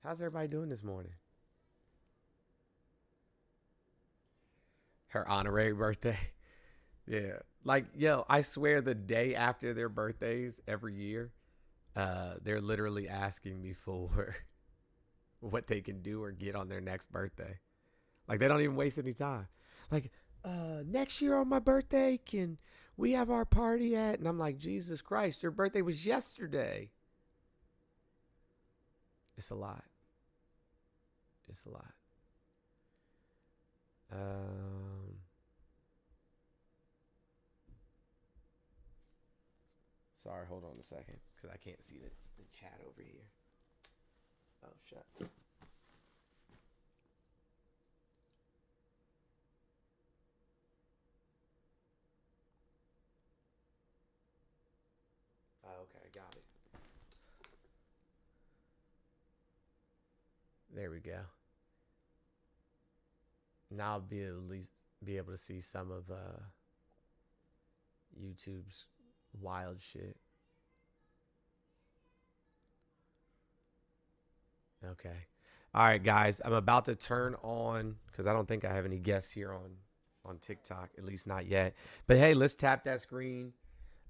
How's everybody doing this morning? Her honorary birthday. Yeah. Like, yo, I swear the day after their birthdays every year, they're literally asking me for what they can do or get on their next birthday. Like, they don't even waste any time. Like, next year on my birthday, can we have our party at? And I'm like, Jesus Christ, your birthday was yesterday. It's a lot. It's a lot. Sorry, hold on a second, because I can't see the chat over here. Oh, shut. Oh, okay, got it. There we go. Now I'll be at least be able to see some of YouTube's wild shit. Okay. All right, guys. I'm about to turn on, because I don't think I have any guests here on TikTok, at least not yet. But hey, let's tap that screen.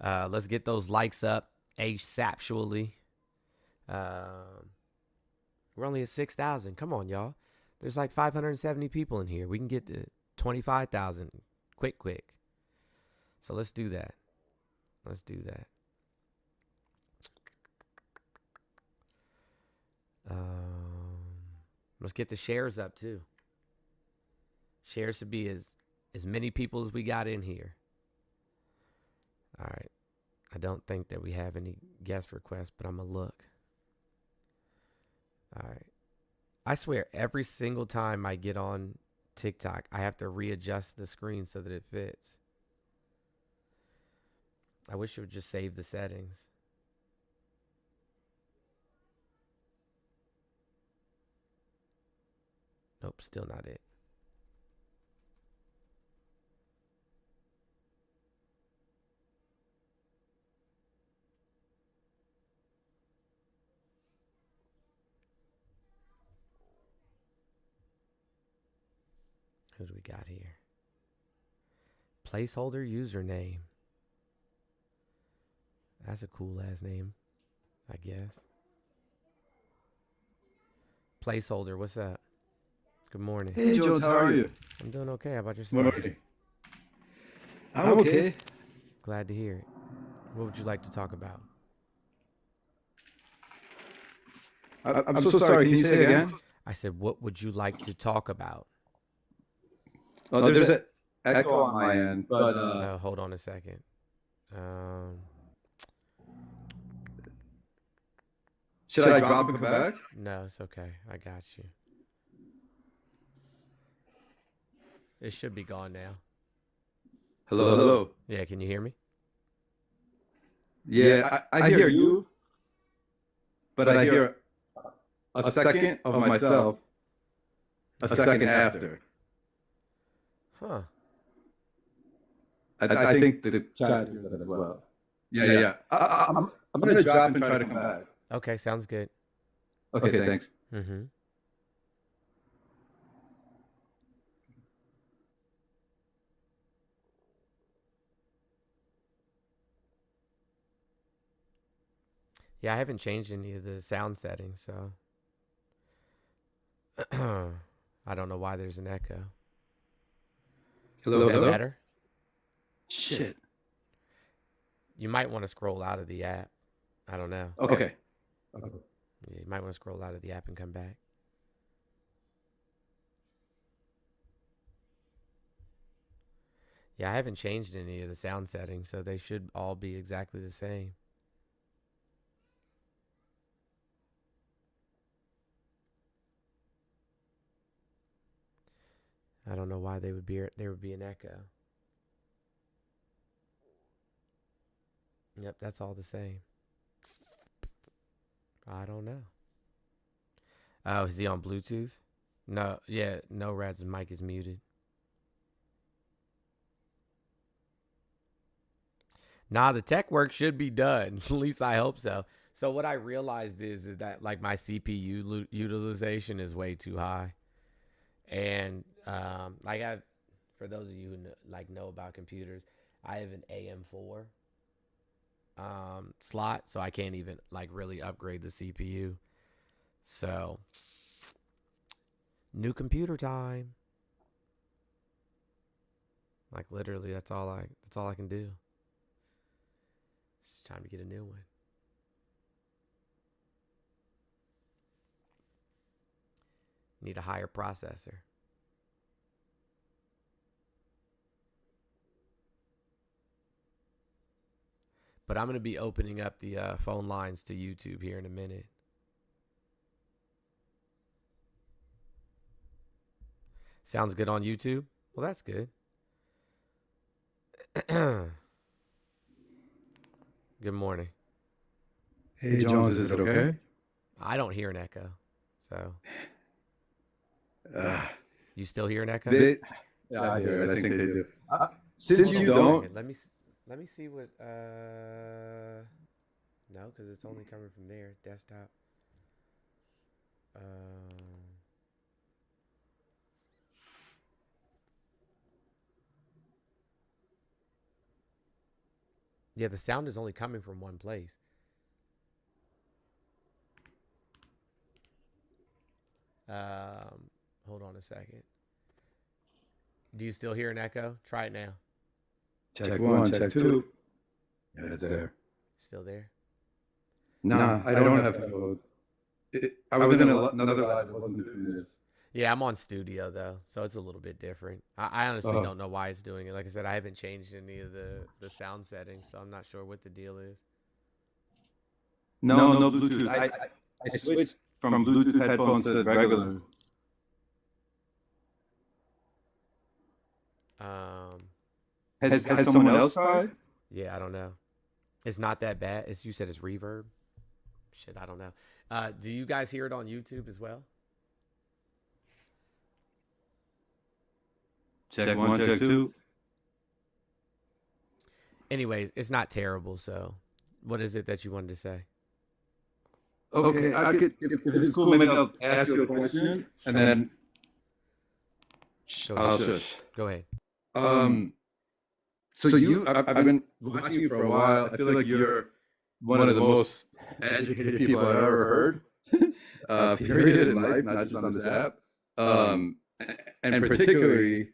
Let's get those likes up asaptually. We're only at 6,000. Come on, y'all. There's like 570 people in here. We can get to 25,000 quick. So let's do that. Let's do that. Let's get the shares up too. Shares should be as many people as we got in here. All right. I don't think that we have any guest requests, but I'm going to look. All right. I swear every single time I get on TikTok, I have to readjust the screen so that it fits. I wish it would just save the settings. Nope, still not it. Who do we got here? Placeholder username. That's a cool ass name, I guess. Placeholder, what's up? Good morning. Hey, Jones, how are you? I'm doing okay. How about yourself? Morning. I'm okay. Glad to hear it. What would you like to talk about? I'm so sorry. Can you say it again? I said, what would you like to talk about? Oh, there's an echo on my end, but hold on a second. should I drop and come back? No, it's okay. I got you. It should be gone now. Hello. Yeah, can you hear me? Yeah, I hear you, but I hear a second of myself, a second after. Huh. I think the chat hears that as well. Yeah. I'm going to drop and try to come back. Okay, sounds good. Okay, thanks. Mm-hmm. Yeah, I haven't changed any of the sound settings, so I don't know why there's an echo. Hello. Is that better? Shit. You might want to scroll out of the app. I don't know. Okay. Yeah, you might want to scroll out of the app and come back. Yeah, I haven't changed any of the sound settings, so they should all be exactly the same. I don't know why there would be an echo. Yep, that's all the same. I don't know. Oh, is he on Bluetooth? No, yeah, no, Raz's mic is muted. Nah, the tech work should be done. At least I hope so. So what I realized is that like my CPU utilization is way too high, and like I, for those of you who know about computers, I have an AM4 slot, so I can't even like really upgrade the CPU. So new computer time. Like literally, that's all I can do. It's time to get a new one. Need a higher processor. But I'm going to be opening up the phone lines to YouTube here in a minute. Sounds good on YouTube? Well, that's good. Good morning. Hey, Jones, is it okay? I don't hear an echo. So. You still hear an echo? Yeah, I hear it. I think they do. Since you don't. Let me see what. No, because it's only coming from there. Desktop. Yeah, the sound is only coming from one place. Hold on a second. Do you still hear an echo? Try it now. Check one, check two. Yeah, it's there. Still there? Nah, I don't have echo. I was in another live. It wasn't 2 minutes. Yeah, I'm on studio though, so it's a little bit different. I honestly don't know why it's doing it. Like I said, I haven't changed any of the sound settings, so I'm not sure what the deal is. No Bluetooth. I switched from Bluetooth headphones to regular. Has someone else tried? Yeah, I don't know. It's not that bad. You said it's reverb. Shit, I don't know. Do you guys hear it on YouTube as well? Check one, check two. Anyways, it's not terrible. So, what is it that you wanted to say? Okay, I could. If it's cool, maybe I'll ask you a question, and then I'll shush. Go ahead. So I've been watching you for a while. I feel like you're one of the most educated people I've ever heard. Period in life, not just on this app. And particularly,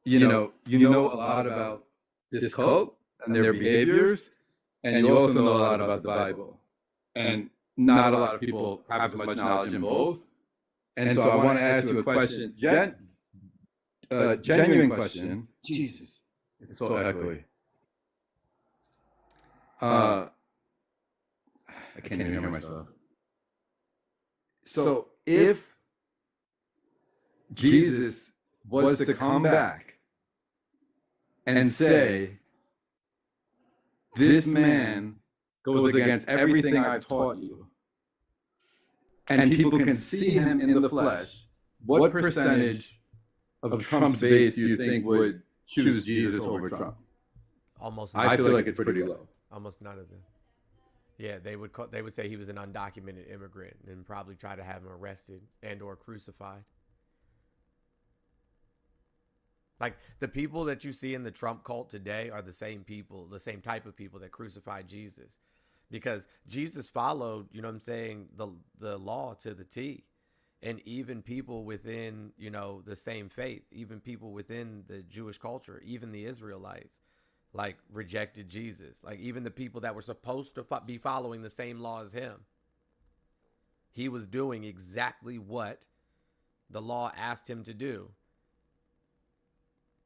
you know a lot about this cult and their behaviors, and you also know a lot about the Bible. And not a lot of people have as much knowledge in both. And so I want to ask you a question, genuine question. Jesus, it's so echoey. I can't even hear myself. So if Jesus was to come back and say, this man goes against everything I've taught you, and people can see him in the flesh, what percentage of Trump's base do you think would choose Jesus over Trump? Almost. I feel like it's pretty low. Almost none of them. Yeah, they would say he was an undocumented immigrant and probably try to have him arrested and or crucified. Like the people that you see in the Trump cult today are the same people, the same type of people that crucified Jesus, because Jesus followed, you know what I'm saying, the law to the T. And even people within, you know, the same faith, even people within the Jewish culture, even the Israelites, like rejected Jesus. Like even the people that were supposed to be following the same law as him, he was doing exactly what the law asked him to do.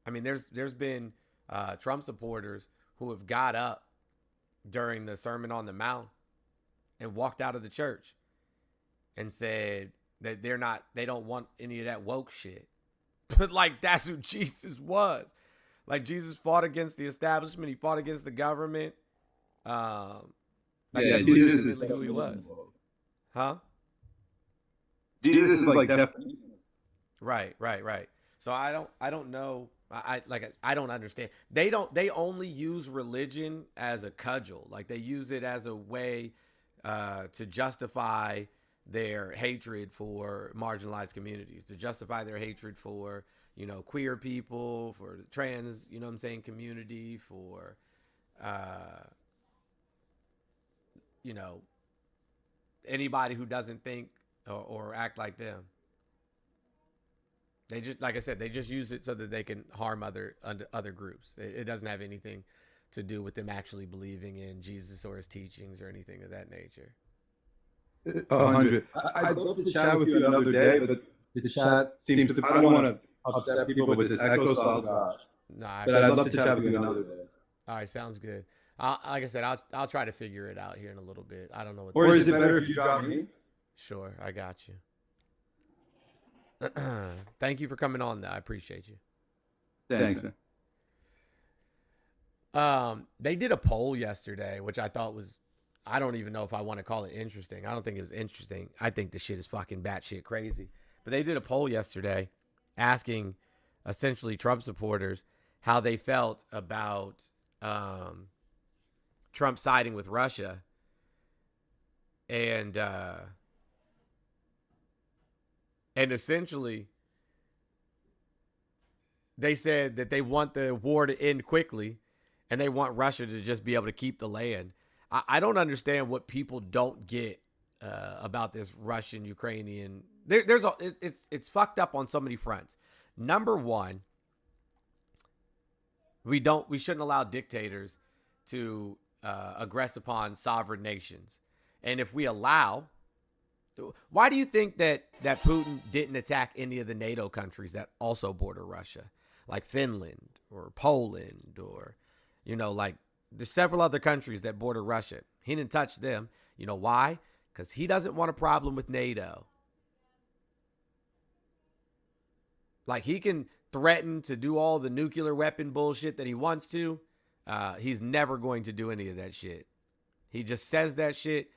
I mean, there's been Trump supporters who have got up during the Sermon on the Mount and walked out of the church and said that they don't want any of that woke shit. But like, that's who Jesus was. Like Jesus fought against the establishment. He fought against the government. That's Jesus is who he was. Huh? Jesus is like definitely. Right. So I don't know. I don't understand. They only use religion as a cudgel. Like they use it as a way to justify their hatred for marginalized communities, to justify their hatred for, you know, queer people, for the trans, you know what I'm saying, community, for, you know, anybody who doesn't think or act like them. They just, like I said, they just use it so that they can harm other groups. It doesn't have anything to do with them actually believing in Jesus or his teachings or anything of that nature. 100. I'd love to chat with you another day, but the chat seems to, I don't want to upset people with this echo, so but I'd love to chat with you another day. All right, sounds good. Like I said, I'll try to figure it out here in a little bit. I don't know what. Or is it better if you drop me? Sure, I got you. Thank you for coming on, though. I appreciate you. Thanks, man. They did a poll yesterday, which I thought was, I don't even know if I want to call it interesting. I don't think it was interesting. I think the shit is fucking batshit crazy. But they did a poll yesterday asking essentially Trump supporters how they felt about Trump siding with Russia. And essentially, they said that they want the war to end quickly and they want Russia to just be able to keep the land. I don't understand what people don't get about this Russian-Ukrainian. It's fucked up on so many fronts. Number one, we shouldn't allow dictators to aggress upon sovereign nations. And if we allow, why do you think that Putin didn't attack any of the NATO countries that also border Russia, like Finland or Poland, or, you know, like there's several other countries that border Russia? He didn't touch them. You know why? Because he doesn't want a problem with NATO. Like, he can threaten to do all the nuclear weapon bullshit that he wants to. He's never going to do any of that shit. He just says that shit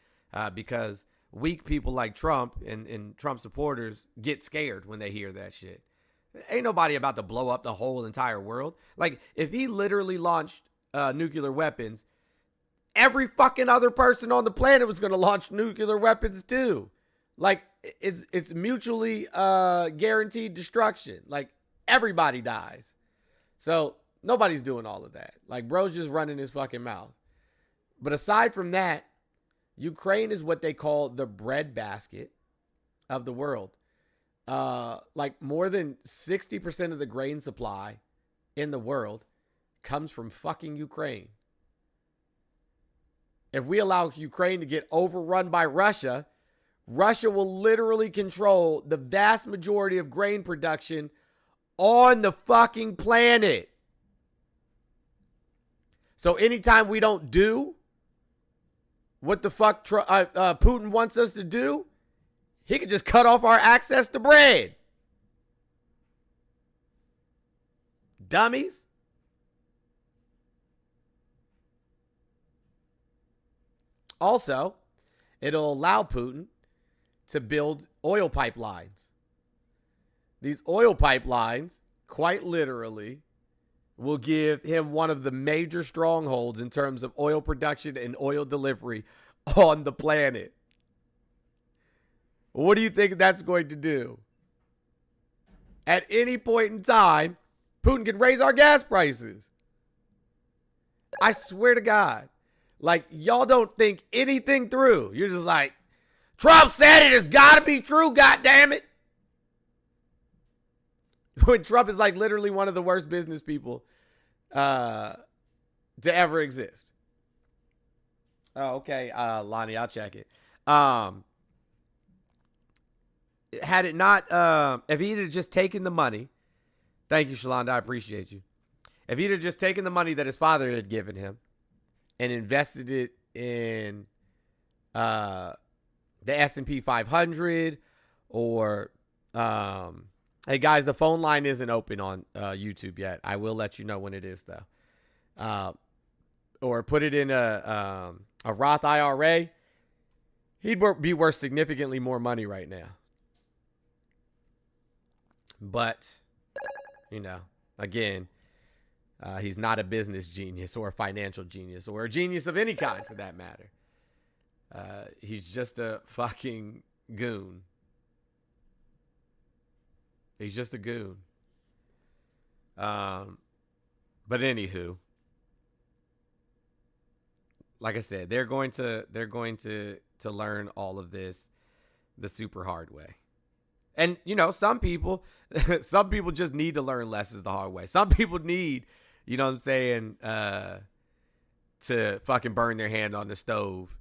because weak people like Trump and Trump supporters get scared when they hear that shit. Ain't nobody about to blow up the whole entire world. Like, if he literally launched nuclear weapons, every fucking other person on the planet was going to launch nuclear weapons too. Like, it's mutually guaranteed destruction. Like, everybody dies. So nobody's doing all of that. Like, bro's just running his fucking mouth. But aside from that, Ukraine is what they call the breadbasket of the world. Like, more than 60% of the grain supply in the world comes from fucking Ukraine. If we allow Ukraine to get overrun by Russia, Russia will literally control the vast majority of grain production on the fucking planet. So anytime we don't do what the fuck Putin wants us to do, he could just cut off our access to bread. Dummies. Also, it'll allow Putin to build oil pipelines. These oil pipelines, quite literally, will give him one of the major strongholds in terms of oil production and oil delivery on the planet. What do you think that's going to do? At any point in time, Putin can raise our gas prices. I swear to God. Like, y'all don't think anything through. You're just like, Trump said it has got to be true, goddammit. When Trump is like literally one of the worst business people to ever exist. Oh, okay, Lonnie, I'll check it. Had it not, if he'd have just taken the money, thank you, Shalonda, I appreciate you. If he'd have just taken the money that his father had given him and invested it in the S&P 500 or, hey guys, the phone line isn't open on YouTube yet. I will let you know when it is though. Or put it in a Roth IRA, he'd be worth significantly more money right now. But, you know, again, he's not a business genius or a financial genius or a genius of any kind for that matter. He's just a fucking goon. He's just a goon. But anywho, like I said, they're going to learn all of this the super hard way. And some people just need to learn lessons the hard way. Some people need, you know what I'm saying, to fucking burn their hand on the stove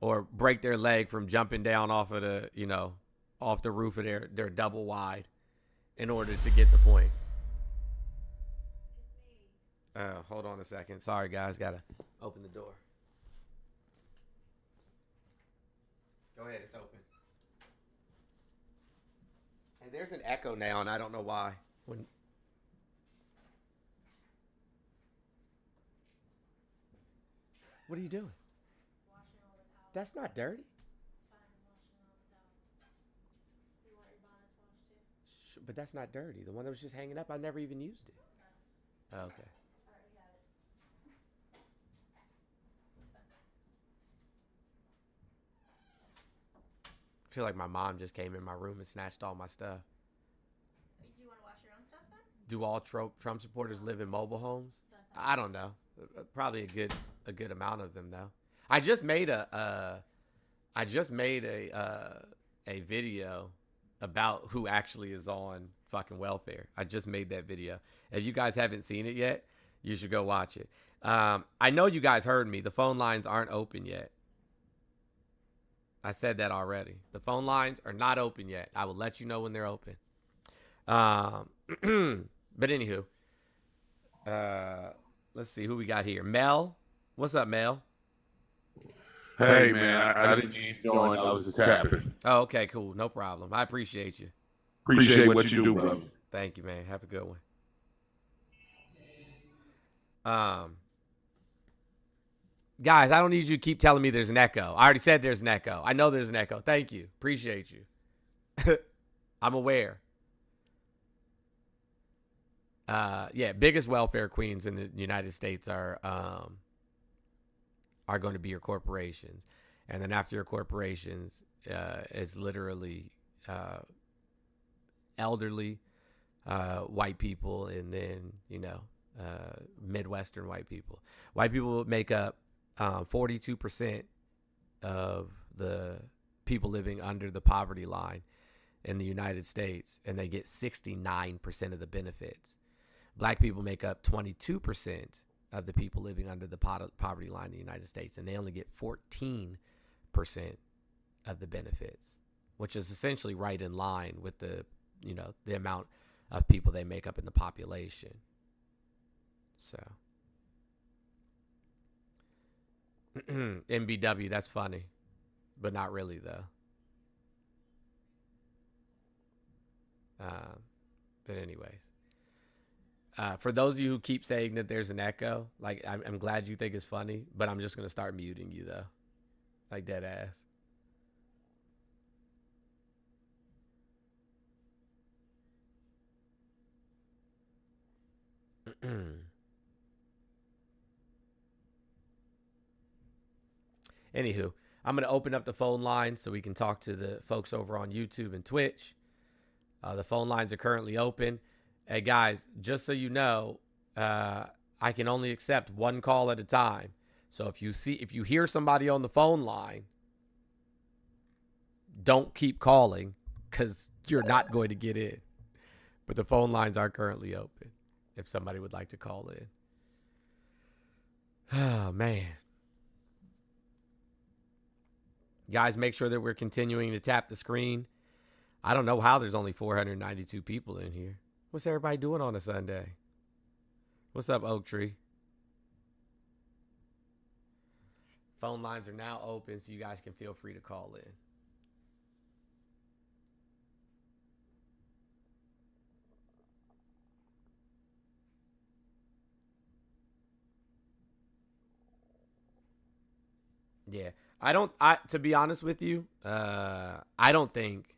or break their leg from jumping down off of off the roof of their double wide in order to get the point. Hold on a second. Sorry, guys. Gotta open the door. Go ahead. It's open. Hey, there's an echo now, and I don't know why. What are you doing? Washing all the towels. That's not dirty. It's fine. I'm washing all the towels. Do you want your bonnets washed too? But that's not dirty. The one that was just hanging up, I never even used it. Oh, okay. All right, we got it. It's fine. I feel like my mom just came in my room and snatched all my stuff. Do you want to wash your own stuff then? Do all Trump supporters live in mobile homes? I don't know. Probably a good amount of them though. I just made a video about who actually is on fucking welfare. I just made that video. If you guys haven't seen it yet, you should go watch it. I know you guys heard me. The phone lines aren't open yet. I said that already. The phone lines are not open yet. I will let you know when they're open. But anywho, let's see who we got here. Mel, what's up, Mel? Hey man, I didn't need to join. I was just tapping. Oh, okay, cool, no problem. I appreciate you. Appreciate what you do, brother. Thank you, man. Have a good one. Guys, I don't need you to keep telling me there's an echo. I already said there's an echo. I know there's an echo. Thank you. Appreciate you. I'm aware. Yeah, biggest welfare queens in the United States are going to be your corporations. And then after your corporations, it's literally elderly white people, and then, Midwestern white people. White people make up 42% of the people living under the poverty line in the United States, and they get 69% of the benefits. Black people make up 22% of the people living under the poverty line in the United States, and they only get 14% of the benefits, which is essentially right in line with the amount of people they make up in the population. So MBW, that's funny, but not really though. But anyways, for those of you who keep saying that there's an echo, like I'm glad you think it's funny, but I'm just gonna start muting you though, like dead ass. Anywho, I'm going to open up the phone line so we can talk to the folks over on YouTube and Twitch. The phone lines are currently open. Hey, guys, just so you know, I can only accept one call at a time. So if you hear somebody on the phone line, don't keep calling because you're not going to get in. But the phone lines are currently open if somebody would like to call in. Oh, man. Guys, make sure that we're continuing to tap the screen. I don't know how there's only 492 people in here. What's everybody doing on a Sunday? What's up, Oak Tree? Phone lines are now open, so you guys can feel free to call in. Yeah. To be honest with you, I don't think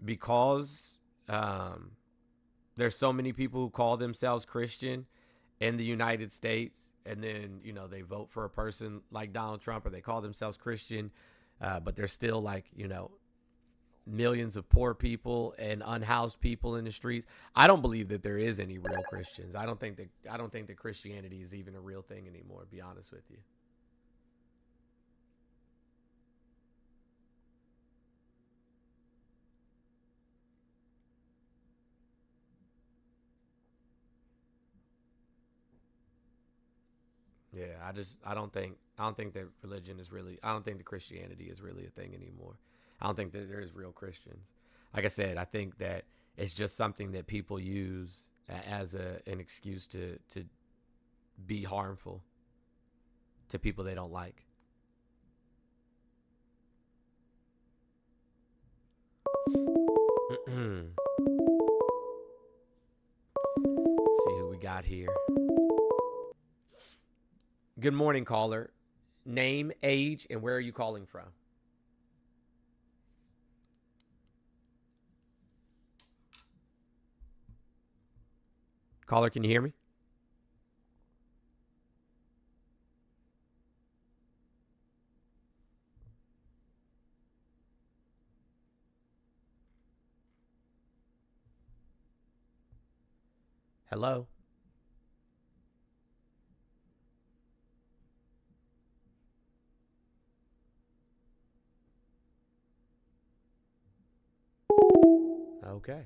because there's so many people who call themselves Christian in the United States and then, you know, they vote for a person like Donald Trump, or they call themselves Christian, but they're still like, you know, millions of poor people and unhoused people in the streets. I don't believe that there is any real Christians. I don't think that Christianity is even a real thing anymore, to be honest with you. Yeah, I don't think that religion is really, I don't think that Christianity is really a thing anymore. I don't think that there's real Christians. Like I said, I think that it's just something that people use as an excuse to be harmful to people they don't like. See who we got here. Good morning, caller. Name, age, and where are you calling from? Caller, can you hear me? Hello? Okay.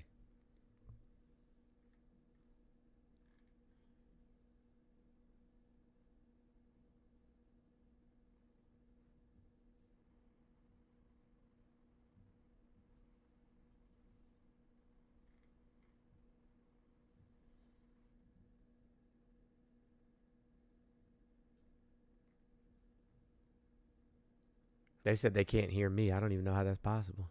They said they can't hear me. I don't even know how that's possible.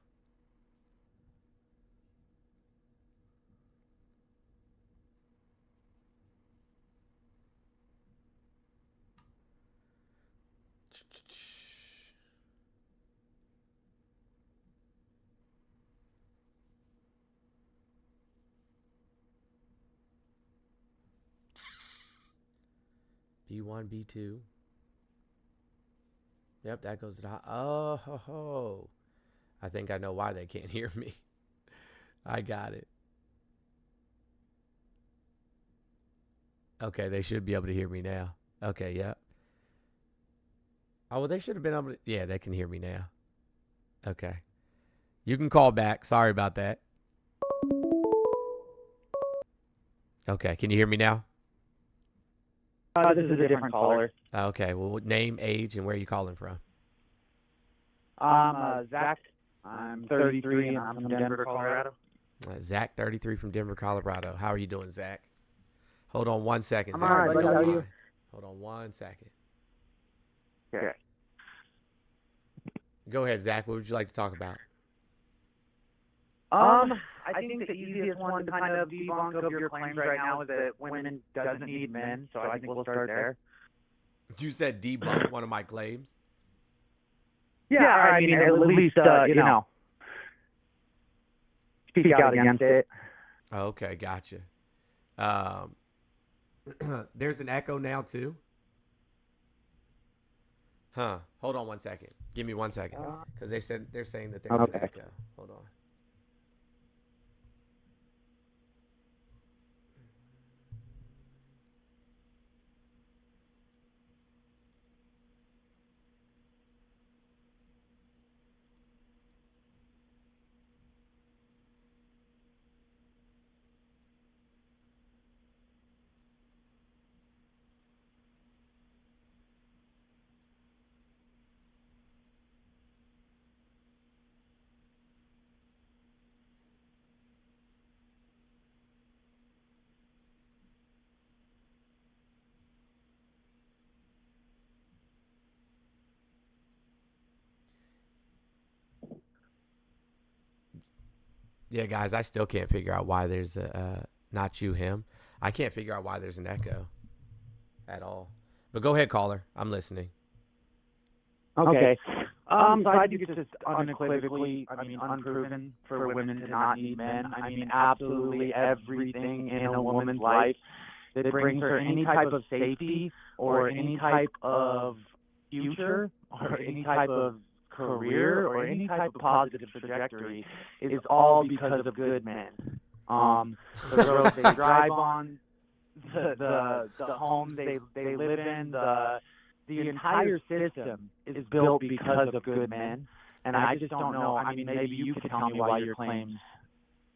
B1, B2. Yep, that goes to the... Oh, ho, ho. I think I know why they can't hear me. I got it. Okay, they should be able to hear me now. Okay, yep. Oh, well, they should have been able to... Yeah, they can hear me now. Okay. You can call back. Sorry about that. Okay, can you hear me now? This is a different caller. Okay, well, name, age, and where are you calling from? Zach. I'm 33 and I'm from Denver, Colorado. Zach, 33 from Denver, Colorado. How are you doing, Zach? Hold on 1 second, Zach. I'm all right, buddy. How are you? Hold on 1 second. Okay. Go ahead, Zach. What would you like to talk about? I think the easiest one to kind of debunk of your claims right now is that women doesn't need men, so I think we'll start there. You said debunk one of my claims? Yeah, I mean, at least, you know, speak out against it. Okay, gotcha. There's an echo now, too? Huh. Hold on 1 second. Give me 1 second. Because they're saying that there's an echo. Hold on. Yeah, guys, I still can't figure out why there's a not you, him. I can't figure out why there's an echo at all. But go ahead, caller. I'm listening. Okay. So I think it's just unequivocally, I mean, unproven for women to not need men. I mean, absolutely everything in a woman's life that brings her any type of safety or any type of future or any type of career or any type of positive trajectory is all because of good men. The roads they drive on, the homes they live in, the entire system is built because of good men. And I just don't know. I mean, maybe you could tell me why your claims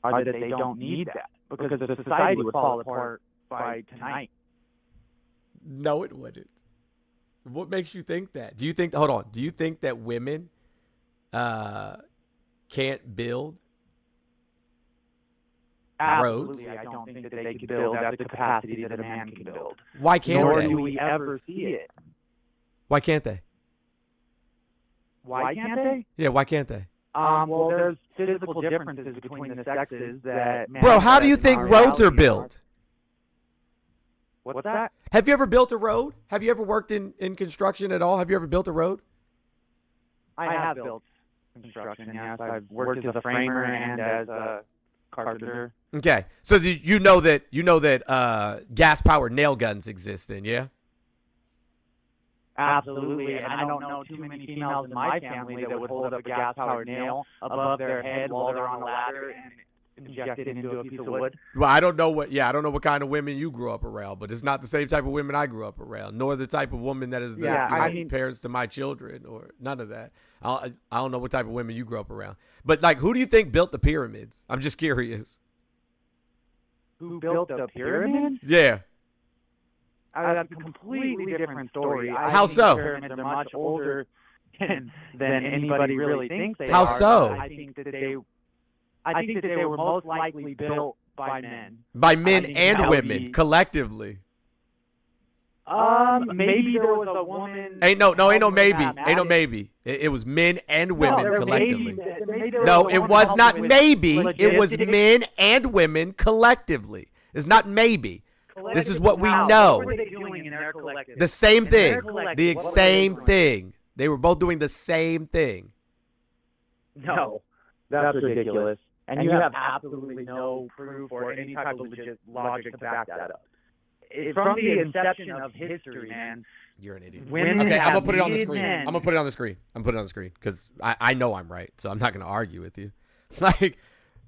are that they don't need that, because the society would fall apart by tonight. No, it wouldn't. What makes you think that? Do you think? Hold on. Do you think that women can't build roads? Absolutely, I don't think that they could build at the capacity that a man can build. Why can't Nor they? do we ever see it. Why can't they? Why can't they? Yeah, why can't they? Well, there's physical differences between the sexes that. Bro, how do you think roads are built? What's that? Have you ever built a road? Have you ever worked in construction at all? Have you ever built a road? I have built construction, yes. I've worked as a framer and as a carpenter. Okay, so you know that gas-powered nail guns exist, then, yeah? Absolutely, and I don't know too many females in my family that would hold up a gas-powered nail above their head while they're on a ladder and inject it into a piece of wood. Well, I don't know what kind of women you grew up around, but it's not the same type of women I grew up around, nor the type of woman that is parents to my children, or none of that. I don't know what type of women you grew up around. But, like, who do you think built the pyramids? I'm just curious. Who built the pyramids? Yeah. That's a completely different story. How so? The pyramids are much older than anybody really thinks they How are. so? I think that they were most likely built by men. By men and women, collectively. Maybe there was a woman. Ain't no maybe. It was men and women collectively. No, it was not maybe. It was men and women collectively. It's not maybe. This is what we know. What were they doing in their collective? The same thing. The same thing. They were both doing the same thing. No, that's ridiculous. And you have absolutely no proof or any type of legit logic to back that up. From the inception of history, man. You're an idiot. Okay, I'm gonna put it on the screen. I'm gonna put it on the screen because I know I'm right, so I'm not gonna argue with you. Like,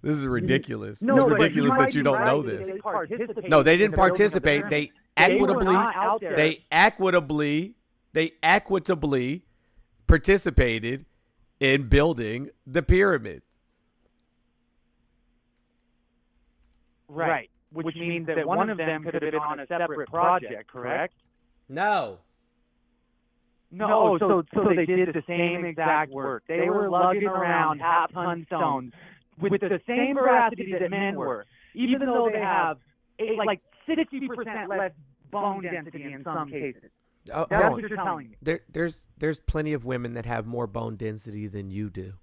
this is ridiculous. This is ridiculous that you don't know this. No, they didn't participate. They equitably participated in building the pyramid. Right. Which means that one of them could have been on a separate project, correct? No. No, so they did the same exact work. They were lugging around half-ton stones with the same veracity that men were, even though they have like 60% less bone density in some cases. That's what you're telling me. There's plenty of women that have more bone density than you do.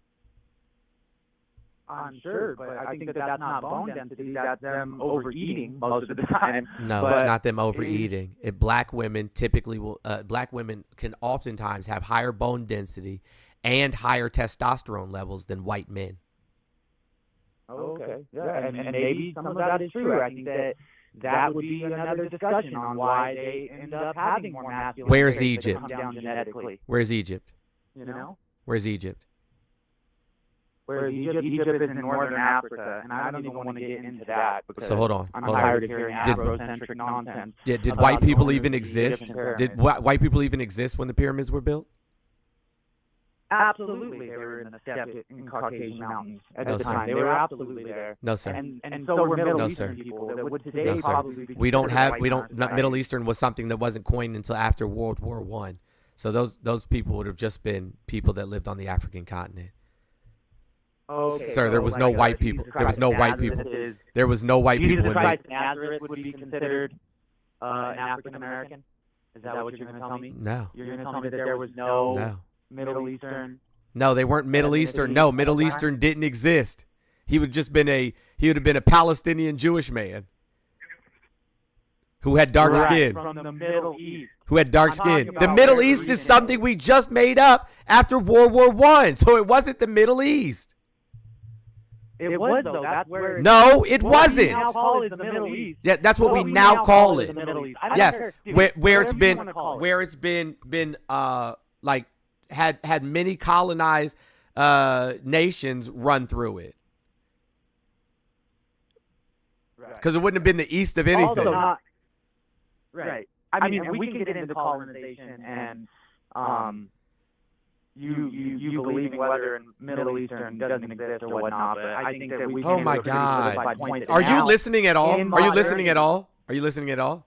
I'm sure, but I think that's not bone density. That's them overeating most of the time. No, it's not them overeating. Black women typically will. Black women can oftentimes have higher bone density and higher testosterone levels than white men. Okay, yeah, and maybe some of that is true. I think that would be another discussion on why they end up having more masculine. Where's traits that Egypt? come down genetically. Where's Egypt? You know? Where's Egypt? Whereas Egypt is in northern Africa, and I don't even want to get into that. So hold on. I'm tired of hearing Afrocentric nonsense. Did white people even exist? Did white people even exist when the pyramids were built? Absolutely, they were in the steppe in Caucasian mountains at the time. They were absolutely there. No, sir. And so were Middle Eastern people that would today probably be Middle Eastern was something that wasn't coined until after World War I. So those people would have just been people that lived on the African continent. Okay, sir, there was no white people. There was no white people. There was no white people. Jesus Christ of Nazareth would be considered an African American? Is that what you're going to tell me? No. You're going to tell me that there was no Middle Eastern? No, they weren't Middle Eastern. No, Middle Eastern didn't exist. He would have been a Palestinian Jewish man who had dark skin. From the Middle East. Who had dark skin. The Middle East is something we just made up after World War I. So it wasn't the Middle East. It was though. That's where. No, it what wasn't. we now call it the Middle East. Yeah, that's what we we now call it. the Middle East. I don't Yes, care, dude, where it's whatever you been wanna call it. where it's been like had many colonized nations run through it, because it wouldn't have been the east of anything. Also not, right. I mean, and we can get into colonization and you believing whether Middle Eastern doesn't exist or whatnot, but I think that we Oh can my do a pretty God. solidified point that Are you now, listening at all? in Are you listening at modernity- all? Are you listening at all?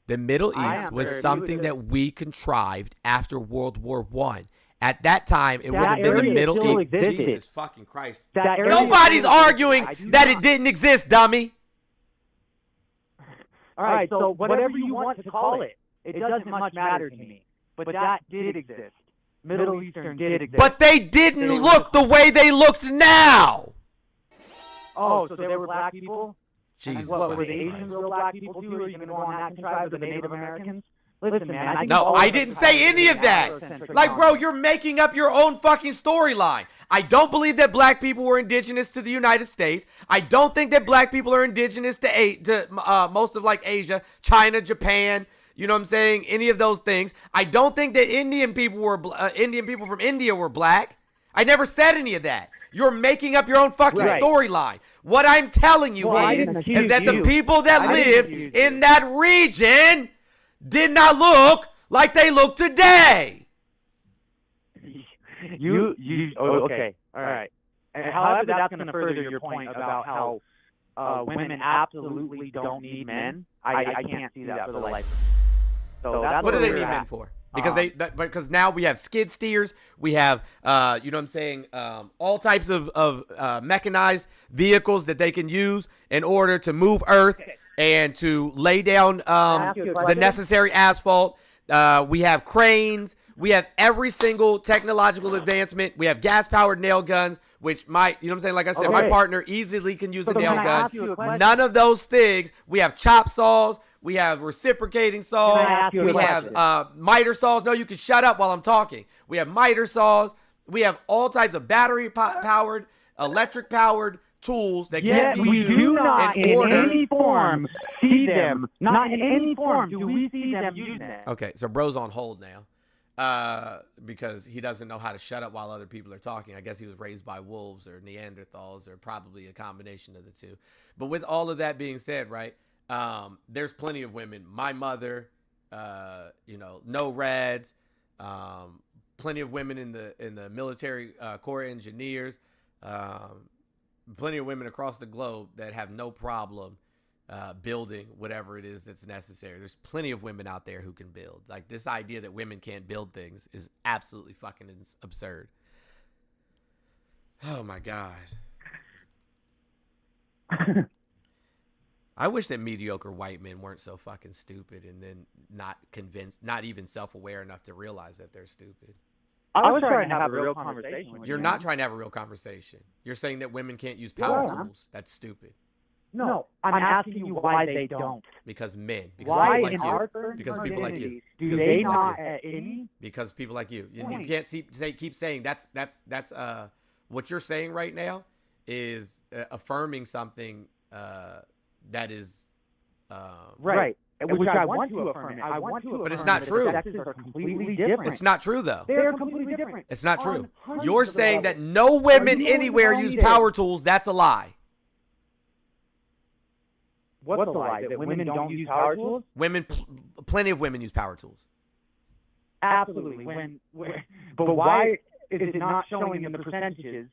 The Middle I East am, was sir. something that we contrived after World War I. At that time, it That wouldn't have been the area Middle still East. existed. Jesus fucking Christ. That area Nobody's still arguing existed. I do that not. it didn't exist, dummy. All right, so whatever you want to call it, it doesn't much matter to me. But that did exist. Middle Eastern did exist. But they didn't look the way they looked now. Oh, so there were black people? Jesus And what, were the fucking Asians Christ. real black people too? Or you going to go on that tribe of the Native Americans? Listen, man. I think No, all I of us didn't have say a any of that. Afrocentric Like, bro, knowledge. you're making up your own fucking storyline. I don't believe that black people were indigenous to the United States. I don't think that black people are indigenous to most of like Asia, China, Japan. You know what I'm saying? Any of those things. I don't think that Indian people from India were black. I never said any of that. You're making up your own fucking Right. storyline. What I'm telling you Well, I is didn't accuse that the you. people that I didn't lived accuse in you. that region did not look like they look today. Okay, all right. And however, that's going to further your point about how women absolutely don't need men. I can't see that for the life. So that's What do where they we're need at. men for? Because because now we have skid steers, we have you know what I'm saying, all types of mechanized vehicles that they can use in order to move earth and to lay down ask you a the question? necessary asphalt. We have cranes. We have every single technological advancement. We have gas-powered nail guns, which you know what I'm saying? Like I said, my Okay. partner easily can use So a then nail can I gun. ask you a question? None of those things. We have chop saws. We have reciprocating saws. Can I ask you a We question? have miter saws. No, you can shut up while I'm talking. We have miter saws. We have all types of battery-powered, electric-powered tools that Yet can be we used do not in in order. any form see them. Not in any form do we see them using it. Okay, so bro's on hold now because he doesn't know how to shut up while other people are talking. I guess he was raised by wolves or Neanderthals or probably a combination of the two. But with all of that being said, right, there's plenty of women. My mother, you know, no Reds, plenty of women in the military Corps of Engineers, plenty of women across the globe that have no problem building whatever it is that's necessary. There's plenty of women out there who can build. Like, this idea that women can't build things is absolutely fucking absurd. Oh my God. I wish that mediocre white men weren't so fucking stupid and then not convinced, not even self-aware enough to realize that they're stupid. I was trying to have a real conversation with you. You're not trying to have a real conversation. You're saying that women can't use power Yeah. tools. That's stupid. No, I'm asking you why they don't. Because men. Because Why people in like you. our current Because people like you. identity do Because they people like not you. at any? Because people like you. You Point. can't keep saying that's what you're saying right now is affirming something that is Right. Which I want to affirm it. I want to affirm But it's not that true. the sexes are completely different. It's not true though. They're completely different. It's not true. On hundreds You're of saying that levels. no women you willing to anywhere tell me use that- power tools. That's a lie. What's the lie? That women don't use power tools? Plenty of women use power tools. Absolutely. But why is it not showing in the percentages?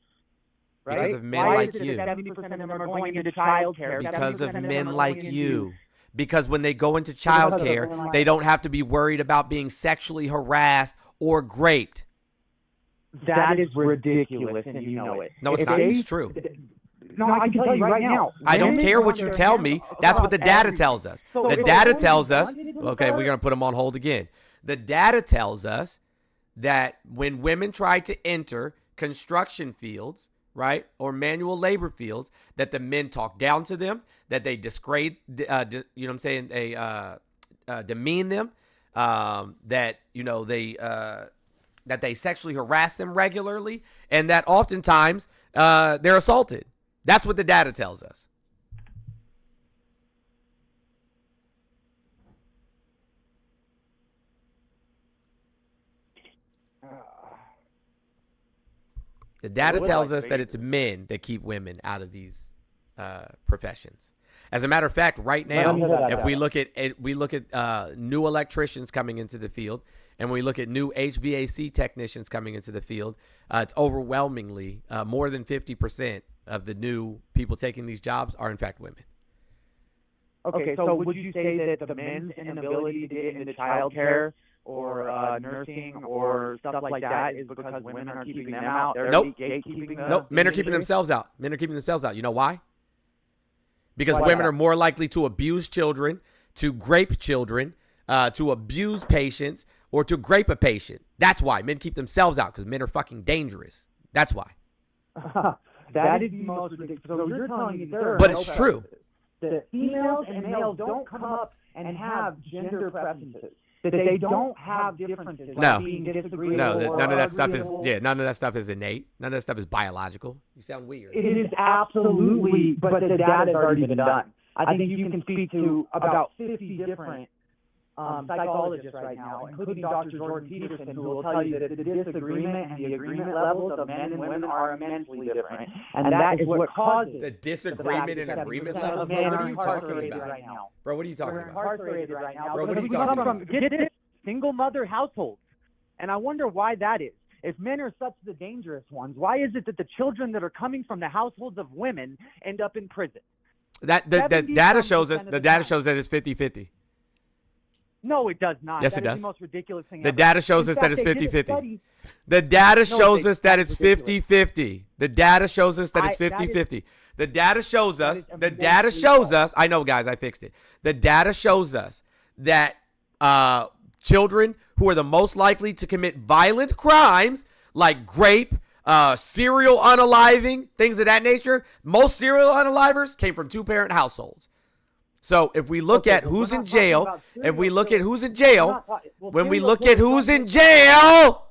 Right? Because of men Why like is it you. that 70% of them are going into childcare? Because of 70% them men are like going you. Because when they go into because of childcare, women like they you. don't have to be worried about being sexually harassed or raped. That is ridiculous, and you know it. No, it's If not. they- It's true. No, I can tell you right now. I don't women care what want you their tell hands me. That's what the across data everything. tells us. So The if a data woman tells us, wanted to okay, we're going to put them on hold again. The data tells us that when women try to enter construction fields, right, or manual labor fields, that the men talk down to them, that they disgrade, you know what I'm saying, they demean them, that, you know, that they sexually harass them regularly, and that oftentimes they're assaulted. That's what the data tells us. The data tells us that it's men that keep women out of these professions. As a matter of fact, right now, if we look at new electricians coming into the field, and we look at new HVAC technicians coming into the field, it's overwhelmingly more than 50% of the new people taking these jobs are in fact women. Okay, so would you say that the men's inability to get into childcare or nursing or stuff like that is because women are keeping them out? They're gatekeeping them? Nope. Men are keeping themselves out. Men are keeping themselves out. You know why? Because women are more likely to abuse children, to grape children, to abuse patients, or to grape a patient. That's why men keep themselves out, because men are fucking dangerous. That's why. That is the most ridiculous. So you're telling me but it's true. That females and males don't come up and have gender preferences. That they don't have differences. No. Like being disagreeable No, none of that stuff is agreeable. none of that stuff is innate. None of that stuff is biological. You sound weird. It is absolutely, but the data has already been done. I think you can speak to about 50 different psychologists right now, including Dr. Jordan Peterson, who will tell you that the disagreement and the agreement levels of men and women are immensely different. And that is what causes The disagreement and agreement levels, bro. What are you talking about? right now. Bro, what are you talking We're about? incarcerated right now. Bro, what are you because we talking come about? from, get this, single mother households. And I wonder why that is. If men are such the dangerous ones, why is it that the children that are coming from the households of women end up in prison? The data shows us. The data shows that it's 50-50. No, it does not. Yes, it That is does. the most ridiculous thing The ever. data shows In us that fact, it's they did a 50-50. study- The data No, shows us that that's it's ridiculous. 50-50. The data shows us that it's that is- 50-50. The data shows that us. is The data immensely shows false. us. I know, guys. I fixed it. The data shows us that children who are the most likely to commit violent crimes like grape, serial unaliving, things of that nature, most serial unalivers came from two-parent households. So if we look at but who's we're in not talking jail, about if we serial look at killers. who's in We're jail, not when we serial look at killers who's don't in make- jail,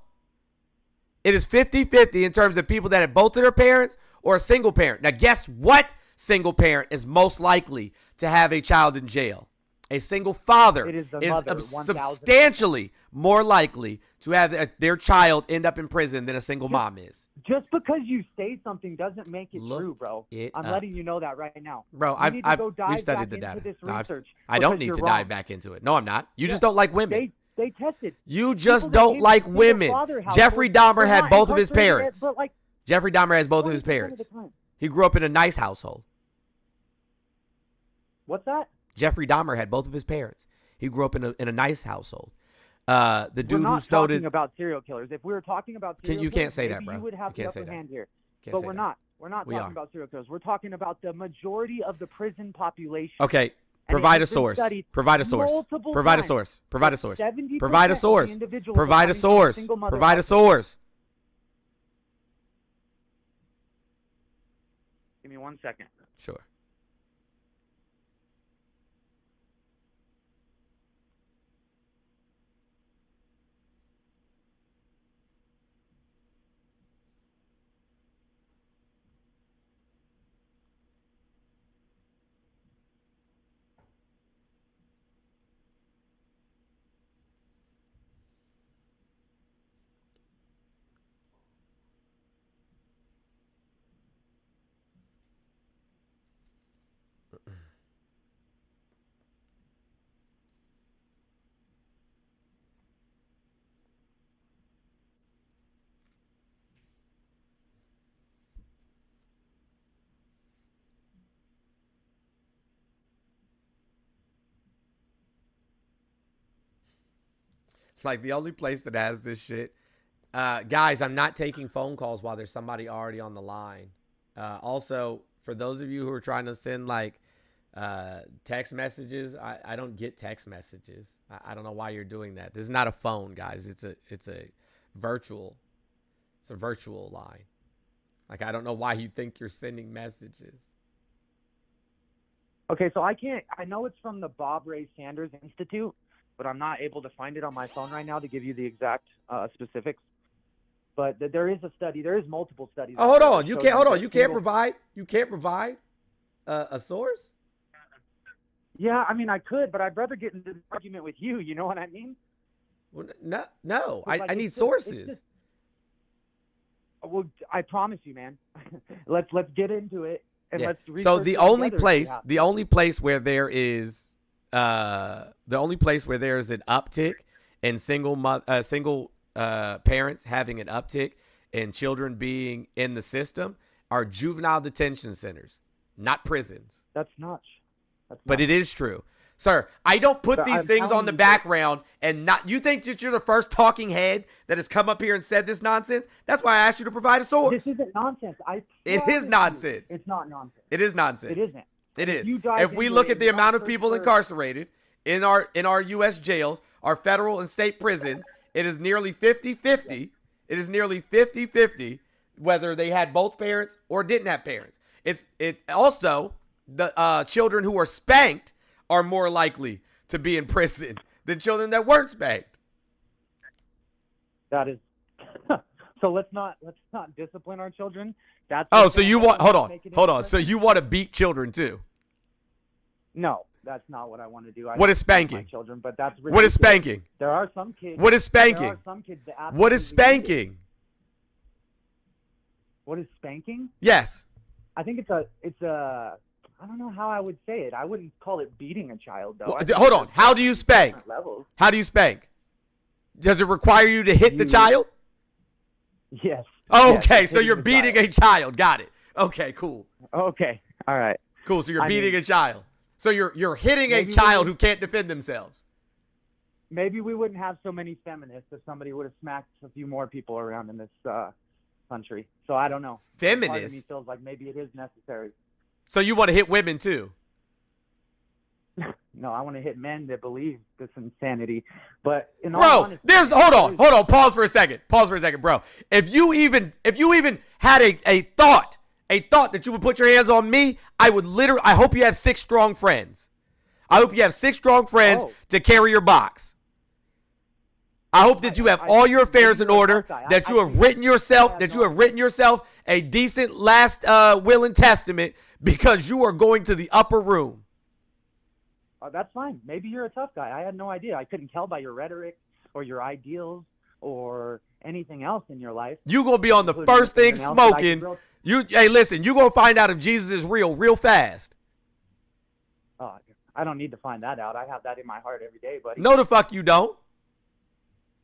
it is 50-50 in terms of people that have both of their parents or a single parent. Now, guess what single parent is most likely to have a child in jail? A single father It is the is mother, 1000%. substantially more likely to have their child end up in prison than a single mom is. Just because you say something doesn't make it Look true, bro. it I'm up. letting you know that right now. Bro, You need to go dive we've studied back the into data. this No, research I don't because need you're to wrong. dive back into it. No, I'm not. You just don't like women. They tested. You just People that don't came like from single women. father households, Jeffrey Dahmer they're had not both of his incarcerated, parents. But like Jeffrey Dahmer has both of his 20% parents. the time. He grew up in a nice household. What's that? Jeffrey Dahmer had both of his parents. He grew up in a nice household. The We're dude who not stole talking it. about serial killers. If we were talking about serial You killers, can't say that, maybe bro. you would have You can't the say upper that. hand here. Can't But say we're that. not. We're not We talking are. about serial killers. We're talking about the majority of the prison population. Okay, And it provide a has been source. studied Provide a source. multiple Provide a times source. Provide a that source. 70% Provide a of the source. individuals Provide a coming from source. single mother Provide a households- source. Give me 1 second. Sure. Like the only place that has this shit. Guys, I'm not taking phone calls while there's somebody already on the line. Also, for those of you who are trying to send like text messages, I don't get text messages. I don't know why you're doing that. This is not a phone, guys. It's a virtual line. Like, I don't know why you think you're sending messages. Okay, so I know it's from the Bob Ray Sanders Institute, but I'm not able to find it on my phone right now to give you the exact specifics. But there is a study. There is multiple studies. Oh, out hold there on. that You show can't. Hold that on. You can't single- provide. You can't provide a source. Yeah, I mean, I could, but I'd rather get into the argument with you. You know what I mean? Well, no. 'Cause, like, I need it's just- it's sources. just- well, I promise you, man. let's get into it and Yeah. let's. So research the it only together if we place, have to. the only place where there is, the only place where there is an uptick in single parents having an uptick in children being in the system are juvenile detention centers, not prisons. That's not. But it is true. Sir, I don't put But these I'm things telling on the you that- background and not. You think that you're the first talking head that has come up here and said this nonsense? That's why I asked you to provide a source. This isn't nonsense. It promise is you, nonsense. It's not nonsense. It is nonsense. It isn't. It is. you dive If we into look it at the and amount of search people for- incarcerated in our U.S. jails, our federal and state prisons, it is nearly 50-50. It is nearly 50-50 whether they had both parents or didn't have parents. It also the children who are spanked are more likely to be in prison than children that weren't spanked. That is. So let's not discipline our children. That's Oh, what's so gonna you help want us hold on. make it Hold on. interesting? So you want to beat children too? No, that's not what I want to do. I What don't is spank my spanking? children, but that's What is ridiculous. spanking? There are some kids. What is There spanking? are some kids that What is absolutely need it. spanking? What is spanking? Yes. I think it's a. I don't know how I would say it. I wouldn't call it beating a child though. Well, I think hold on. there's How do you spank? different levels. How do you spank? Does it require you to hit the You- child? Yes. Okay, Yes, so hitting you're the beating child. a child. Got it. Okay, cool. Okay. All right. Cool. So you're I beating mean- a child. So you're hitting a Maybe we child would- who can't defend themselves. Maybe we wouldn't have so many feminists if somebody would have smacked a few more people around in this country. So I don't know. Part of me Feminists? feels like maybe it is necessary. So you want to hit women too? No, I want to hit men that believe this insanity. But in all Bro, honesty, there's hold on. Pause for a second, bro. If you even had a thought that you would put your hands on me, I hope you have 6 strong friends. I hope you have 6 strong friends Oh. to carry your box. I hope that you have all your affairs in order, that you have written yourself a decent last will and testament because you are going to the upper room. That's fine. Maybe you're a tough guy. I had no idea. I couldn't tell by your rhetoric or your ideals or anything else in your life. You gonna be on the Including first thing anything else that I smoking. could Hey, listen, you gonna find out if Jesus is real fast. I don't need to find that out. I have that in my heart every day, buddy. No, the fuck you don't.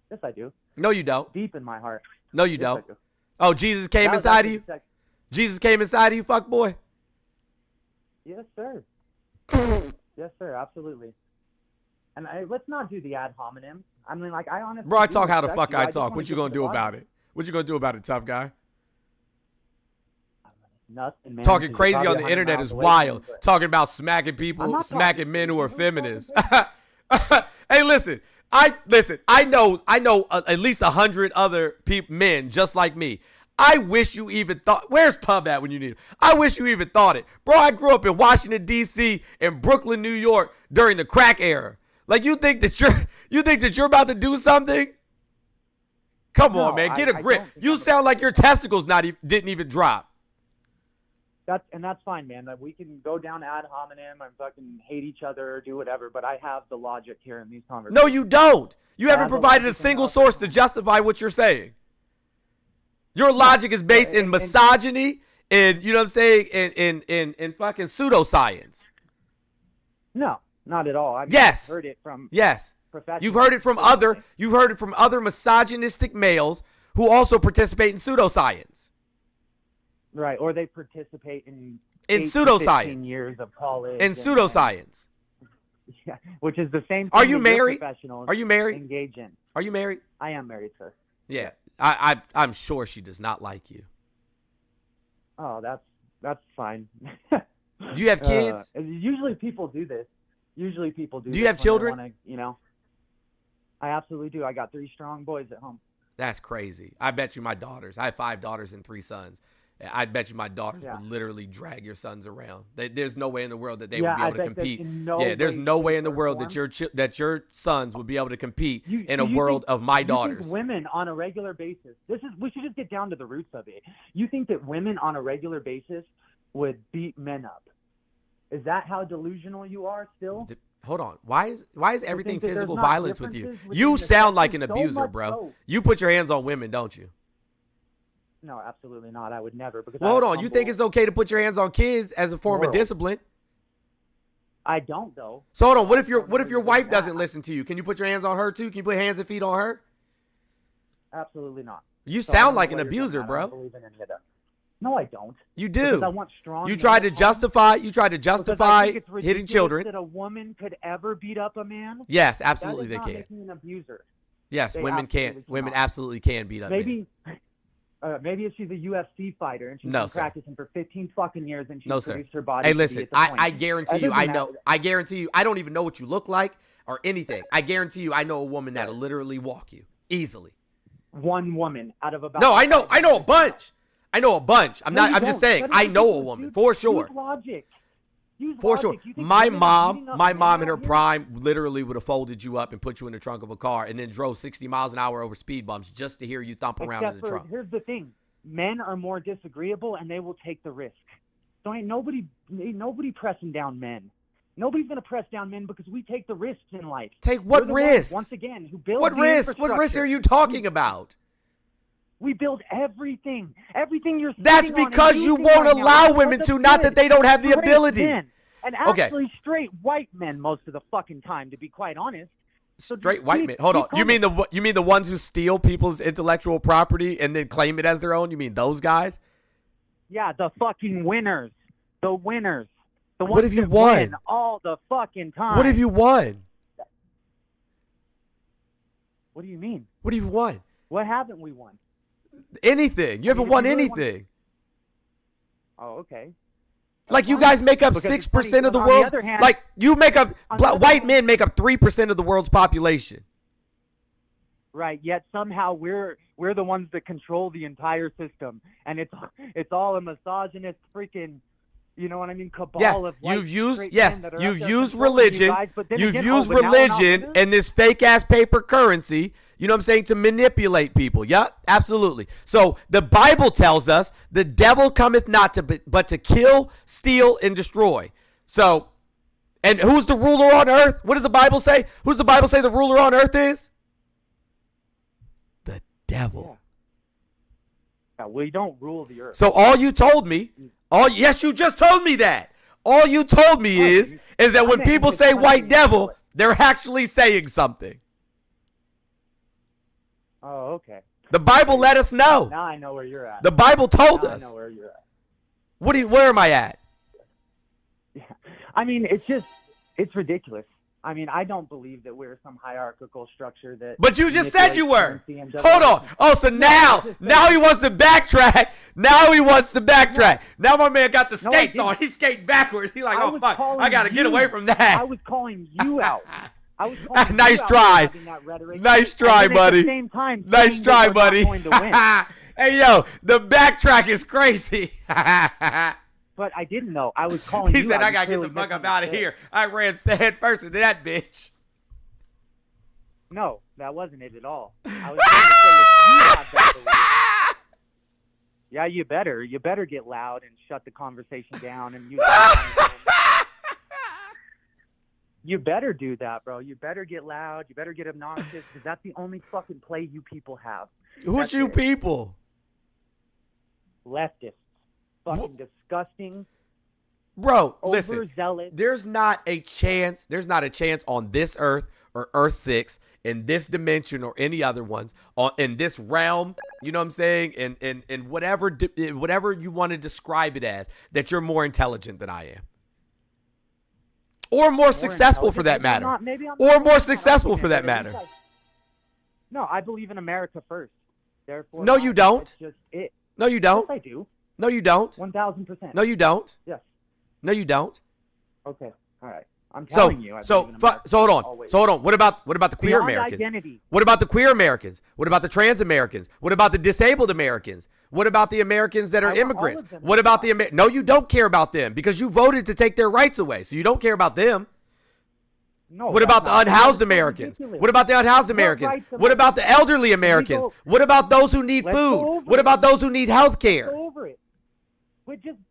Yes, I do. No, you don't. Deep in my heart. No, you Yes, I don't. do. Oh, Jesus came That was inside after of you. the sex- Jesus came inside of you, fuck boy. Yes, sir. Yes, sir. Absolutely. And let's not do the ad hominem. I mean, like, I honestly. Bro, I do talk how the respect fuck you. I just talk. wanna What you get to gonna the do bottom. about it? What you gonna do about it, tough guy? Nothing, man. Talking You're crazy probably on the 100 internet miles is away from wild. me, but- Talking about smacking I'm people, not smacking talking men who are crazy. Who's feminists. talking Hey, listen. I know at least 100 other men just like me. I wish you even thought. Where's Pub at when you need him? I wish you even thought it, bro. I grew up in Washington D.C. and Brooklyn, New York during the crack era. Like you think that you're about to do something? Come on, No, man, get I a grip. don't think You I'm sound like your testicles didn't even drop. That's fine, man. That we can go down ad hominem and fucking hate each other or do whatever, but I have the logic here in these conversations. No, you don't. You haven't have a provided a logic single enough. source to justify what you're saying. Your logic is based in and- misogyny and, you know what I'm saying, in fucking pseudoscience. No, not at all. I mean, Yes. I've heard it from Yes. professionals. You've heard it from other misogynistic males who also participate in pseudoscience. Right, or they participate in In 8 to pseudoscience. 15 years of college. In pseudoscience. Yeah, which is the same thing Are you that your married? professionals Are you married? engage in. Are you married? I am married, sir. Yeah. I'm sure she does not like you. Oh, that's fine. Do you have kids? Usually people do this. Usually people do. Do you this have when they children? wanna, I absolutely do. I got 3 strong boys at home. That's crazy. I bet you my daughters. I have 5 daughters and 3 sons. I bet you my daughters would literally drag your sons around. There's no way in the world that they would be able to compete. There's no way in the world that your sons would be able to compete in a world of my daughters. You think women on a regular basis, we should just get down to the roots of it. You think that women on a regular basis would beat men up? Is that how delusional you are still? Hold on. Why is everything physical violence with you? You sound like an abuser, bro. You put your hands on women, don't you? No, absolutely not. I would never. Because hold on. You think it's okay to put your hands on kids as a form of discipline? I don't, though. So hold on. What if your wife doesn't listen to you? Can you put your hands on her too? Can you put hands and feet on her? Absolutely not. You sound like an abuser, bro. I don't believe in any of that. No, I don't. You do. Because I want strong. You tried to justify hitting children. That a woman could ever beat up a man? Yes, absolutely they can. That is not making an abuser. Yes, women can. Women absolutely can beat up. Maybe if she's a UFC fighter and she's been practicing for 15 fucking years and she's produced her body. Hey, listen, I guarantee you, I guarantee you, I don't even know what you look like or anything. I guarantee you, I know a woman that'll literally walk you easily. One woman out of about. No, I know a bunch. I know a bunch. I'm just saying, I know a woman for sure. Use logic. For sure. My mom in her prime literally would have folded you up and put you in the trunk of a car and then drove 60 miles an hour over speed bumps just to hear you thump around in the trunk. Here's the thing. Men are more disagreeable and they will take the risk. So ain't nobody pressing down men. Nobody's going to press down men because we take the risks in life. Take what risk? Once again, who build what risk? What risk are you talking about? We build everything. Everything you're saying. That's because you won't allow women to, not that they don't have the ability. Men. And actually straight white men most of the fucking time, to be quite honest. So straight white men. Hold on. You mean the ones who steal people's intellectual property and then claim it as their own? You mean those guys? Yeah, the fucking winners. The winners. The ones what have you that won? Win all the fucking time. What have you won? What do you mean? What have you won? What haven't we won? Anything. You haven't won anything. Oh, okay. Like you guys make up 6% of the world's. Like you make up. White men make up 3% of the world's population. Right. Yet somehow we're the ones that control the entire system, and it's all a misogynist freaking. You know what I mean? Cabal of white you've used religion. You've used religion and this fake ass paper currency. You know what I'm saying? To manipulate people. Yep, absolutely. So the Bible tells us the devil cometh not but to kill, steal, and destroy. So, and who's the ruler on earth? What does the Bible say? Who's the Bible say the ruler on earth is? The devil. Yeah, we don't rule the earth. So all you told me, yes, you just told me that. All you told me is that when people say white devil, they're actually saying something. Oh, okay. The Bible let us know. Now I know where you're at. The Bible told us. I know where you're at. Where am I at? Yeah. I mean, it's ridiculous. I mean, I don't believe that we're some hierarchical structure that. But you just said you were. Hold on. Oh, so now he wants to backtrack. Now he wants to backtrack. Now my man got the skates on. He's skating backwards. He's like, oh fuck, I gotta get away from that. I was calling you out. Nice try. Nice try, buddy. Nice try, buddy. Hey, yo, the backtrack is crazy. But I didn't know. I was calling you out. He said, I got to get the fuck up out of here. I ran head first into that bitch. No, that wasn't it at all. I was trying to say if you have that belief, yeah, you better. You better get loud and shut the conversation down and use You better do that, bro. You better get loud. You better get obnoxious because that's the only fucking play you people have. Who's you people? Leftists. Fucking disgusting. Bro, listen. Overzealous. There's not a chance on this earth or Earth 6 in this dimension or any other ones in this realm, you know what I'm saying? And whatever you want to describe it as, that you're more intelligent than I am. Or more successful for that matter. Or more successful for that matter. No, I believe in America first. Therefore, no, you don't. It's just it. No, you don't. Yes, I do. No, you don't. 1,000%. No, you don't. Yes. No, you don't. Okay. All right. I'm telling you. So hold on. What about the queer Americans? Identity. What about the queer Americans? What about the trans Americans? What about the disabled Americans? What about the Americans that are I want all immigrants? of them What to about die. No, you don't care about them because you voted to take their rights away. So you don't care about them. No. What that's about the not- unhoused that's so Americans? ridiculous. What about the unhoused What Americans? rights am What I about the supposed to- elderly Americans? go- What about those who need Let's go food? over What it. about those who need health care? Go over it.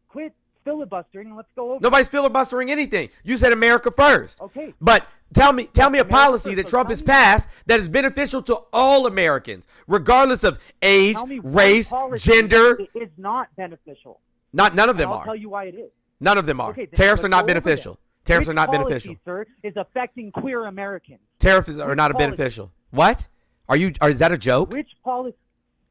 Quit filibustering and let's go over. Nobody's filibustering anything. You said America first. Okay. But tell me a America policy first. that So Trump tell has me- passed that is beneficial to all Americans, regardless of age, Tell me one race, policy gender. that is not beneficial. None of them And I'll are. tell you why it is. None of them are. Okay, then Tariffs let's are not go over beneficial. them. Tariffs Which are not policy, beneficial. sir, is affecting queer Americans? Tariffs are Which not policy? beneficial. What? Is that a joke? Which policy?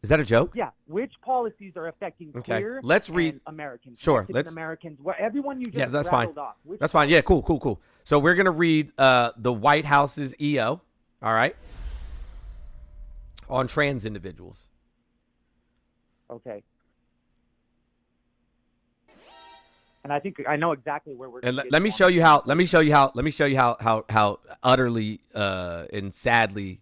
Is that a joke? Yeah, which policies are affecting Okay, queer let's read- and Americans? Sure, Mexican let's- Americans, everyone you just Yeah, that's fine. rattled off. Which That's fine. Yeah, cool. So we're gonna read the White House's EO. All right. On trans individuals. Okay. And I think I know exactly where we're. And gonna let me get show to. you how. Let me show you how utterly and sadly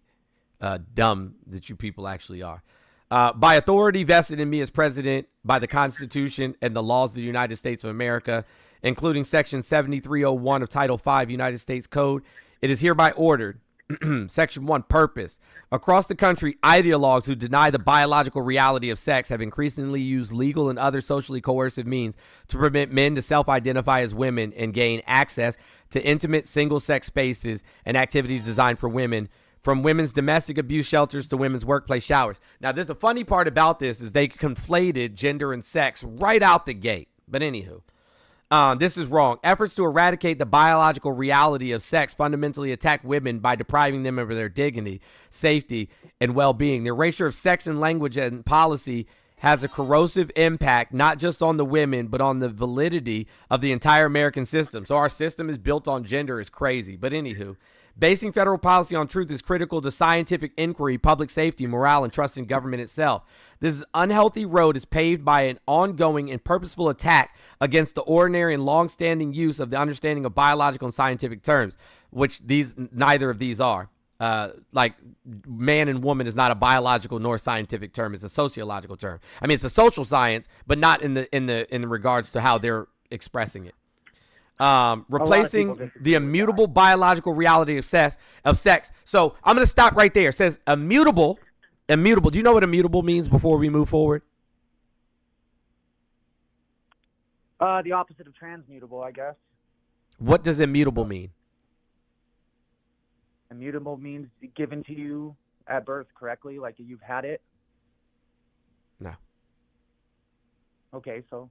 dumb that you people actually are. By authority vested in me as president, by the Constitution and the laws of the United States of America, including Section 7301 of Title V United States Code, it is hereby ordered. Section 1, purpose. Across the country, ideologues who deny the biological reality of sex have increasingly used legal and other socially coercive means to permit men to self-identify as women and gain access to intimate single-sex spaces and activities designed for women, from women's domestic abuse shelters to women's workplace showers. Now, there's the funny part about this is they conflated gender and sex right out the gate. But anywho. This is wrong. Efforts to eradicate the biological reality of sex fundamentally attack women by depriving them of their dignity, safety, and well-being. The erasure of sex in language and policy has a corrosive impact, not just on the women, but on the validity of the entire American system. So our system is built on gender is crazy. But anywho, basing federal policy on truth is critical to scientific inquiry, public safety, morale, and trust in government itself. This unhealthy road is paved by an ongoing and purposeful attack against the ordinary and long-standing use of the understanding of biological and scientific terms, which neither of these are. Like man and woman is not a biological nor scientific term; it's a sociological term. I mean, it's a social science, but not in the regards to how they're expressing it. Replacing the immutable biological reality of sex. So I'm going to stop right there. It says immutable. Do you know what immutable means before we move forward? The opposite of transmutable, I guess. What does immutable mean? Immutable means given to you at birth correctly, like you've had it. No. Okay, so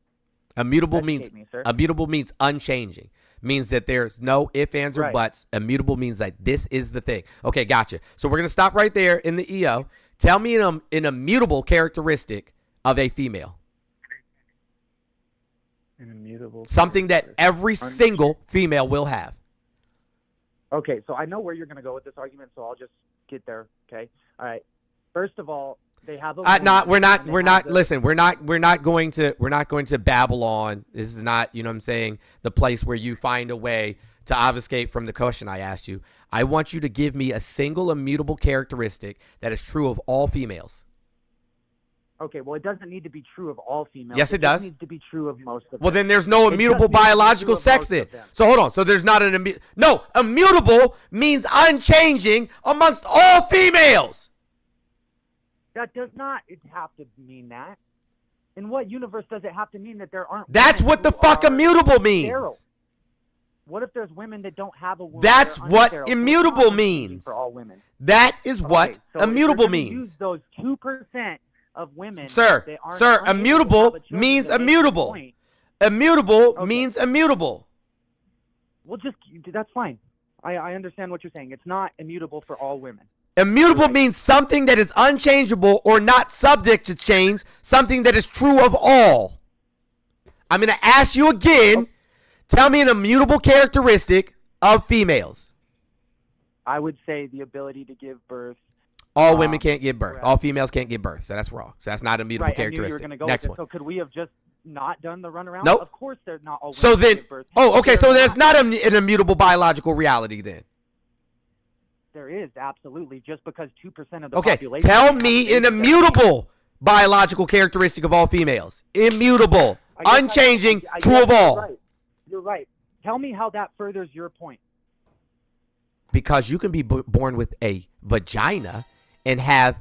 Immutable educate me, sir. immutable means unchanging. Means that there's no ifs, ands, or Right. buts. Immutable means that this is the thing. Okay, gotcha. So we're gonna stop right there in the EO. Tell me an immutable characteristic of a female. An immutable. Something that characteristic. every single female will have. Okay, so I know where you're going to go with this argument, so I'll just get there. Okay, all right. First of all, they have a. We're not. and they have the- Listen, we're not going to babble on. This is not. You know what I'm saying? The place where you find a way to obfuscate from the question I asked you. I want you to give me a single immutable characteristic that is true of all females. Okay, well, it doesn't need to be true of all females. Yes, it just does. needs to be true of most of Well, them. then there's no It immutable just needs to be biological true of sex most then. of them. So hold on. So there's not an no. Immutable means unchanging amongst all females. That does not have to mean that. In what universe does it have to mean that there aren't? That's women what the who fuck are immutable means. sterile? What if there's women that don't have a womb? That's they're what unsterile? So it's immutable not unchanging means. for all women. That is what Okay, so if immutable you're gonna means. Use those 2% of women, Sir, that aren't sir, unable to immutable have a children means that make the immutable. point. Immutable Okay. means immutable. Well, that's fine. I understand what you're saying. It's not immutable for all women. Immutable Right. means something that is unchangeable or not subject to change, something that is true of all. I'm going to ask you again. Tell me an immutable characteristic of females. I would say the ability to give birth. All women can't give birth. correct. All females can't give birth. So that's wrong. So that's not an immutable Right, I knew you were characteristic. going to go Next with one. it. So could we have just not done the runaround? Nope. Of course, they're not all women So that then, give birth. oh, okay. So They're there's not an immutable biological reality then. There is absolutely just because 2% of the Okay, population. tell have me a an baby, immutable biological characteristic of all females. Immutable, I guess unchanging, I true guess of all. You're right. Tell me how that furthers your point. Because you can be born with a vagina and have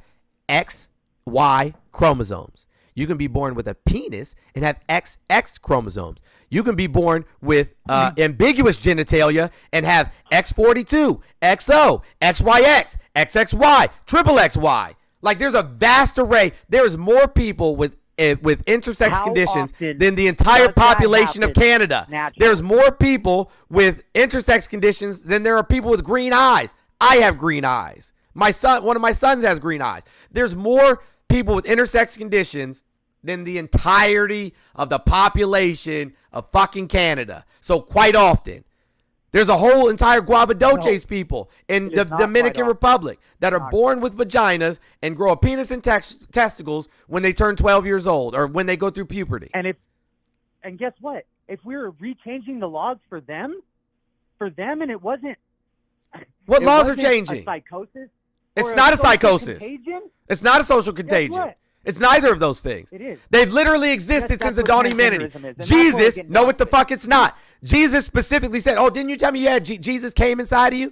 XY chromosomes. You can be born with a penis and have XX chromosomes. You can be born with ambiguous genitalia and have X42, XO, XYX, XXY, triple XY. Like, there's a vast array. There's more people with intersex How conditions often than the entire does that population of happen Canada. naturally? There's more people with intersex conditions than there are people with green eyes. I have green eyes. One of my sons has green eyes. There's more people with intersex conditions than the entirety of the population of fucking Canada. So quite often, there's a whole entire Guavadoches people in the Dominican Republic that are born with vaginas and grow a penis and testicles when they turn 12 years old or when they go through puberty. And guess what? If we were rechanging the laws for them, and it wasn't. What laws are wasn't changing? A psychosis. It's or not a social psychosis. contagion, It's not a social contagion. what? It's neither of those things. It is. They've literally existed That's since the what dawn of humanity. transgenderism is, and that's what Jesus, we're getting no, down what the to. fuck it's not. Jesus specifically said, "Oh, didn't you tell me you had Jesus came inside of you?"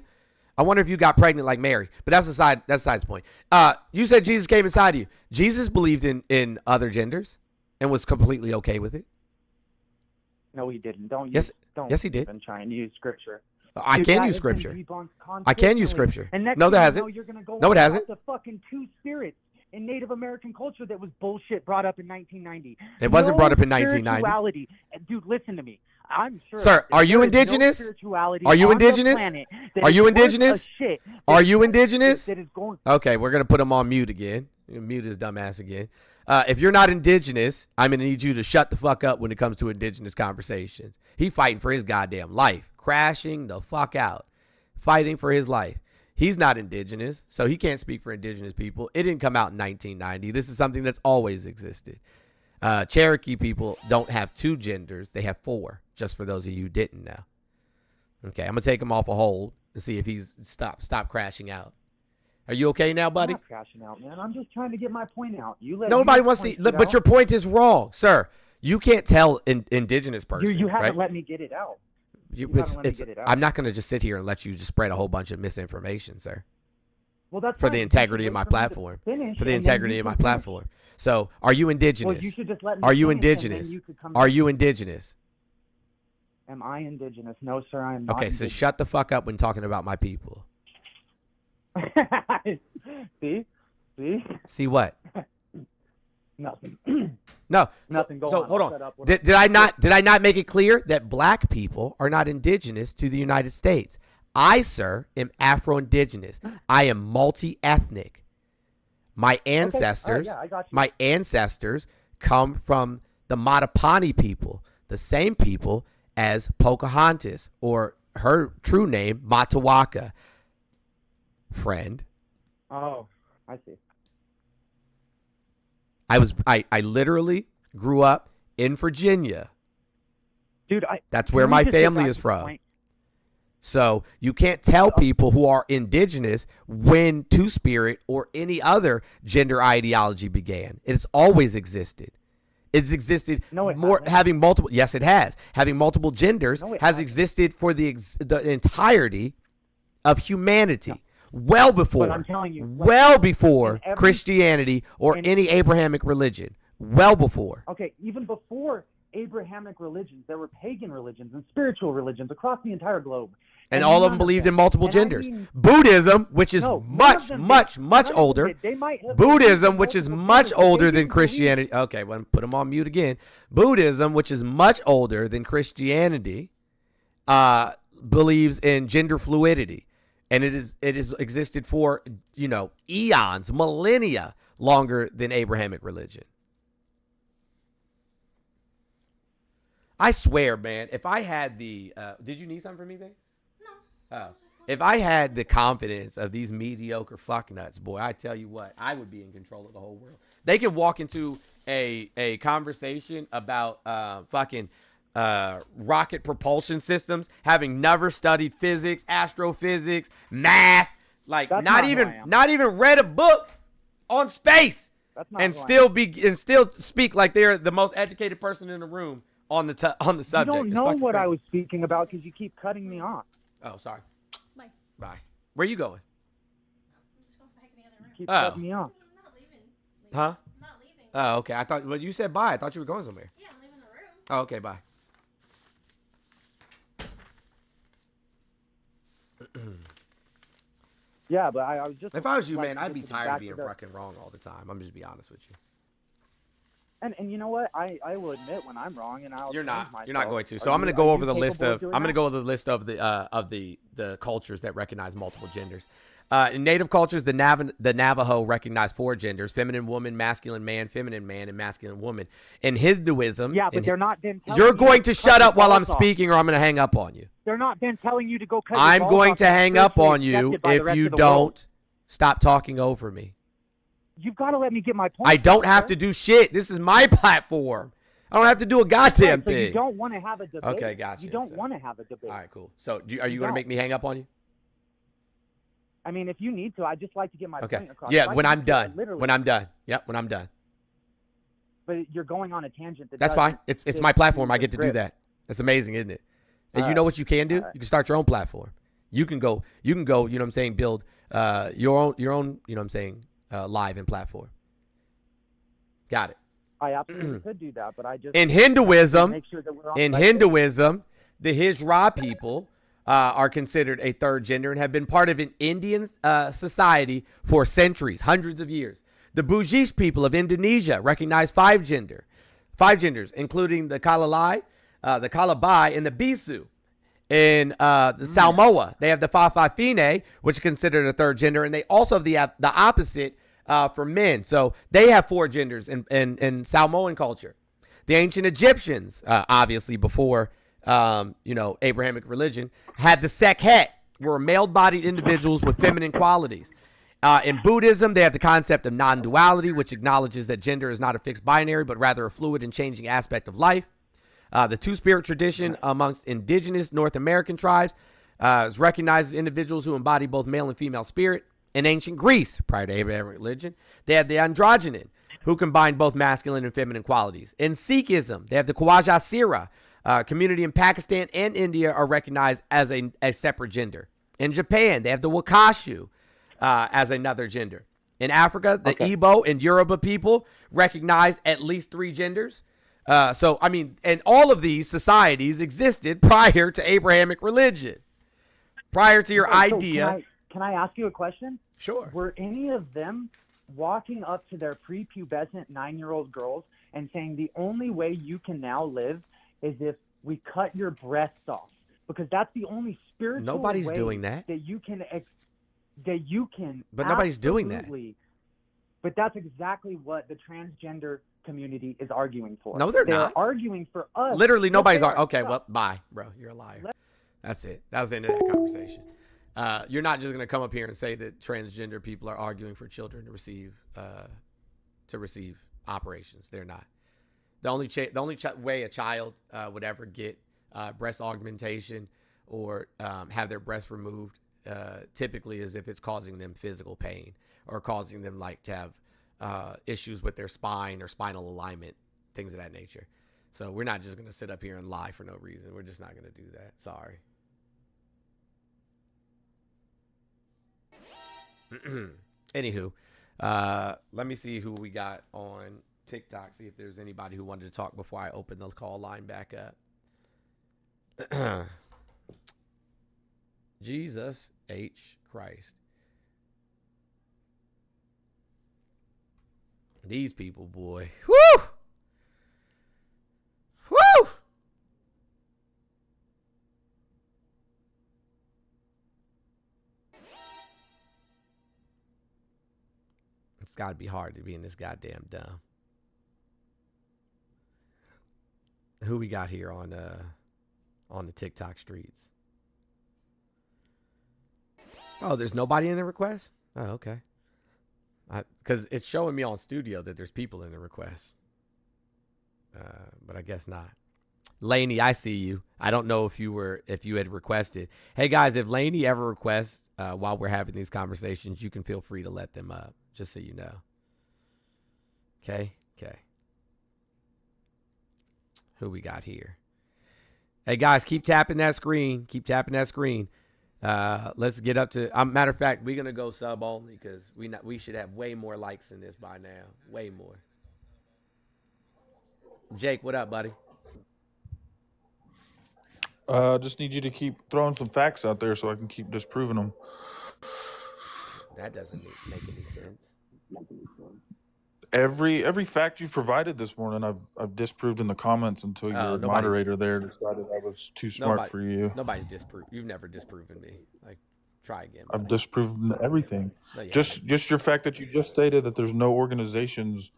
I wonder if you got pregnant like Mary, but that's besides the point. You said Jesus came inside of you. Jesus believed in other genders and was completely okay with it. No, he didn't. Don't Yes, don't yes, he did. even try and use scripture. I Dude, can that use has been scripture. debunked I can use consistently. scripture. And next No, thing that you hasn't. know, you're gonna go No, it on hasn't. about the fucking two spirits in Native American culture that was bullshit brought up in 1990. It wasn't brought up in 1990. Spirituality. Dude, listen to me. I'm sure. Sir, are you there is no indigenous? spirituality Are you on the indigenous? planet that Are is you worth a indigenous? shit Are that you is- indigenous? That is going. Okay, we're gonna put him on mute again. Mute his dumbass again. If you're not indigenous, I'm gonna need you to shut the fuck up when it comes to indigenous conversations. He fighting for his goddamn life, crashing the fuck out, fighting for his life. He's not indigenous, so he can't speak for indigenous people. It didn't come out in 1990. This is something that's always existed. Cherokee people don't have two genders; they have four. Just for those of you who didn't know. Okay, I'm gonna take him off a hold and see if he's stop crashing out. Are you okay now, buddy? I'm not crashing out, man. I'm just trying to get my point out. You let Nobody your wants point to, get but out. your point is wrong, sir. You can't tell an indigenous person. You haven't right? let me get it out. You- haven't it's, let me it's, get it out. I'm not going to just sit here and let you just spread a whole bunch of misinformation, sir. Well, that's For fine. the You integrity should of my wait for me to platform. finish, For the and then integrity you of my can finish. platform. So, are you indigenous? Well, you should just let me Are you finish, and then indigenous? you could come Are back. you indigenous? Am I indigenous? No, sir, I am not. Okay, so shut the fuck up when talking about my people. See? See what? Nothing. No. Nothing. Go So on. hold I'll on. shut up. Did I not make it clear that black people are not indigenous to the United States? I, sir, am Afro-Indigenous. I am multi-ethnic. My ancestors, I got you. my ancestors come from the Mattapani people, the same people as Pocahontas, or her true name, Matawaka. Friend. Oh, I see. I literally grew up in Virginia. Dude, That's can where we my just get family back is to the from. point? So you can't tell people who are indigenous when Two-Spirit or any other gender ideology began. It's always existed. It's existed No, it more hasn't. having multiple. Yes, it has. Having multiple genders No, it has hasn't. existed for the entirety of humanity. Well before, I'm telling you, well before in every- Christianity or in- any Abrahamic religion. Well before. Okay, even before Abrahamic religions, there were pagan religions and spiritual religions across the entire globe. And all of none them believed in them- multiple and I genders. mean- Buddhism, which is No, none of much, them much, did. much None of them older. did. They might have Buddhism, believed in which is multiple much genders, but they older than didn't believe- Christianity. Okay, well, put them on mute again. Buddhism, which is much older than Christianity, believes in gender fluidity, and it is existed for eons, millennia longer than Abrahamic religion. I swear, man, if I had the did you need something from me, babe? No. Oh. If I had the confidence of these mediocre fucknuts, boy, I tell you what, I would be in control of the whole world. They can walk into a conversation about fucking rocket propulsion systems, having never studied physics, astrophysics, math, like That's not not who I am. even read a book on space. That's not and who I still speak like they're the most educated person in the room on the subject. You don't It's know fucking what I crazy. was speaking about because you keep cutting me off. Oh, sorry. Bye. Bye. Where you going? I'm just going back in the other room. You keep Oh. cutting me off. I'm not leaving. Huh? I'm not leaving. Oh, okay. I thought. Well, you said bye. I thought you were going somewhere. Yeah, I'm leaving the room. Oh, okay. Bye. Yeah, but I was just. If I was you, like, man, I'd be just tired back of being to the- fucking wrong all the time. I'm just be honest with you. And you know what? I will admit when I'm wrong, and I'll. You're change not. myself. You're not going to. So Are I'm going to you- go are over you the list capable of. doing I'm going to that? go over the list of the cultures that recognize multiple genders. In native cultures, the Navajo recognize 4 genders: feminine woman, masculine man, feminine man, and masculine woman. In Hinduism, Yeah, but they're not then. telling you're you going to cut shut your up while I'm balls off. speaking, or I'm going to hang up on you. They're not then telling you to go cut. your I'm balls going off to and hang up spiritually on you accepted by the if rest you of the world. don't stop talking over me. You've got to let me get my point. I don't have sir. to do shit. This is my platform. I don't have to do a goddamn Right, so you thing. don't want to have a debate. Okay, gotcha. You don't So- want to have a debate. All right, cool. So are you You going to don't. make me hang up on you? I mean, if you need to, I just like to get my Okay. point across. Yeah, If I when need I'm to, done. literally. When I'm done. Yep, when I'm done. But you're going on a tangent. That's fine. doesn't It's fit my platform. to I the get to do script. that. That's amazing, isn't it? And you Alright. know what you can do? Alright. You can start your own platform. You can go, you know what I'm saying, build your own, you know what I'm saying, live and platform. Got it. I absolutely could do that, but I just In to Hinduism, make sure that we're on in the right page. Hinduism, the Hijra people are considered a third gender and have been part of an Indian society for centuries, hundreds of years. The Bugis people of Indonesia recognize 5 genders, including the Kalalai, the Kalabai, and the Bisu. In the Samoa, they have the Fa'afafine, which is considered a third gender, and they also have the opposite for men. So they have 4 genders in Samoan culture. The ancient Egyptians, obviously before Abrahamic religion, had the Sekhet, were male-bodied individuals with feminine qualities. In Buddhism, they have the concept of non-duality, which acknowledges that gender is not a fixed binary, but rather a fluid and changing aspect of life. The Two-Spirit tradition amongst indigenous North American tribes is recognized as individuals who embody both male and female spirit. In ancient Greece, prior to Abrahamic religion, they had the androgynon, who combined both masculine and feminine qualities. In Sikhism, they have the Khawaja Sira. Community in Pakistan and India are recognized as a separate gender. In Japan, they have the Wakashu as another gender. In Africa, the Igbo and Yoruba people recognize at least 3 genders. And all of these societies existed prior to Abrahamic religion. Prior to your Okay, so idea. Can I ask you a question? Sure. Were any of them walking up to their prepubescent 9-year-old girls and saying the only way you can now live is if we cut your breasts off? Because that's the only spiritual Nobody's way doing that. that you can But nobody's doing that. absolutely- But that's exactly what the transgender community is arguing for. No, they're not. arguing for us. Literally, Yes, nobody's they are. okay. Stop. Well, bye, bro. You're a liar. That's it. That was the end of that conversation. You're not just gonna come up here and say that transgender people are arguing for children to receive operations. They're not. The only way a child would ever get breast augmentation or have their breast removed typically is if it's causing them physical pain or causing them to have issues with their spine or spinal alignment, things of that nature. So we're not just going to sit up here and lie for no reason. We're just not going to do that. Sorry. Anywho, let me see who we got on TikTok, see if there's anybody who wanted to talk before I open the call line back up. Jesus H. Christ. These people, boy. Woo! Woo! It's got to be hard to be in this goddamn dumb. Who we got here on the TikTok streets? Oh, there's nobody in the request? Oh, okay. Because it's showing me on studio that there's people in the request. But I guess not. Laney, I see you. I don't know if you had requested. Hey guys, if Laney ever requests while we're having these conversations, you can feel free to let them up, just so you know. Okay. Who we got here? Hey guys, keep tapping that screen. Let's get up to. Matter of fact, we're gonna go sub only because we should have way more likes than this by now. Way more. Jake, what up, buddy? Just need you to keep throwing some facts out there so I can keep disproving them. That doesn't make any sense. Every fact you've provided this morning, I've disproved in the comments until your moderator there decided I was too smart for you. Nobody's disproved. You've never disproven me. Like, try again. Buddy. I've disproven everything. No, just your fact that you just stated that there's no organizations,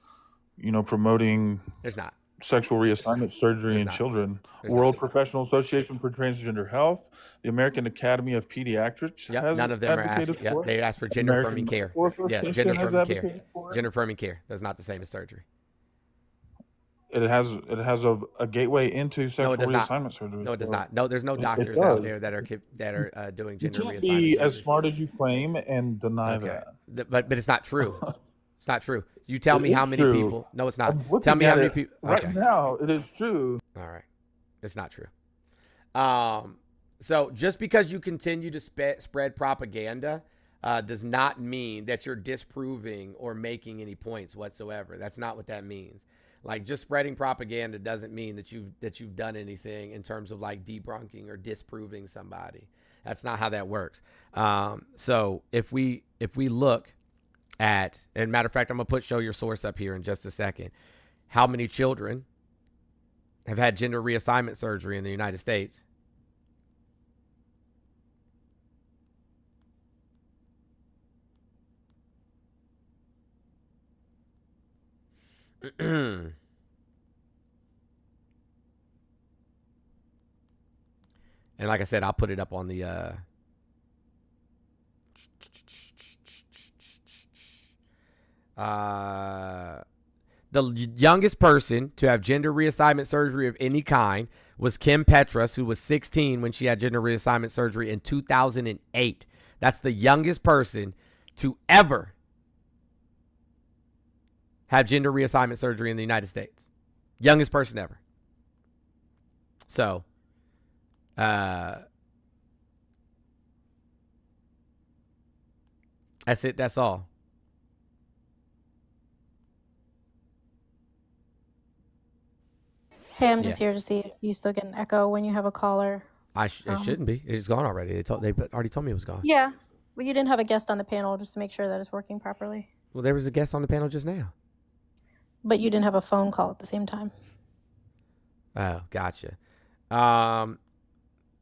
promoting. There's not. Sexual reassignment surgery in children. World Professional Association for Transgender Health, the American Academy of Pediatrics. Yep, none of them are asking. Yep, they asked for gender affirming care. Yeah, gender affirming care. Gender affirming care. That's not the same as surgery. It has a gateway into sexual reassignment surgery. No, it does not. No, there's no doctors out there that are doing gender reassignment surgery. You can't be as smart as you claim and deny that. But it's not true. It's not true. You tell me how many people. No, it's not. Tell me how many people. Right now, it is true. All right. It's not true. So just because you continue to spread propaganda does not mean that you're disproving or making any points whatsoever. That's not what that means. Like, just spreading propaganda doesn't mean that you've done anything in terms of like debunking or disproving somebody. That's not how that works. So if we look at, and matter of fact, I'm gonna show your source up here in just a second. How many children have had gender reassignment surgery in the United States? And like I said, I'll put it up on the youngest person to have gender reassignment surgery of any kind was Kim Petras, who was 16 when she had gender reassignment surgery in 2008. That's the youngest person to ever have gender reassignment surgery in the United States. Youngest person ever. So, that's it. That's all. Hey, I'm just here to see if you still get an echo when you have a caller. It shouldn't be. It's gone already. They already told me it was gone. Yeah, but you didn't have a guest on the panel just to make sure that it's working properly. Well, there was a guest on the panel just now. But you didn't have a phone call at the same time. Oh, gotcha.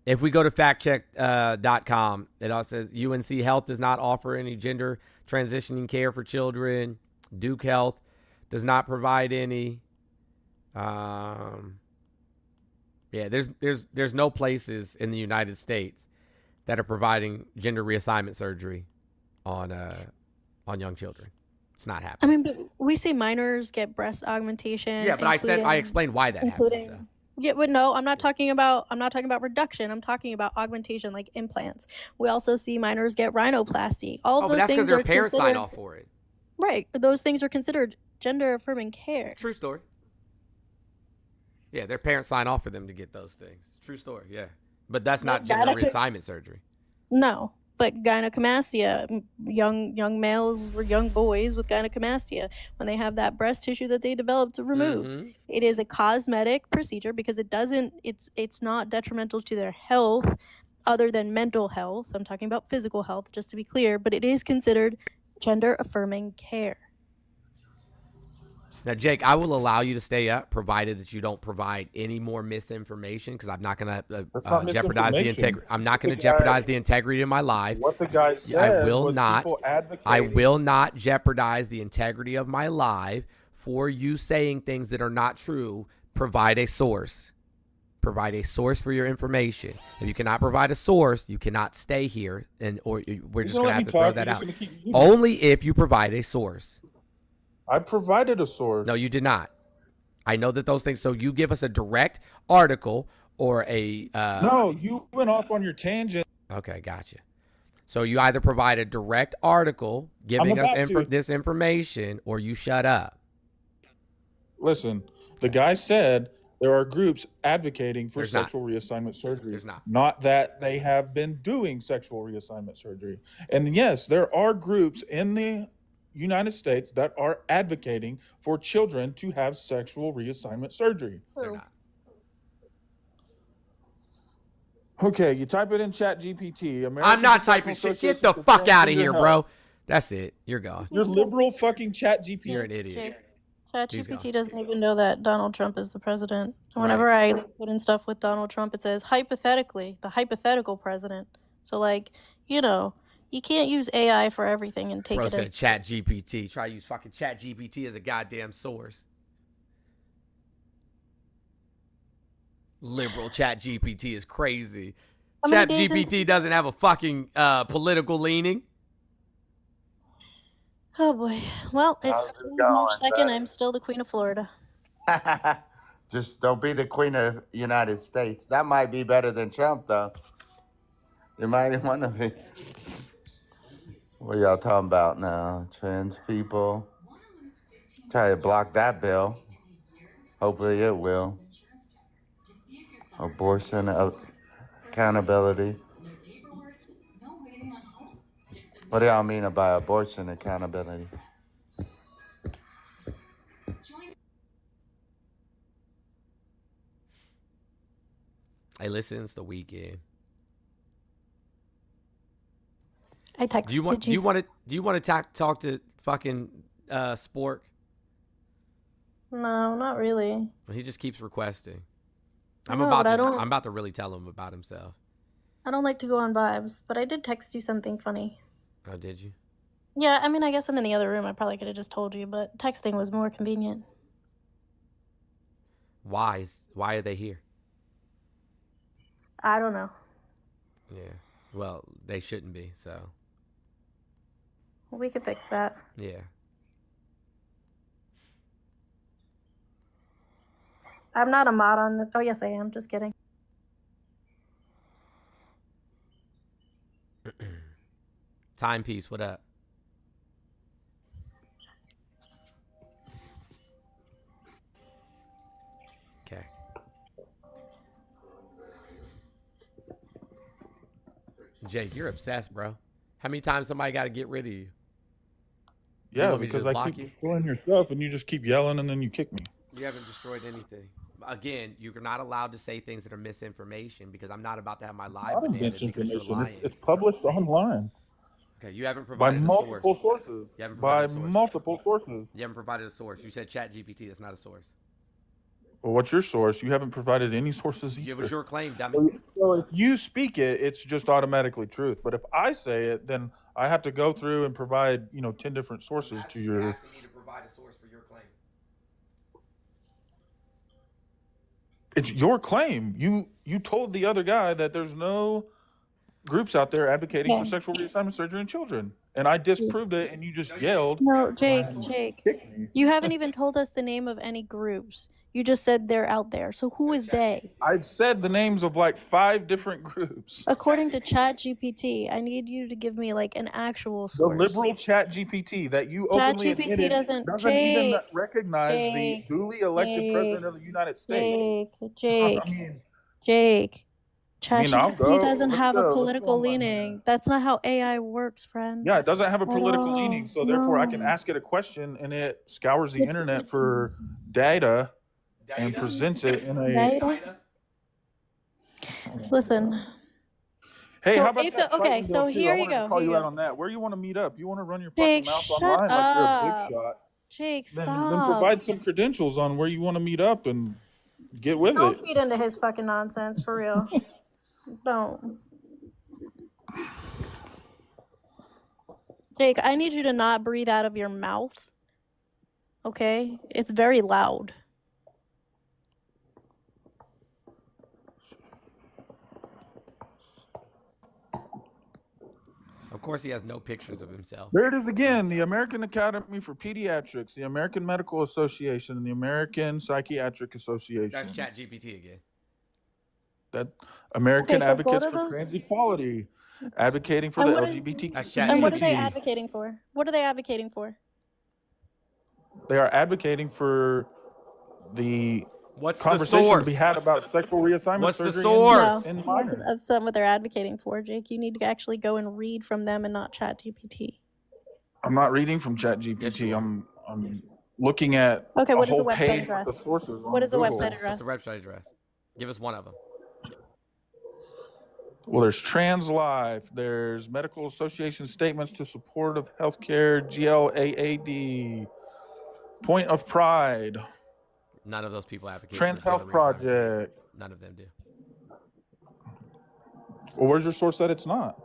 If we go to factcheck.com, it also says UNC Health does not offer any gender transitioning care for children. Duke Health does not provide any. Yeah, there's no places in the United States that are providing gender reassignment surgery on young children. It's not happening. I mean, but we see minors get breast augmentation. Yeah, but I explained why that happens. Though. Yeah, but no, I'm not talking about reduction. I'm talking about augmentation, like implants. We also see minors get rhinoplasty. All of those but that's things because their parents sign off for it. Right. Those things are considered gender affirming care. True story. Yeah, their parents sign off for them to get those things. True story, yeah. But that's not gender reassignment surgery. No, but gynecomastia, young males or young boys with gynecomastia, when they have that breast tissue that they develop to remove, it is a cosmetic procedure because it's not detrimental to their health other than mental health. I'm talking about physical health, just to be clear, but it is considered gender affirming care. Now, Jake, I will allow you to stay up, provided that you don't provide any more misinformation, because I'm not going to jeopardize the integrity. I'm not going to jeopardize the integrity of my live. What the guy said I will not jeopardize the integrity of my live for you saying things that are not true. Provide a source. Provide a source for your information. If you cannot provide a source, you cannot stay here, or we're just going to have to throw that out. Only if you provide a source. I provided a source. No, you did not. I know that those things. So you give us a direct article or a. No, you went off on your tangent. Okay, gotcha. So you either provide a direct article giving us this information, or you shut up. Listen, the guy said there are groups advocating for There's not. sexual reassignment surgery. There's not. Not that they have been doing sexual reassignment surgery. And yes, there are groups in the United States that are advocating for children to have sexual reassignment surgery. They're not. Okay, you type it in Chat GPT. I'm not typing shit. Get the fuck out of here, bro. That's it. You're gone. You're liberal fucking Chat GPT. You're an idiot. ChatGPT doesn't even know that Donald Trump is the president. Whenever I put in stuff with Donald Trump, it says hypothetically, the hypothetical president. So like, you know, you can't use AI for everything and take Bro it said as ChatGPT. Try to use fucking ChatGPT as a goddamn source. Liberal ChatGPT is crazy. ChatGPT doesn't have a fucking political leaning. Oh boy. Well, it's How's it March going, 2nd. I'm still the Queen of Florida. Just don't be the Queen of United States. That might be better than Trump, though. You might want to be. What y'all talking about now? Trans people. Try to block that bill. Hopefully it will. Abortion accountability. What do y'all mean by abortion accountability? Hey, listen, it's the weekend. I texted Do you want to talk to fucking Spork? No, not really. He just keeps requesting. I'm about to really tell him about himself. I don't like to go on vibes, but I did text you something funny. Oh, did you? Yeah, I mean, I guess I'm in the other room. I probably could have just told you, but texting was more convenient. Why are they here? I don't know. Yeah. Well, they shouldn't be, so. We could fix that. Yeah. I'm not a mod on this. Oh, yes, I am. Just kidding. Timepiece, what up? Okay. Jake, you're obsessed, bro. How many times somebody got to get rid of you? Yeah, because I keep destroying your stuff and you just keep yelling and then you kick me. You haven't destroyed anything. Again, you're not allowed to say things that are misinformation because I'm not about to have my live bananas because you're lying. It's published online. Okay, you haven't provided by multiple sources. You haven't by provided a source. Multiple sources. You haven't provided a source. You said ChatGPT. That's not a source. Well, what's your source? You haven't provided any sources either. It was your claim, dummy. So if you speak it, it's just automatically truth. But if I say it, then I have to go through and provide, 10 different sources to your. You're asking me to provide a source for your claim. It's your claim. You told the other guy that there's no groups out there advocating for sexual reassignment surgery in children. And I disproved it, and you just yelled. No, Jake, you haven't even told us the name of any groups. You just said they're out there. So who is they? I've said the names of like 5 different groups. According to ChatGPT, I need you to give me like an actual source. The liberal ChatGPT that you openly admitted doesn't even recognize the duly elected president of the United States. Jake. ChatGPT doesn't have a political leaning. That's not how AI works, friend. Yeah, it doesn't have a political leaning, so therefore I can ask it a question and it scours the internet for data and presents it in a. Listen. Hey, how about that? Okay, so here you go. Call you out on that. Where you want to meet up? You want to run your fucking mouth online like you're a big shot? Jake, stop. Then provide some credentials on where you want to meet up and get with it. Don't feed into his fucking nonsense, for real. Don't. Jake, I need you to not breathe out of your mouth. Okay? It's very loud. Of course, he has no pictures of himself. There it is again. The American Academy for Pediatrics, the American Medical Association, and the American Psychiatric Association. That's ChatGPT again. That American Advocates for Trans Equality, advocating for the LGBT community. And what are they advocating for? What are they advocating for? They are advocating for the What's the conversation to source? be had about sexual reassignment What's the surgery source? in No, minors. that's not what they're advocating for, Jake. You need to actually go and read from them and not chat GPT. I'm not reading from Yes, ChatGPT. you are. I'm looking at Okay, a what is the whole website page with the address? sources on What is the Google. website What's address? the website address? Give us one of them. Well, there's Trans Life. There's Medical Association Statements to Support of Healthcare, GLAAD, Point of Pride, None of those people advocate Trans for Health gender reassignment surgery. Project. None of them do. Well, where's your source that it's not?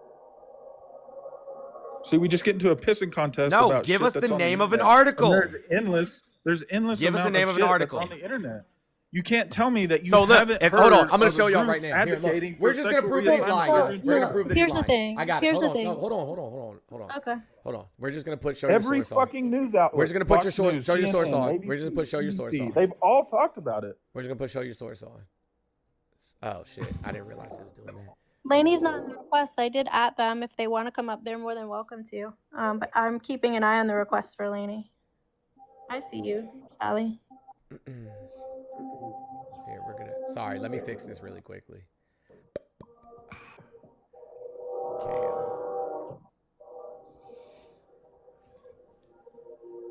See, we just get into a pissing contest No, about give shit us that's the on name the of an internet. article. And there's endless Give us the amount name of of an shit article. that's on the internet. You can't tell me that you So look, haven't heard hold on. I'm going of to show the y'all right groups now. Here, look. advocating We're for just going to sexual prove that he's reassignment lying. surgery. We're going to prove that Here's he's the lying. thing. I got it. Here's Hold the on. No, thing. hold on. Okay. Hold on. We're just going to put show Every your source on. fucking news outlet. We're just going to put Fox your source, News, show your source CNN, on. We're just going to put show your source ABC, on. They've all talked about it. We're just going to put show your source on. Oh, shit. I didn't realize it was doing that. Laney's not in the request. I did at them. If they want to come up, they're more than welcome to. But I'm keeping an eye on the request for Laney. I see you, Allie. Here, we're going to... Sorry, let me fix this really quickly. Okay.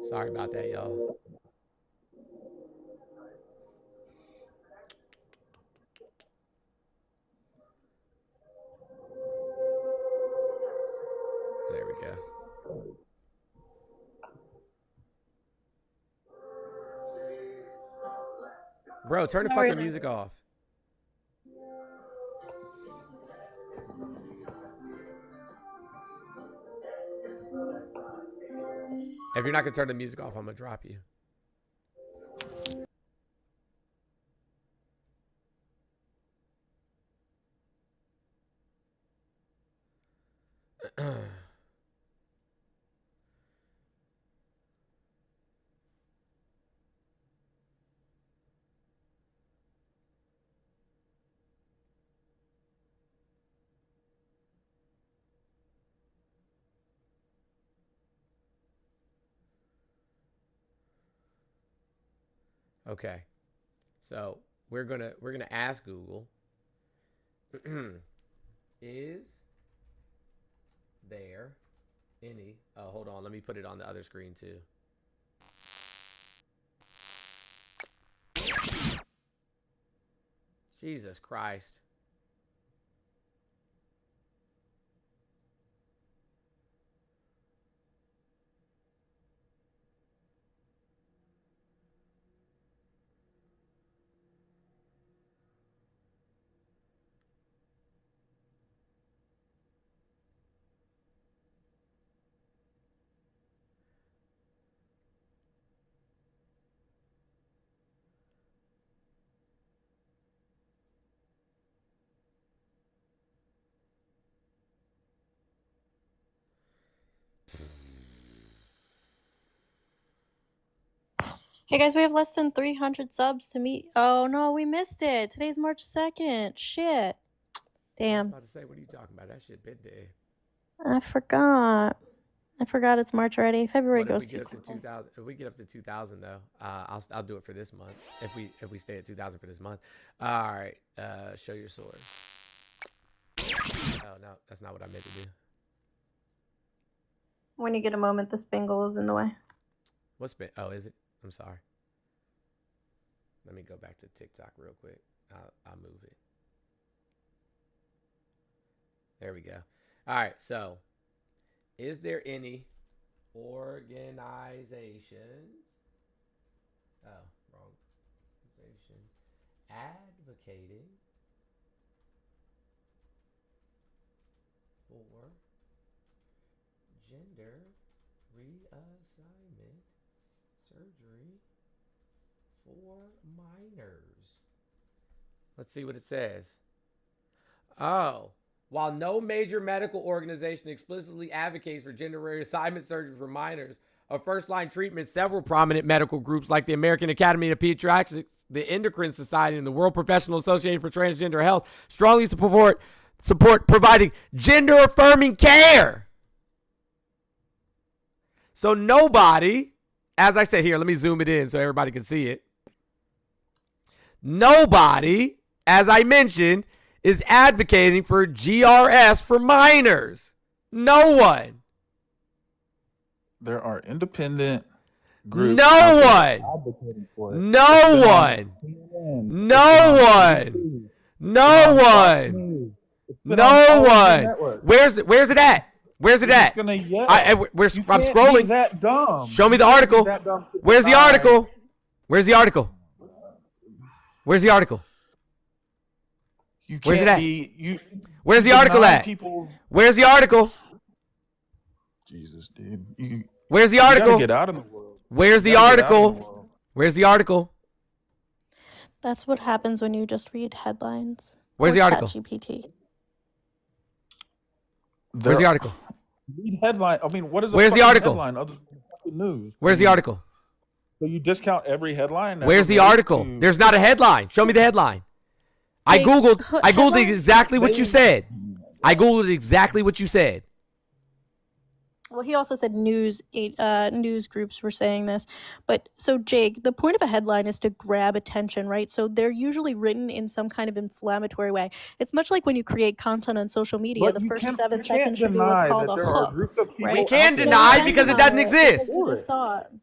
Sorry about that, y'all. There we go. Bro, turn the fucking music off. If you're not gonna turn the music off, I'm gonna drop you. Okay, so we're gonna ask Google, is there any? Oh, hold on, let me put it on the other screen too. Jesus Christ. Hey guys, we have less than 300 subs to meet. Oh no, we missed it. Today's March 2nd. Shit. I Damn. was about to say, what are you talking about? That shit been dead. I forgot. It's March already. February What if goes we too get up to quickly. 2,000? If we get up to 2,000 though, I'll do it for this month. If we stay at 2,000 for this month. All right. Show your source. Oh no, that's not what I meant to do. When you get a moment, this bingle is in the way. What's been? Oh, is it? I'm sorry. Let me go back to TikTok real quick. I'll move it. There we go. All right. So, is there any organizations? Oh, wrong. Organizations advocating for gender reassignment surgery for minors? Let's see what it says. Oh, while no major medical organization explicitly advocates for gender reassignment surgery for minors, a first-line treatment, several prominent medical groups like the American Academy of Pediatrics, the Endocrine Society, and the World Professional Association for Transgender Health strongly support providing gender-affirming care. So nobody, as I said here, let me zoom it in so everybody can see it. Nobody, as I mentioned, is advocating for GRS for minors. No one. There are independent groups. No one. Advocating for it. No one. No one. No one. No one. Where's it at? Where's it at? I'm scrolling. That dumb. Show me the article. Where's the article? Where's the article? Where's the article? Where's it at? Where's the article at? Where's the article? Jesus, dude. Where's the article? Get out of the world. Where's the article? Where's the article? That's what happens when you just read headlines. Where's the article? ChatGPT. Where's the article? Read headline. I mean, what is Where's the article? Headline other than news? Where's the article? So you discount every headline? Where's the article? There's not a headline. Show me the headline. I googled exactly what you said. I googled exactly what you said. Well, he also said news groups were saying this. But so, Jake, the point of a headline is to grab attention, right? So they're usually written in some kind of inflammatory way. It's much like when you create content on social media. The first 7 seconds should be what's called a hook. Right? We can deny because it doesn't exist.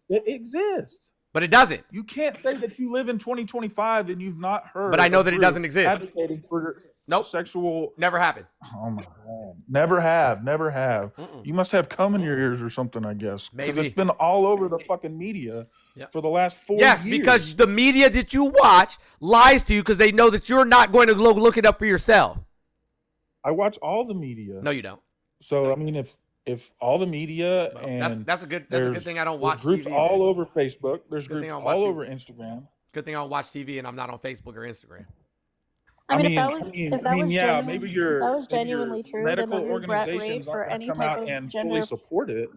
It exists. But it doesn't. You can't say that you live in 2025 and you've not heard. But I know that it doesn't exist. Advocating for sexual. Never happened. Oh my God. Never have. You must have cum in your ears or something, I guess. Because it's been all over the fucking media for the last 4 years. Yes, because the media that you watch lies to you because they know that you're not going to look it up for yourself. I watch all the media. No, you don't. So, I mean, if all the media that's a good thing I don't watch groups TV. all over Facebook. There's groups all over Instagram. Good thing I don't watch TV and I'm not on Facebook or Instagram. I mean, if that was genuinely true, medical then organizations for aren't any come type out of and gender fully support it.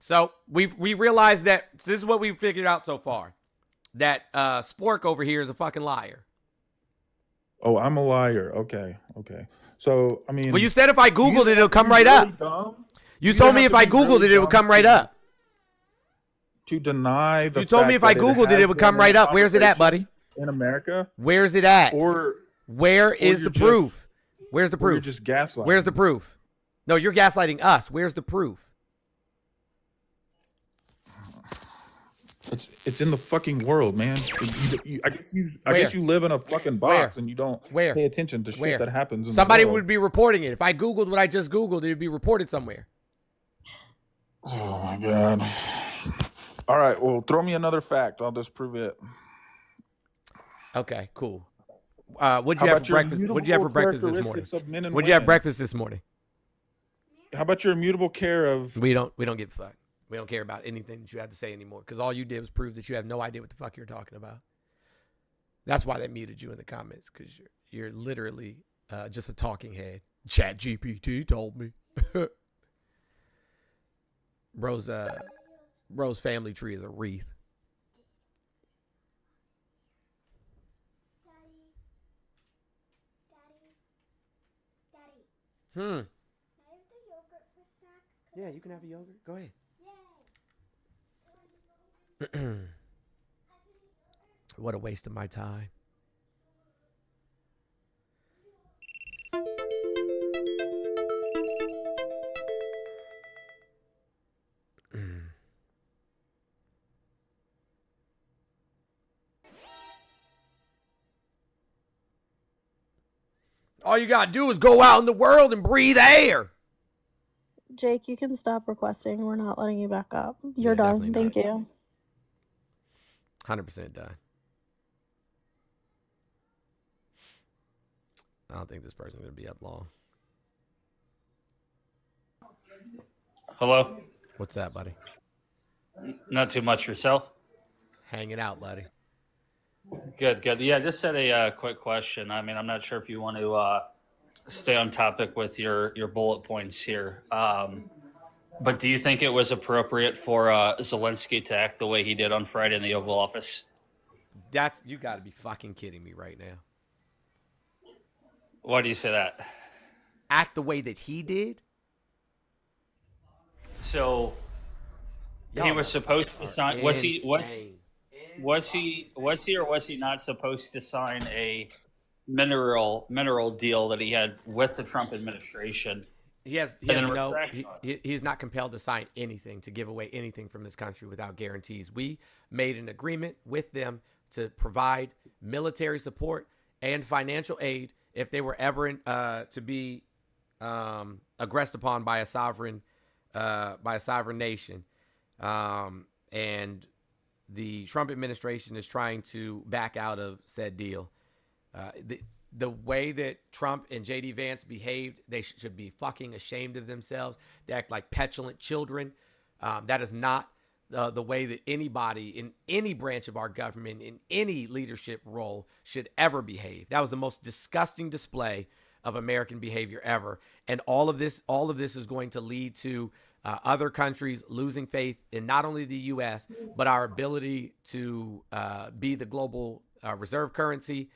So we realized that this is what we figured out so far, that Spork over here is a fucking liar. Oh, I'm a liar. Okay. So I mean, well, you said if I Googled it, it'll come right up. Dumb? You told me if I Googled it, it would come right up. To deny the You told me if I Googled it, it would come right up. Where's it at, buddy? In America? Where's it at? Where is the proof? Where's the proof? You're just gaslighting. Where's the proof? No, you're gaslighting us. Where's the proof? It's in the fucking world, man. I guess you live in a fucking box and you don't pay attention to shit that happens. Somebody would be reporting it. If I Googled what I just Googled, it would be reported somewhere. Oh my God. All right, well, throw me another fact. I'll disprove it. Okay, cool. What'd you have for breakfast? What'd you have for breakfast this morning? What'd you have breakfast this morning? How about your immutable care of? We don't give a fuck. We don't care about anything that you have to say anymore because all you did was prove that you have no idea what the fuck you're talking about. That's why they muted you in the comments, because you're literally just a talking head. ChatGPT told me. Bro's family tree is a wreath. Daddy. Can I have the yogurt for snack? Yeah, you can have a yogurt. Go ahead. What a waste of my time. All you gotta do is go out in the world and breathe air. Jake, you can stop requesting. We're not letting you back up. You're done. Thank you. 100% done. I don't think this person's going to be up long. Hello? What's that, buddy? Not too much yourself? Hanging out, buddy. Good. Yeah, just had a quick question. I mean, I'm not sure if you want to stay on topic with your bullet points here. But do you think it was appropriate for Zelensky to act the way he did on Friday in the Oval Office? You got to be fucking kidding me right now. Why do you say that? Act the way that he did? So he was supposed to sign. was he or was he not supposed to sign a mineral deal that he had with the Trump administration? He's not compelled to sign anything, to give away anything from this country without guarantees. We made an agreement with them to provide military support and financial aid if they were ever to be aggressed upon by a sovereign nation. And the Trump administration is trying to back out of said deal. The way that Trump and J.D. Vance behaved, they should be fucking ashamed of themselves. They act like petulant children. That is not the way that anybody in any branch of our government, in any leadership role, should ever behave. That was the most disgusting display of American behavior ever. And all of this is going to lead to other countries losing faith in not only the U.S., but our ability to be the global reserve currency.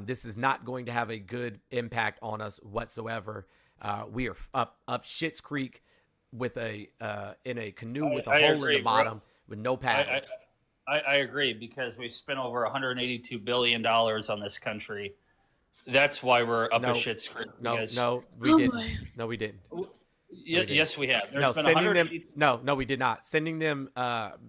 This is not going to have a good impact on us whatsoever. We are up Schitt's Creek with in a canoe with a hole in the bottom with no paddle. I agree, because we spent over $182 billion on this country. That's why we're up a Schitt's Creek. No, we didn't. No, we didn't. Yes, we have. We did not. Sending them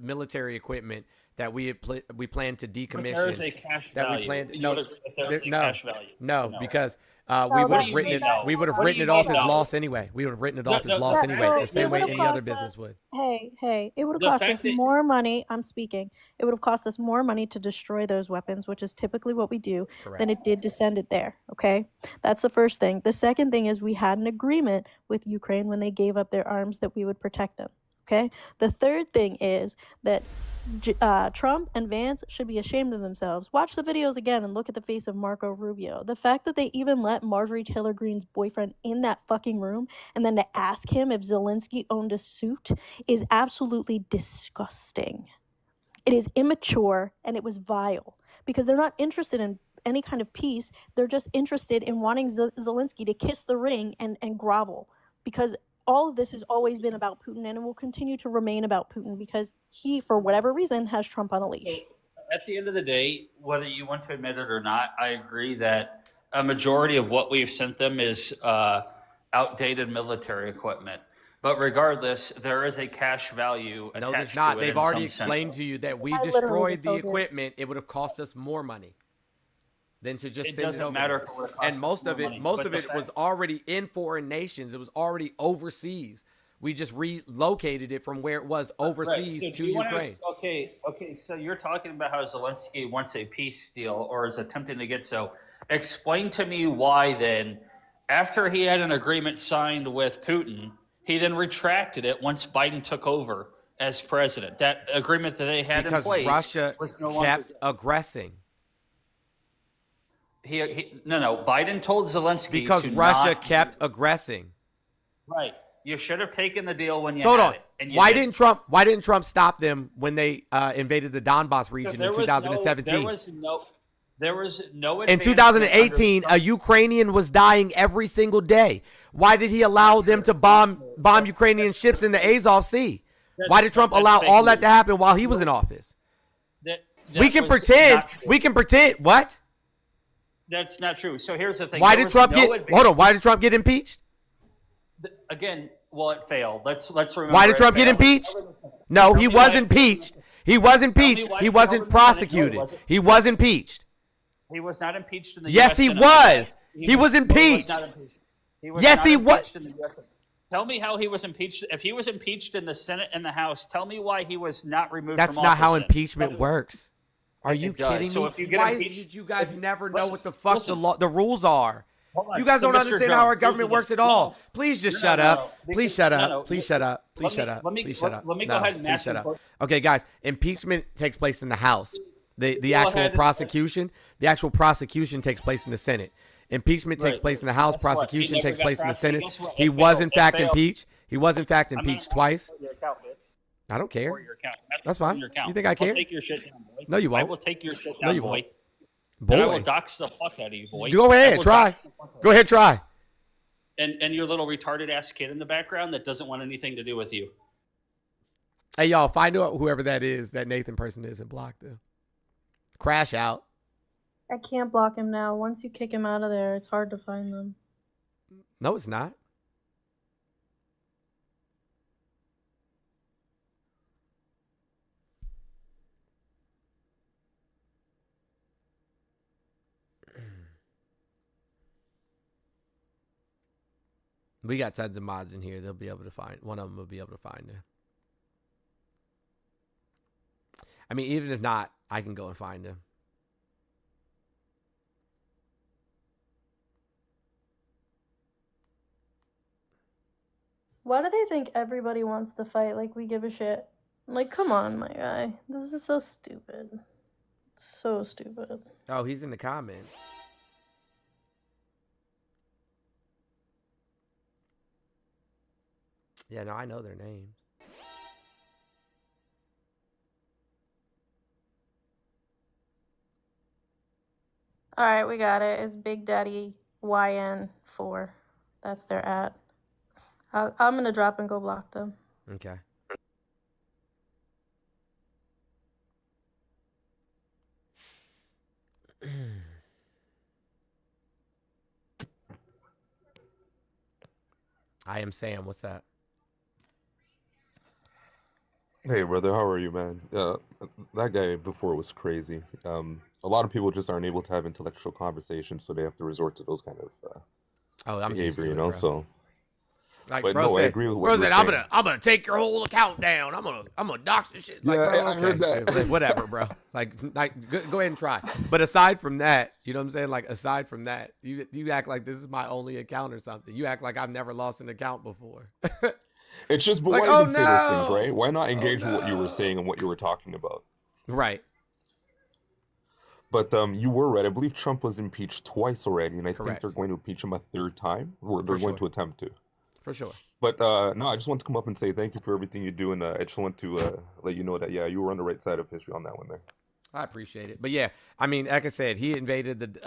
military equipment that we plan to decommission. But there is a cash value. Cash value. No, because we would have written it off as loss anyway. We would have written it off as loss anyway, the same way any other business would. Hey, it would have cost us more money. I'm speaking. It would have cost us more money to destroy those weapons, which is typically what we do, than it did to send it there. Okay, that's the first thing. The second thing is we had an agreement with Ukraine when they gave up their arms that we would protect them. Okay. The third thing is that Trump and Vance should be ashamed of themselves. Watch the videos again and look at the face of Marco Rubio. The fact that they even let Marjorie Taylor Greene's boyfriend in that fucking room and then to ask him if Zelensky owned a suit is absolutely disgusting. It is immature and it was vile, because they're not interested in any kind of peace. They're just interested in wanting Zelensky to kiss the ring and grovel, because all of this has always been about Putin, and it will continue to remain about Putin because he, for whatever reason, has Trump on a leash. At the end of the day, whether you want to admit it or not, I agree that a majority of what we've sent them is outdated military equipment. But regardless, there is a cash value attached to it. No, there's not. They've already explained to you that we destroyed the equipment. It would have cost us more money than to just send it over. It doesn't matter. And most of it was already in foreign nations. It was already overseas. We just relocated it from where it was overseas to Ukraine. Okay. So you're talking about how Zelensky wants a peace deal or is attempting to get so. Explain to me why then, after he had an agreement signed with Putin, he then retracted it once Biden took over as president. That agreement that they had in place Russia was no longer kept aggressing. No. Biden told Zelensky because Russia kept aggressing. Right. You should have taken the deal when you had it. And why didn't Trump stop them when they invaded the Donbass region in 2017? There was no. In 2018, a Ukrainian was dying every single day. Why did he allow them to bomb Ukrainian ships in the Azov Sea? Why did Trump allow all that to happen while he was in office? We can pretend. What? That's not true. So here's the thing. Why did Trump get impeached? Again, well, it failed. Let's remember. Why did Trump get impeached? No, he was impeached. He was impeached. He wasn't prosecuted. He was impeached. He was not impeached in the U.S. Yes, he was. He was impeached. Yes, he was. Tell me how he was impeached. If he was impeached in the Senate and the House, tell me why he was not removed from office. That's not how impeachment works. Are you kidding me? So if you get Why impeached, did you guys never know what the fuck the rules are? You guys don't understand how our government works at all. Please just shut up. Please shut up. Please shut up. Please shut up. Please shut up. Let me go ahead and ask you. Okay, guys. Impeachment takes place in the House. The actual prosecution takes place in the Senate. Impeachment takes place in the House. Prosecution takes place in the Senate. He was in fact impeached. He was in fact impeached twice. I don't care. That's fine. You think I care? I'll take your shit down, boy. No, you won't. I will take your shit down, boy. Boy. And I will dox the fuck out of you, boy. Go ahead, try. Go ahead, try. And your little retarded ass kid in the background that doesn't want anything to do with you. Hey, y'all, find out whoever that is, that Nathan person is, and block them. Crash out. I can't block him now. Once you kick him out of there, it's hard to find them. No, it's not. We got tons of mods in here. They'll be able to find. One of them will be able to find it. I mean, even if not, I can go and find him. Why do they think everybody wants to fight like we give a shit? Like, come on, my guy. This is so stupid. So stupid. Oh, he's in the comments. Yeah, no, I know their names. All right, we got it. It's Big Daddy YN4. That's their at. I'm going to drop and go block them. Okay. I am Sam. What's that? Hey, brother, how are you, man? That guy before was crazy. A lot of people just aren't able to have intellectual conversations, so they have to resort to those kind of I'm used behavior, to you it, know. bro. So, Like, but bro no, I said, agree with what bro you were said, saying. I'm gonna take your whole account down. I'm gonna dox this shit. Like, Yeah, bro, I heard okay, that. whatever, bro. Like go ahead and try. But aside from that, you know what I'm saying? Like, aside from that, you act like this is my only account or something. You act like I've never lost an account before. It's just, but Like, why oh even say those things, no, right? Why not engage oh with what you were no. saying and what you were talking about? Right. But you were right. I believe Trump was impeached twice already, and I think Correct. they're going to impeach him a third time, or they're For going sure. to attempt to. For sure. But no, I just want to come up and say thank you for everything you do, and I just want to let you know that yeah, you were on the right side of history on that one there. I appreciate it. But yeah, I mean, like I said, he invaded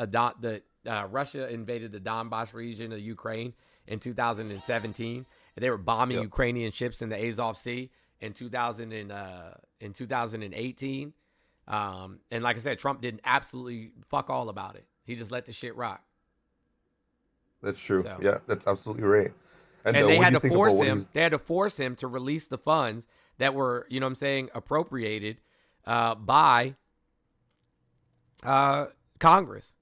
Russia invaded the Donbass region of Ukraine in 2017. And they were bombing Yep. Ukrainian ships in the Azov Sea in 2018. And like I said, Trump did absolutely fuck all about it. He just let the shit rock. That's true. So- Yeah, that's absolutely right. And what they do had you to think about force what him. he's- They had to force him to release the funds that were, you know what I'm saying, appropriated by Congress.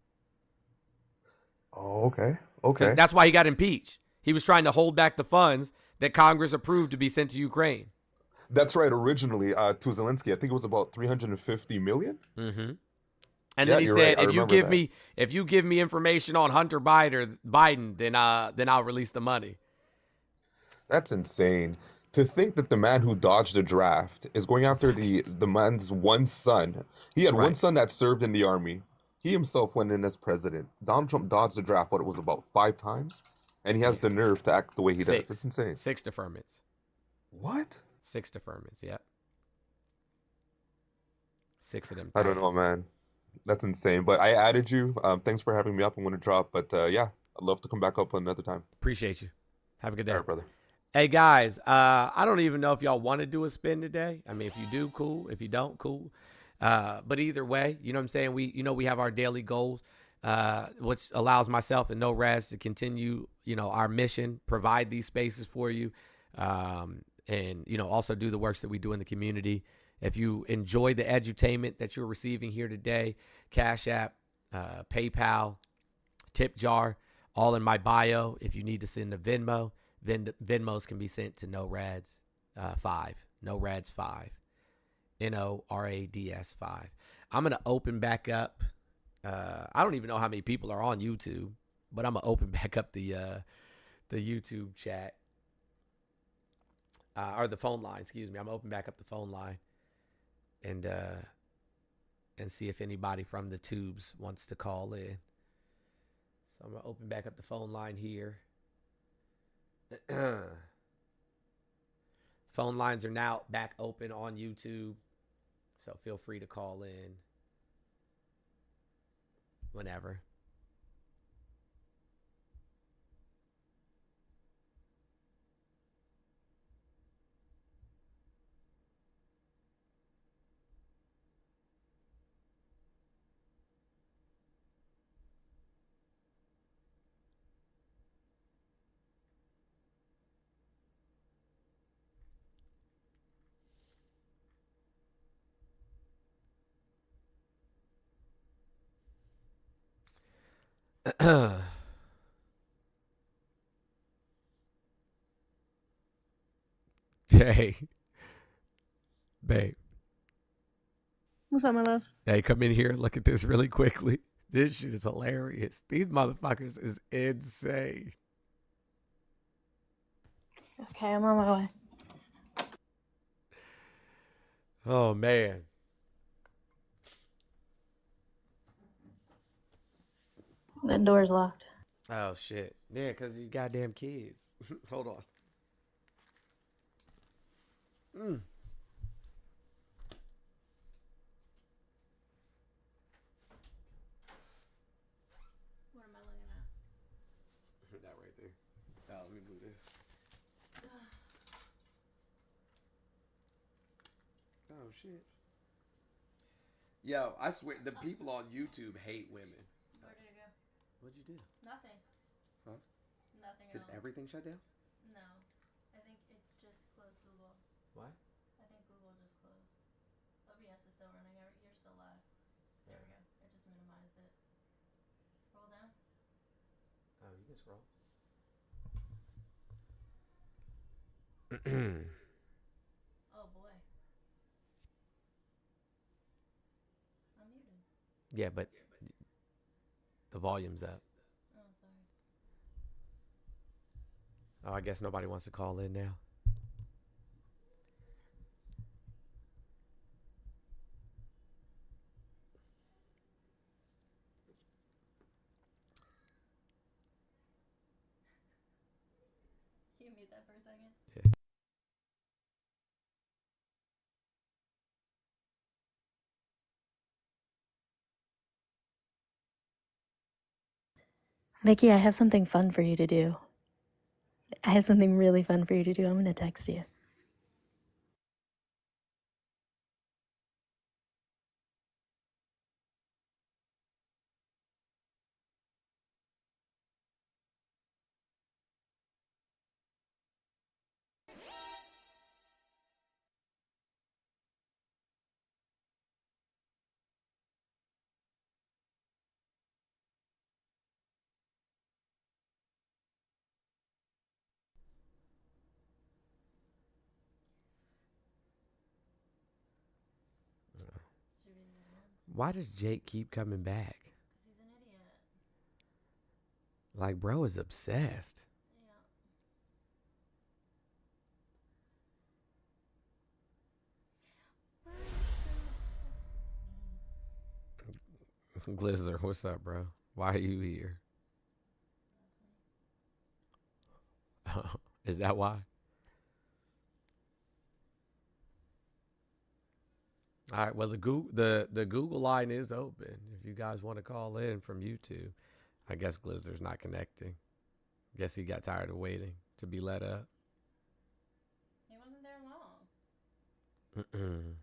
Oh, okay. Because Okay. that's why he got impeached. He was trying to hold back the funds that Congress approved to be sent to Ukraine. That's right. Originally, to Zelensky, I think it was about 350 million. Mm-hmm. And Yeah, then he you're said, right. I if you give me information on Hunter Biden, then I'll release the money. That's insane. To think that the man who dodged the draft is going after the man's one son. He had one Right. son that served in the army. He himself went in as president. Donald Trump dodged the draft, what it was about 5 times, and he has the nerve to act the way he does. It's insane. 6 deferments. What? 6 deferments. Yeah. 6 of them. I don't know, things. man. That's insane. But I added you. Thanks for having me up. I'm going to drop. But yeah, I'd love to come back up another time. Appreciate you. Have a good day. All right, brother. Hey guys, I don't even know if y'all want to do a spin today. I mean, if you do, cool. If you don't, cool. But either way, you know what I'm saying? We have our daily goals, which allows myself and No Raz to continue, our mission, provide these spaces for you, and, also do the works that we do in the community. If you enjoy the edutainment that you're receiving here today, Cash App, PayPal, tip jar, all in my bio. If you need to send a Venmo, Venmos can be sent to NoRads 5, NoRads 5, NORADS 5. I'm gonna open back up. I don't even know how many people are on YouTube, but I'm gonna open back up the YouTube chat or the phone line. Excuse me. I'm gonna open back up the phone line and see if anybody from the tubes wants to call in. So I'm gonna open back up the phone line here. Phone lines are now back open on YouTube, so feel free to call in whenever. Hey, babe. What's up, my love? Hey, come in here. Look at this really quickly. This shit is hilarious. These motherfuckers is insane. Okay, I'm on my way. Oh, man. The door's locked. Oh, shit. Yeah, because you goddamn kids. Hold on. What am I looking at? That right there. Let me move this. Oh, shit. Yo, I swear, the people on YouTube hate women. Where did it go? What'd you do? Nothing. Huh? Nothing Did at all. everything shut down? No. I think it just closed Google. What? I think Google just closed. OBS is still running. You're still live. There we go. I just minimized it. Scroll down. Oh, you can scroll. Oh boy. I'm muted. Yeah, but the volume's up. Oh, sorry. Oh, I guess nobody wants to call in now. Can you mute that for a second? Yeah. Vicky, I have something fun for you to do. I have something really fun for you to do. I'm going to text you. Why does Jake keep coming back? Because he's an idiot. Like, bro is obsessed. Yeah. Glizzler, what's up, bro? Why are you here? Is that why? All right. Well, the Google line is open. If you guys want to call in from YouTube, I guess Glizzer's not connecting. Guess he got tired of waiting to be let up. He wasn't there long.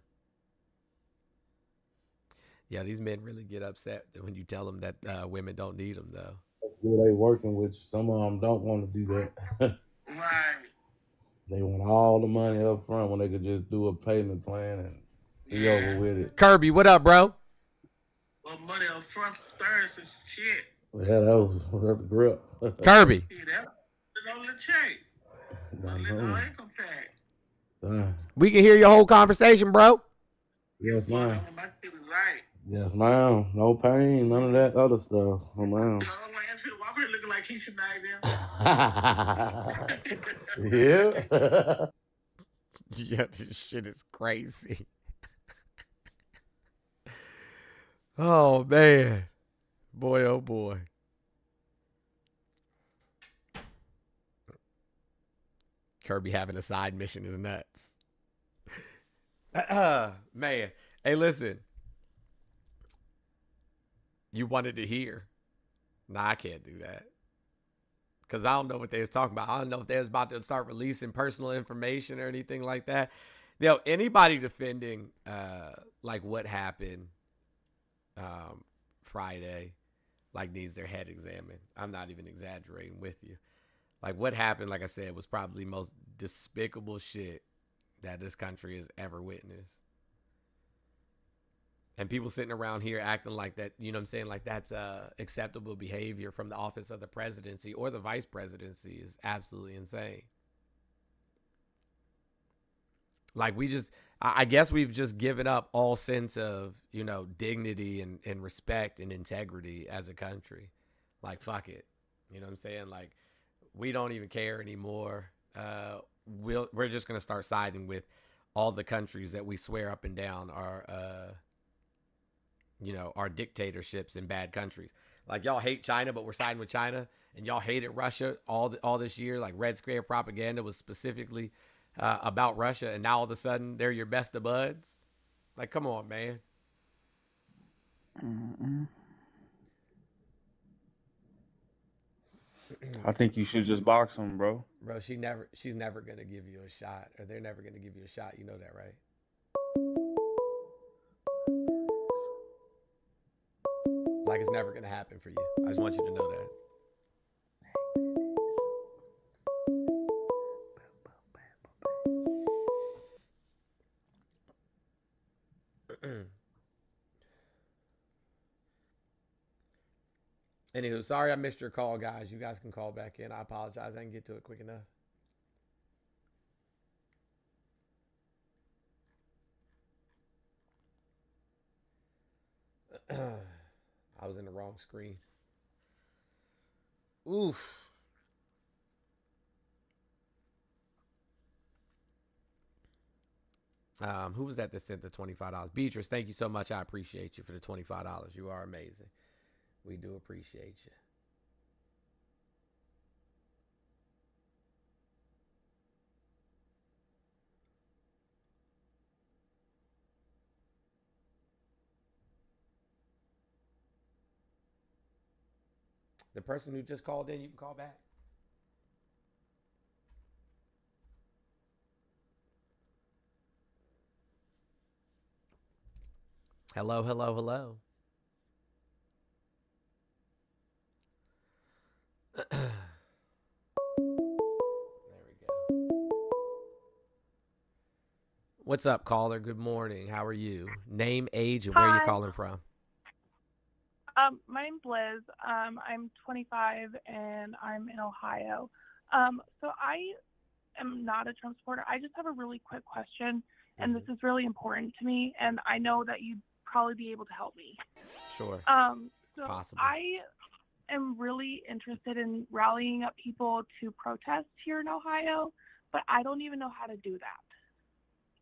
Yeah, these men really get upset when you tell them that women don't need them, though. Who they working with? Some of them don't want to do that. Right. They want all the money up front when they could just do a payment plan and be over with it. Kirby, what up, bro? Well, money up front for and shit. Yeah, that's the grip. Kirby. Yeah, that's on the check. No income tax. We can hear your whole conversation, bro. Yes, ma'am. Yes, ma'am. No pain, none of that other stuff. Oh, ma'am. Why looking like he should die then? Yeah. Yeah, this shit is crazy. Oh, man. Boy, oh, boy. Kirby having a side mission is nuts. Man. Hey, listen. You wanted to hear. Nah, I can't do that. Because I don't know what they was talking about. I don't know if they was about to start releasing personal information or anything like that. Yo, anybody defending like what happened Friday like needs their head examined. I'm not even exaggerating with you. Like what happened, like I said, was probably the most despicable shit that this country has ever witnessed. And people sitting around here acting like that, you know what I'm saying? Like that's acceptable behavior from the office of the presidency or the vice presidency is absolutely insane. Like I guess we've just given up all sense of, you know, dignity and respect and integrity as a country. Like, fuck it. You know what I'm saying? Like, we don't even care anymore. We're just going to start siding with all the countries that we swear up and down are, you know, our dictatorships in bad countries. Like, y'all hate China, but we're siding with China, and y'all hated Russia all this year. Like, Red Scare propaganda was specifically about Russia, and now all of a sudden they're your best of buds. Like, come on, man. I think you should just box them, bro. Bro, she's never gonna give you a shot, or they're never gonna give you a shot. You know that, right? Like, it's never gonna happen for you. I just want you to know that. Anywho, sorry I missed your call, guys. You guys can call back in. I apologize. I didn't get to it quick enough. I was in the wrong screen. Oof. Who was that sent the $25? Beatrice, thank you so much. I appreciate you for the $25. You are amazing. We do appreciate you. The person who just called in, you can call back. Hello, hello, hello. There we go. What's up, caller? Good morning. How are you? Name, age, and where you're calling from. My name's Liz. I'm 25 and I'm in Ohio. So I am not a Trump supporter. I just have a really quick question, and this is really important to me, and I know that you'd probably be able to help me. Sure. So Possible. I am really interested in rallying up people to protest here in Ohio, but I don't even know how to do that.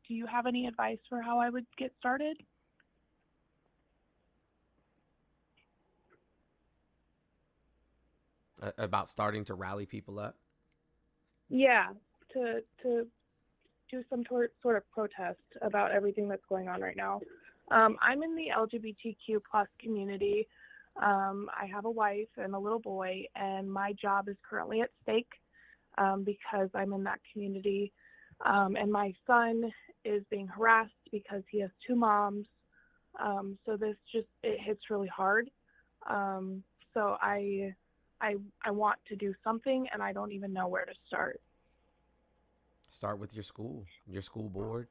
Do you have any advice for how I would get started? About starting to rally people up? Yeah, to do some sort of protest about everything that's going on right now. I'm in the LGBTQ plus community. I have a wife and a little boy, and my job is currently at stake because I'm in that community. And my son is being harassed because he has two moms. So it hits really hard. So I want to do something, and I don't even know where to start. Start with your school board,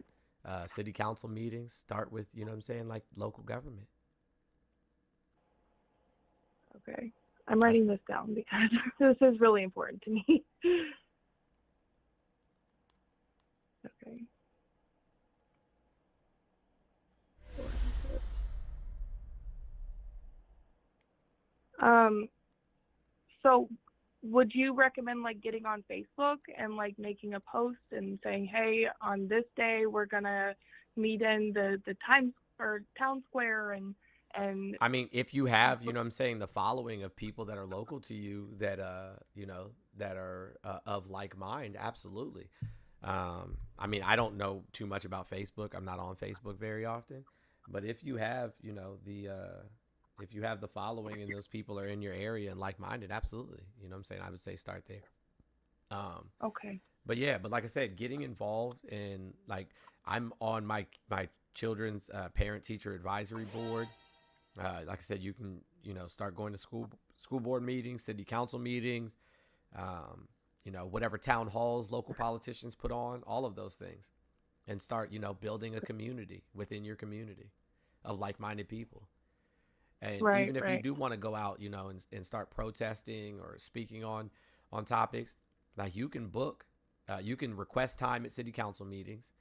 city council meetings. Start with, you know what I'm saying, like local government. Okay. I'm writing this down because this is really important to me. Okay. So would you recommend like getting on Facebook and like making a post and saying, hey, on this day we're gonna meet in the Times or town square and I mean, if you have, you know what I'm saying, the following of people that are local to you that you know, that are of like mind, absolutely. I mean, I don't know too much about Facebook. I'm not on Facebook very often, but if you have, you know, if you have the following and those people are in your area and like-minded, absolutely. You know what I'm saying? I would say start there. Okay. But yeah, but like I said, getting involved in, like, I'm on my children's parent-teacher advisory board. Like I said, you can, you know, start going to school board meetings, city council meetings, you know, whatever town halls local politicians put on, all of those things, and start, you know, building a community within your community. of like-minded people. And Right, even if you right. do want to go out, you know, and start protesting or speaking on topics, like you can you can request time at city council meetings.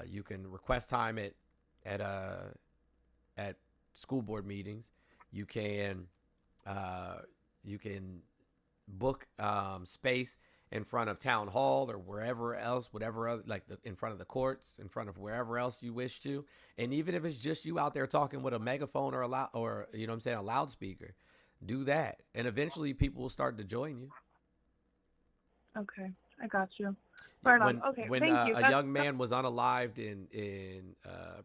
You can request time at school board meetings. You can book space in front of town hall or wherever else, whatever other, like in front of the courts, in front of wherever else you wish to. And even if it's just you out there talking with a megaphone or you know what I'm saying, a loudspeaker, do that. And eventually people will start to join you. Okay, I got you. Right on. Okay, thank you. A young man was unalived in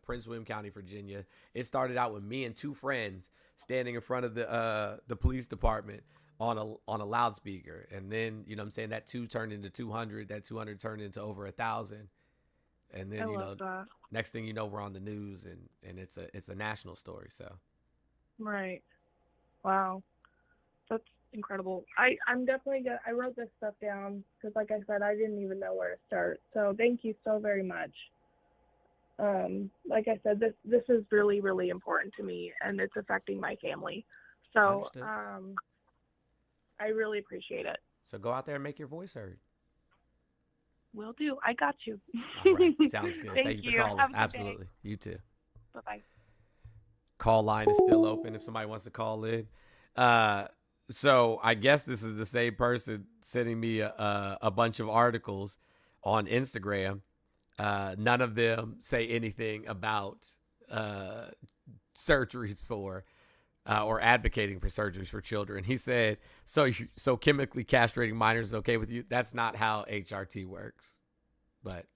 Prince William County, Virginia, it started out with me and two friends standing in front of the police department on a loudspeaker, and then, you know what I'm saying, that 2 turned into 200, that 200 turned into over 1,000, and then, you know, next thing you know, we're on the news, and it's a national story. So right. Wow, that's incredible. I'm definitely gonna. I wrote this stuff down because, like I said, I didn't even know where to start. So thank you so very much. Like I said, this is really, really important to me, and it's affecting my family. So understood. I really appreciate it. So go out there and make your voice heard. Will do. I got you. All right, sounds good. Thank you you. for calling. Have a good Absolutely. day. You too. Bye-bye. Call line is still open if somebody wants to call in. So I guess this is the same person sending me a bunch of articles on Instagram. None of them say anything about surgeries for or advocating for surgeries for children. He said, so chemically castrating minors is okay with you? That's not how HRT works, but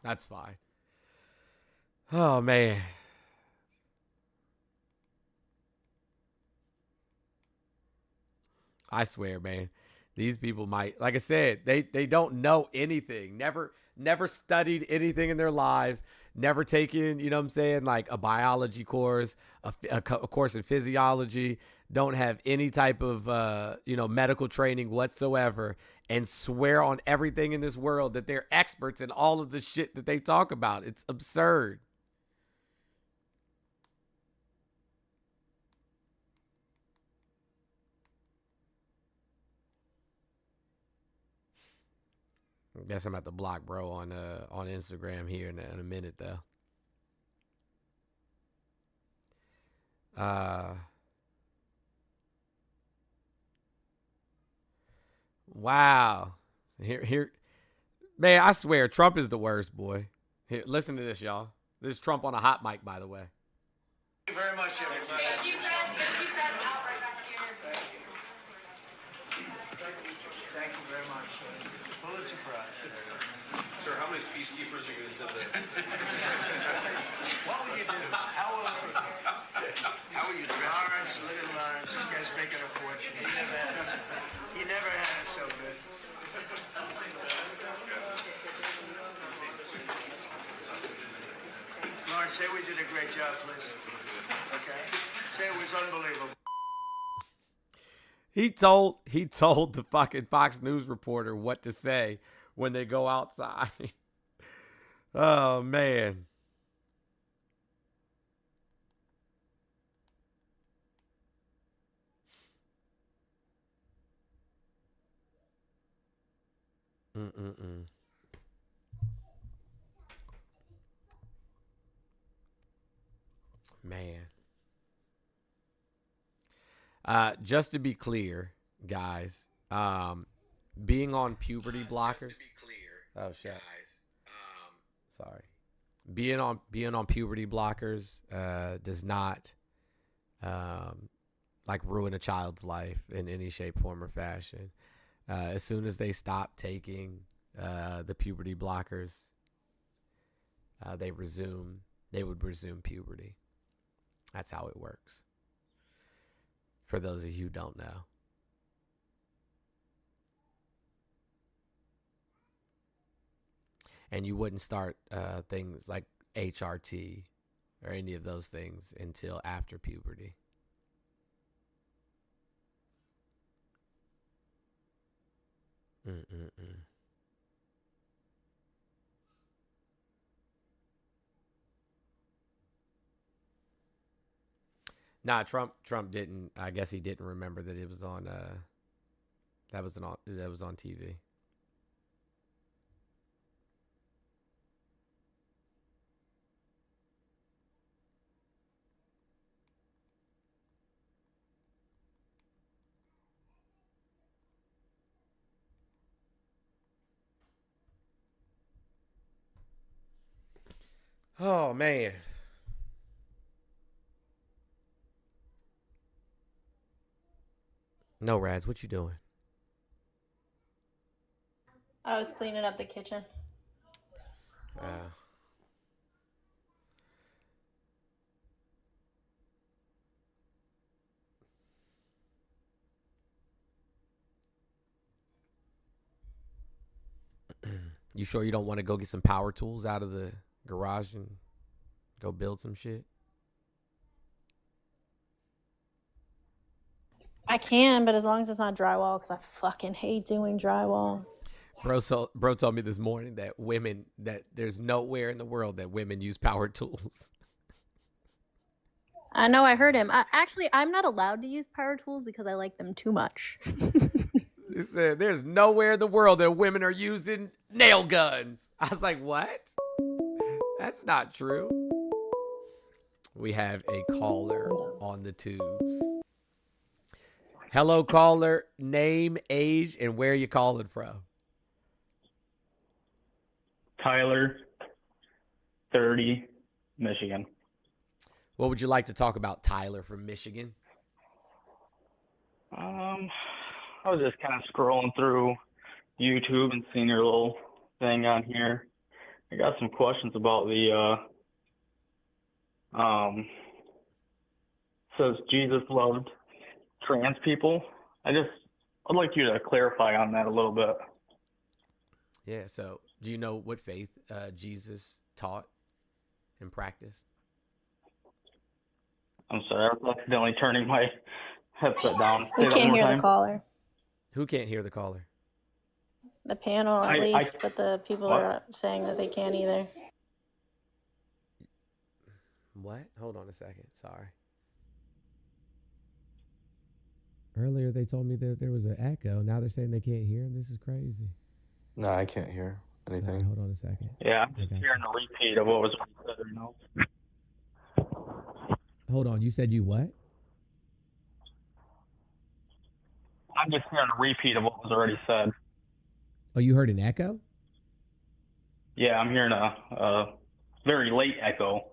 that's fine. Oh, man. I swear, man, these people might, like I said, they don't know anything. Never studied anything in their lives. Never taken, you know what I'm saying, like a biology course, a course in physiology. Don't have any type of, medical training whatsoever, and swear on everything in this world that they're experts in all of the shit that they talk about. It's absurd. I guess I'm at the block bro on Instagram here in a minute though. Wow. Here, man, I swear Trump is the worst, boy. Here, listen to this, y'all. This is Trump on a hot mic, by the way. Thank you very much, everybody. Thank you, Thank you very much. Pulitzer Prize. Sir, how many peacekeepers are you going to send there? What will you do? How will you dress? Lawrence, look at Lawrence. This guy's making a fortune. He never had it so good. Lawrence, say we did a great job, please. Okay? Say it was unbelievable. He told the fucking Fox News reporter what to say when they go outside. Oh, man. Man. Just to be clear, guys, being on puberty blockers. Oh shit. Sorry. Being on puberty blockers does not like ruin a child's life in any shape, form, or fashion. As soon as they stop taking the puberty blockers, they would resume puberty. That's how it works. For those of you who don't know. And you wouldn't start things like HRT or any of those things until after puberty. Nah, Trump didn't. I guess he didn't remember that it was on. That was on TV. Oh man. No, Raz, what you doing? I was cleaning up the kitchen. You sure you don't want to go get some power tools out of the garage and go build some shit? I can, but as long as it's not drywall, because I fucking hate doing drywall. Bro told me this morning that there's nowhere in the world that women use power tools. I know, I heard him. I'm not allowed to use power tools because I like them too much. He said there's nowhere in the world that women are using nail guns. I was like, what? That's not true. We have a caller on the tubes. Hello, caller. Name, age, and where you calling from? Tyler, 30, Michigan. What would you like to talk about, Tyler from Michigan? I was just kind of scrolling through YouTube and seeing your little thing on here. I got some questions about the says Jesus loved trans people. I'd like you to clarify on that a little bit. Yeah, so do you know what faith Jesus taught and practiced? I'm sorry, I was accidentally turning my headset down. We can't hear the caller. Who can't hear the caller? The panel, at least, but the people are saying that they can't either. What? Hold on a second. Sorry. Earlier they told me that there was an echo. Now they're saying they can't hear him. This is crazy. No, I can't hear anything. Right, hold on a second. Yeah, I'm just hearing a repeat of what was said right now. Hold on. You said you what? I'm just hearing a repeat of what was already said. Oh, you heard an echo? Yeah, I'm hearing a very late echo.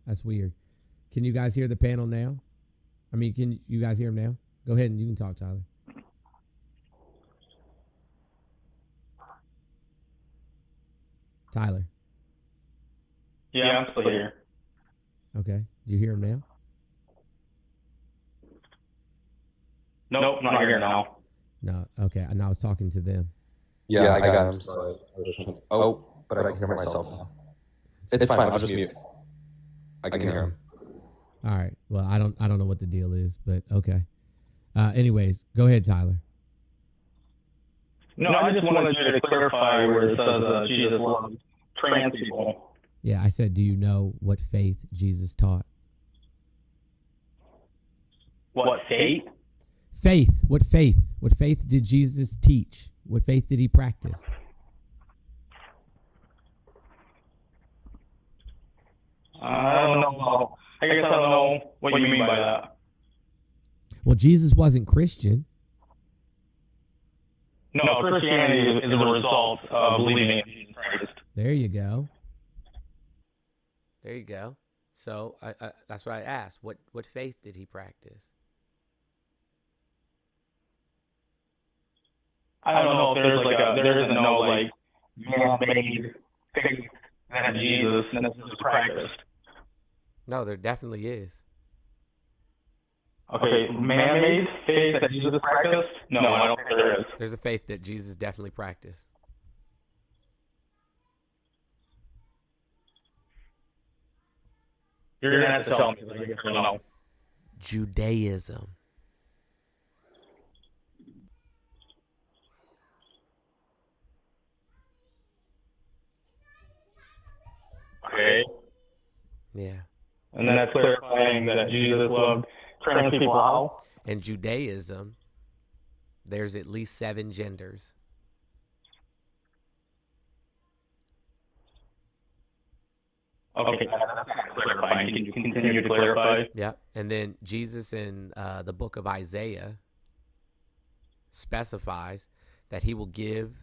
That's weird. Can you guys hear the panel now? I mean, can you guys hear him now? Go ahead and you can talk, Tyler. Tyler. Yeah, I'm still here. Okay. Do you hear him now? Nope, not here now. No. Okay. And I was talking to them. Yeah, I got him. So but I can hear myself now. It's fine. I'll just mute. I can hear him. All right. Well, I don't know what the deal is, but okay. Anyways, go ahead, Tyler. No, I just wanted you to clarify where it says Jesus loved trans people. Yeah, I said, do you know what faith Jesus taught? What faith? Faith. What faith? What faith did Jesus teach? What faith did he practice? I don't know. I guess I don't know what you mean by that. Well, Jesus wasn't Christian. No, Christianity is a result of believing in Jesus Christ. There you go. There you go. So that's what I asked. What faith did he practice? I don't know if there isn't no man-made faith that Jesus practiced. No, there definitely is. Okay, man-made faith that Jesus practiced? No, I don't think there is. There's a faith that Jesus definitely practiced. You're going to have to tell me. I guess I don't know. Judaism. Okay. Yeah. And then that's clarifying that Jesus loved trans people how? In Judaism, there's at least 7 genders. Okay, that's clarifying. Can you continue to clarify? Yeah. And then Jesus in the book of Isaiah specifies that he will give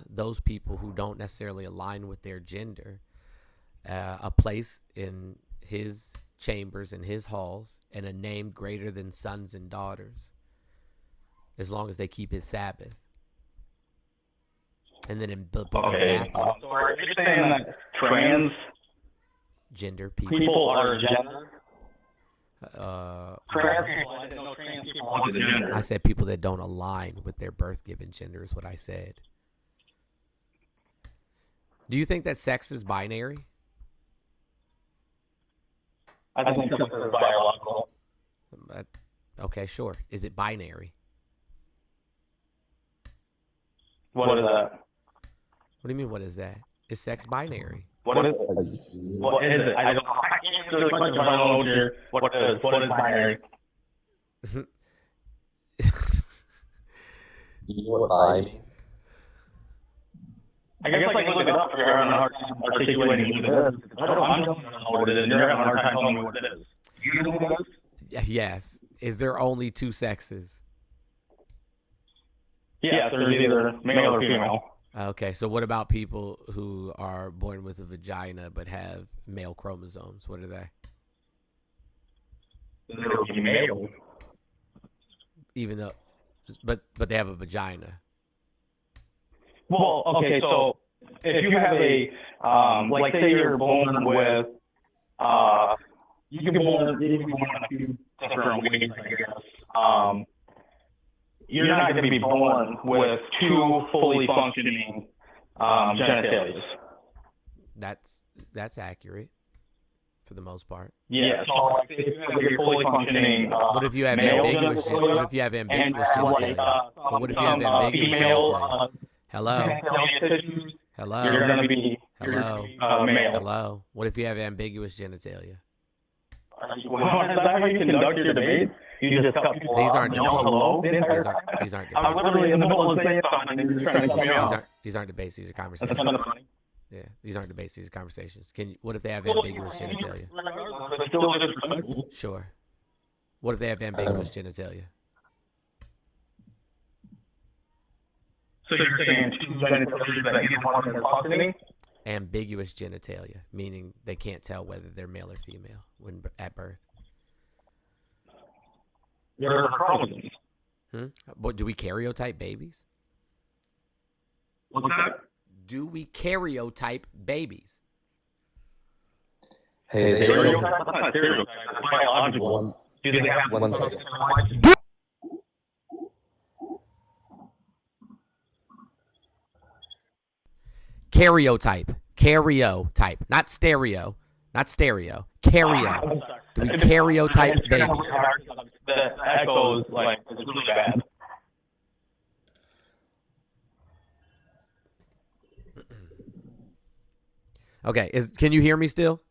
those people who don't necessarily align with their gender a place in his chambers, in his halls, and a name greater than sons and daughters, as long as they keep his Sabbath. And then in the book of Matthew, so are you saying that trans gender people, are gender? Trans people, I didn't know trans people was a gender. I said people that don't align with their birth-given gender is what I said. Do you think that sex is binary? I think sex is biological. Okay, sure. Is it binary? What is that? What do you mean, what is that? Is sex binary? What is it? What is it? I don't answer the question. I don't know what it is. What is binary? You know what bi means? I guess I can look it up if you're having a hard time articulating what it is. I don't know what it is. You're having a hard time telling me what it is. You know what it is? Yes. Is there only 2 sexes? Yeah, there's either male or female. Okay, so what about people who are born with a vagina but have male chromosomes? What are they? They're male. Even though, but they have a vagina. Well, okay, so if you have a, like say you're born with, you can be born in a few different ways, I guess. You're not going to be born with 2 fully functioning genitals. That's accurate for the most part. Yeah, so like if you're fully functioning. What if you have ambiguous? What if you have ambiguous genitalia? What if you have ambiguous genitalia? Hello. Hello. You're going to be male. Hello. What if you have ambiguous genitalia? Well, is that how you conduct your debate? You just cut people These off aren't and yell hello? These aren't I'm debates. literally in the middle of saying something and you're trying to cut me off. These aren't debates. These are conversations. That's kind of funny. Yeah, these aren't debates. These are conversations. What if they have ambiguous genitalia? It's still disrespectful. Sure. What if they have ambiguous genitalia? So you're saying 2 genitalia that either one is functioning? Ambiguous genitalia, meaning they can't tell whether they're male or female when at birth. They're chromosomes. But do we karyotype babies? What's that? Do we karyotype babies? Hey, Stereotype? That's not stereotype. That's biological. Do they have one second. Karyotype, not stereo, Karyo. Do we karyotype babies? The echo is like it's really bad. Okay, can you hear me still?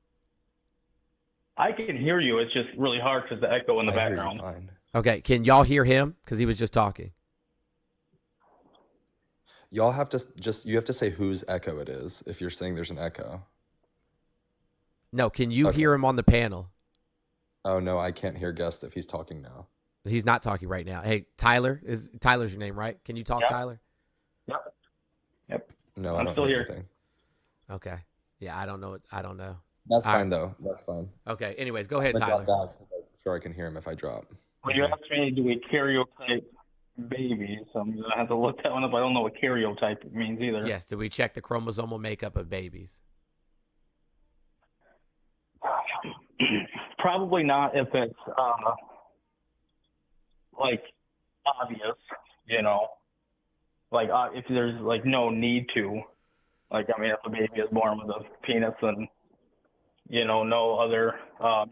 I can hear you. It's just really hard because the echo in the background. Okay, can y'all hear him? Because he was just talking. Y'all have to you have to say whose echo it is if you're saying there's an echo. No, can you hear him on the panel? Oh no, I can't hear Guest if he's talking now. He's not talking right now. Hey, Tyler's your name, right? Can you talk, Tyler? Yep. No, I'm I don't still hear here. anything. Okay. Yeah, I don't know. That's All fine right. though. That's fine. Okay. Anyways, go ahead, I'm gonna Tyler. drop back. I'm sure I can hear him if I drop. When you ask me, do we karyotype babies? I'm going to have to look that one up. I don't know what karyotype means either. Yes. Do we check the chromosomal makeup of babies? Probably not if it's like obvious, you know, like if there's like no need to, like I mean, if a baby is born with a penis and you know no other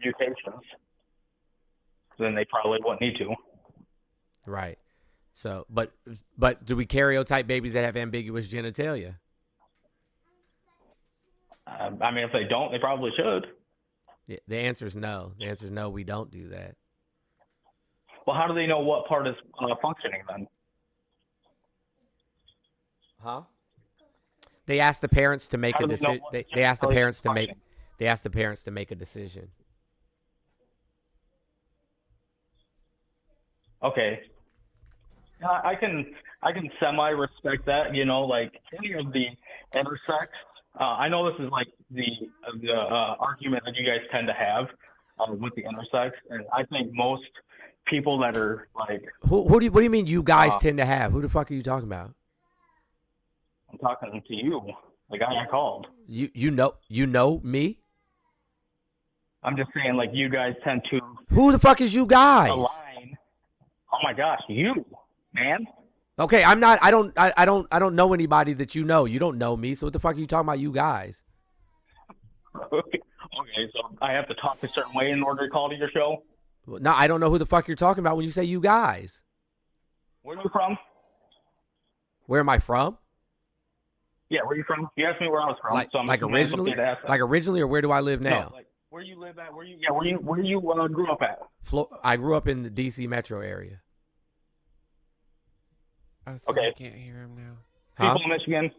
mutations, then they probably wouldn't need to. Right. So, but do we karyotype babies that have ambiguous genitalia? I mean, if they don't, they probably should. Yeah, the answer is no. The answer is no, we don't do that. Well, how do they know what part is functioning then? Huh? They ask the parents to make a decision. They ask the parents to make. They ask the parents to make a decision. Okay. I can semi respect that, you know, like any of the intersex. I know this is like the argument that you guys tend to have with the intersex, and I think most people that are like What do you mean you guys tend to have? Who the fuck are you talking about? I'm talking to you, the guy I called. You know me? I'm just saying, like, you guys tend to Who the fuck is you guys? align. Oh my gosh, you, man. Okay, I'm not. I don't know anybody that you know. You don't know me. So what the fuck are you talking about, you guys? Okay, so I have to talk a certain way in order to call to your show? No, I don't know who the fuck you're talking about when you say you guys. Where are you from? Where am I from? Yeah, where are you from? You asked me where I was from. So I'm originally? Like originally, or where do I live now? No, like where you live at? Where you grew up at? I grew up in the DC metro area. Oh, so okay. I can't hear him now. People in Michigan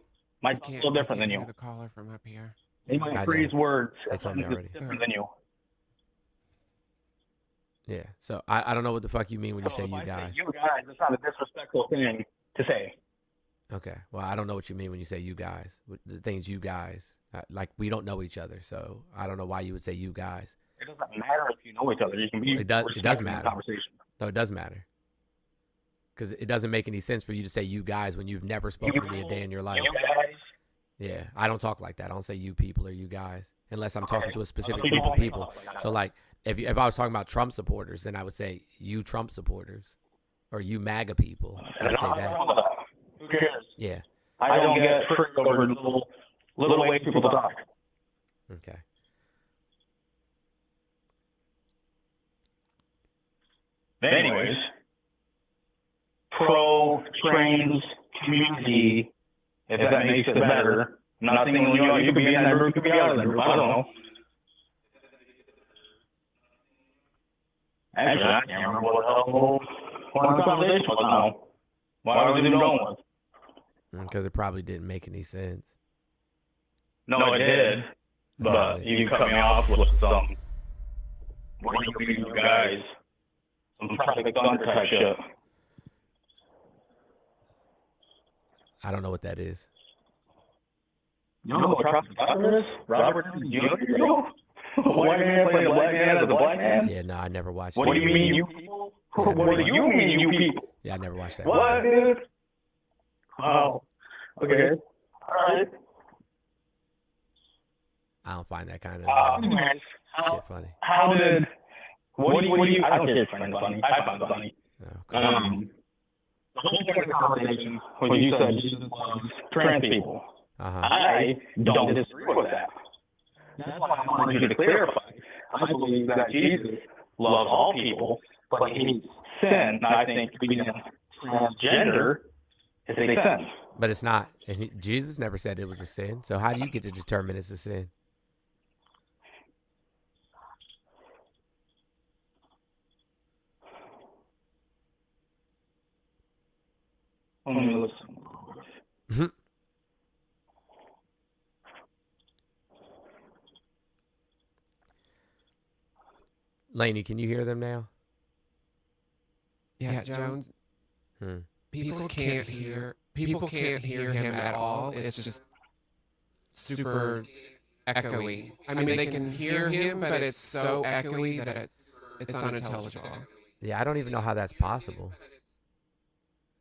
might be a little different than you. The caller from up here. They might freeze words. They told me already. Different than you. Yeah, so I don't know what the fuck you mean when you say if you I guys. Say you guys, it's not a disrespectful thing to say. Okay, well, I don't know what you mean when you say you guys. The thing's you guys. Like, we don't know each other, so I don't know why you would say you guys. It doesn't matter if you know each other. You can be. It does matter. Conversation. No, it does matter. Because it doesn't make any sense for you to say you guys when you've never spoken to me a day in your life. You guys. Yeah, I don't talk like that. I don't say you people or you guys unless I'm talking to a specific group of people. So, like, if I was talking about Trump supporters, then I would say you Trump supporters or you MAGA people. I would say that. Who cares? Yeah. I don't get tricked over little ways people talk. Okay. Anyways, pro-trans community, if that makes it better. Nothing, you could be in that group, you could be out of that group. I don't know. Actually, I can't remember what the conversation was now. Why was it even going with? Because it probably didn't make any sense. No, it did. But you cut me off with some, what do you guys? Some Project Thunder type shit. I don't know what that is. You know what Project Thunder is? Robert Downey Jr. White man playing a black man as a black man? Yeah, no, I never watched What do you mean, you people? What do you mean, you people? Yeah, I never watched that. What, dude? Oh, okay. All right. I don't find that kind of shit funny. How did... What do you... I don't care if it's funny. I find it funny. The whole point of the conversation when you said Jesus loves trans people, I don't disagree with that. That's why I wanted you to clarify. I believe that Jesus loves all people, but he sin. I think being transgender is a sin. But it's not. And Jesus never said it was a sin. So how do you get to determine it's a sin? Let me listen. Lainey, can you hear them now? Yeah, Jones. People can't hear him at all. It's just super echoey. I mean, they can hear him, but it's so echoey that it's unintelligible. Yeah, I don't even know how that's possible.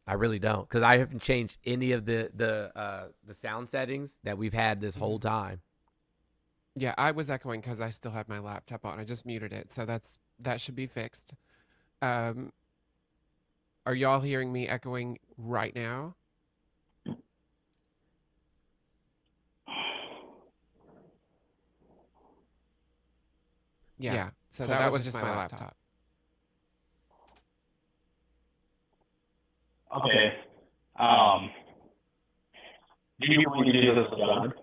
I really don't, because I haven't changed any of the sound settings that we've had this whole time. Yeah, I was echoing because I still have my laptop on. I just muted it, so that should be fixed. Are y'all hearing me echoing right now? Yeah. So that was just my laptop. Okay. Do you believe Jesus is God?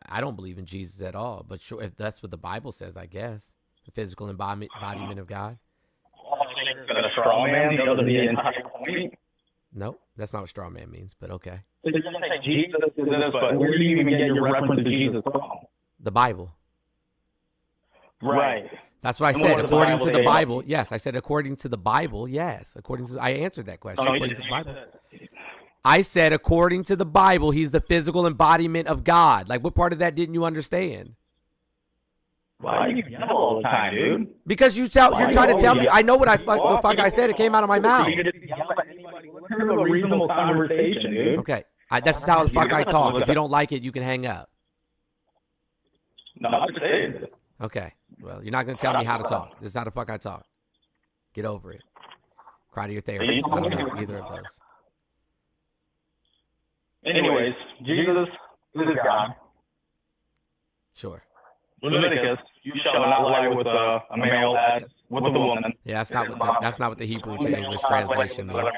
I don't believe in Jesus at all, but sure, if that's what the Bible says, I guess the physical embodiment of God. A straw man, the entire point. Nope, that's not what straw man means, but okay. So you're going to say Jesus is this, but where do you even get your reference to Jesus from? The Bible. Right. That's what I said. According to the Bible, yes. I said according to the Bible, yes. According to, I answered that question. According to the Bible. I said according to the Bible, he's the physical embodiment of God. Like, what part of that didn't you understand? Why do you yell all the time, dude? Because you're trying to tell me. I know what the fuck I said. It came out of my mouth. A reasonable conversation, dude. Okay, that's how the fuck I talk. If you don't like it, you can hang up. No, I'm saying. Okay. Well, you're not going to tell me how to talk. This is how the fuck I talk. Get over it. Cry to your therapist. I don't know either of those. Anyways, Jesus is God. Sure. Leviticus, you shall not lie with a male as with a woman. Yeah, that's not what the Hebrew to English translation means.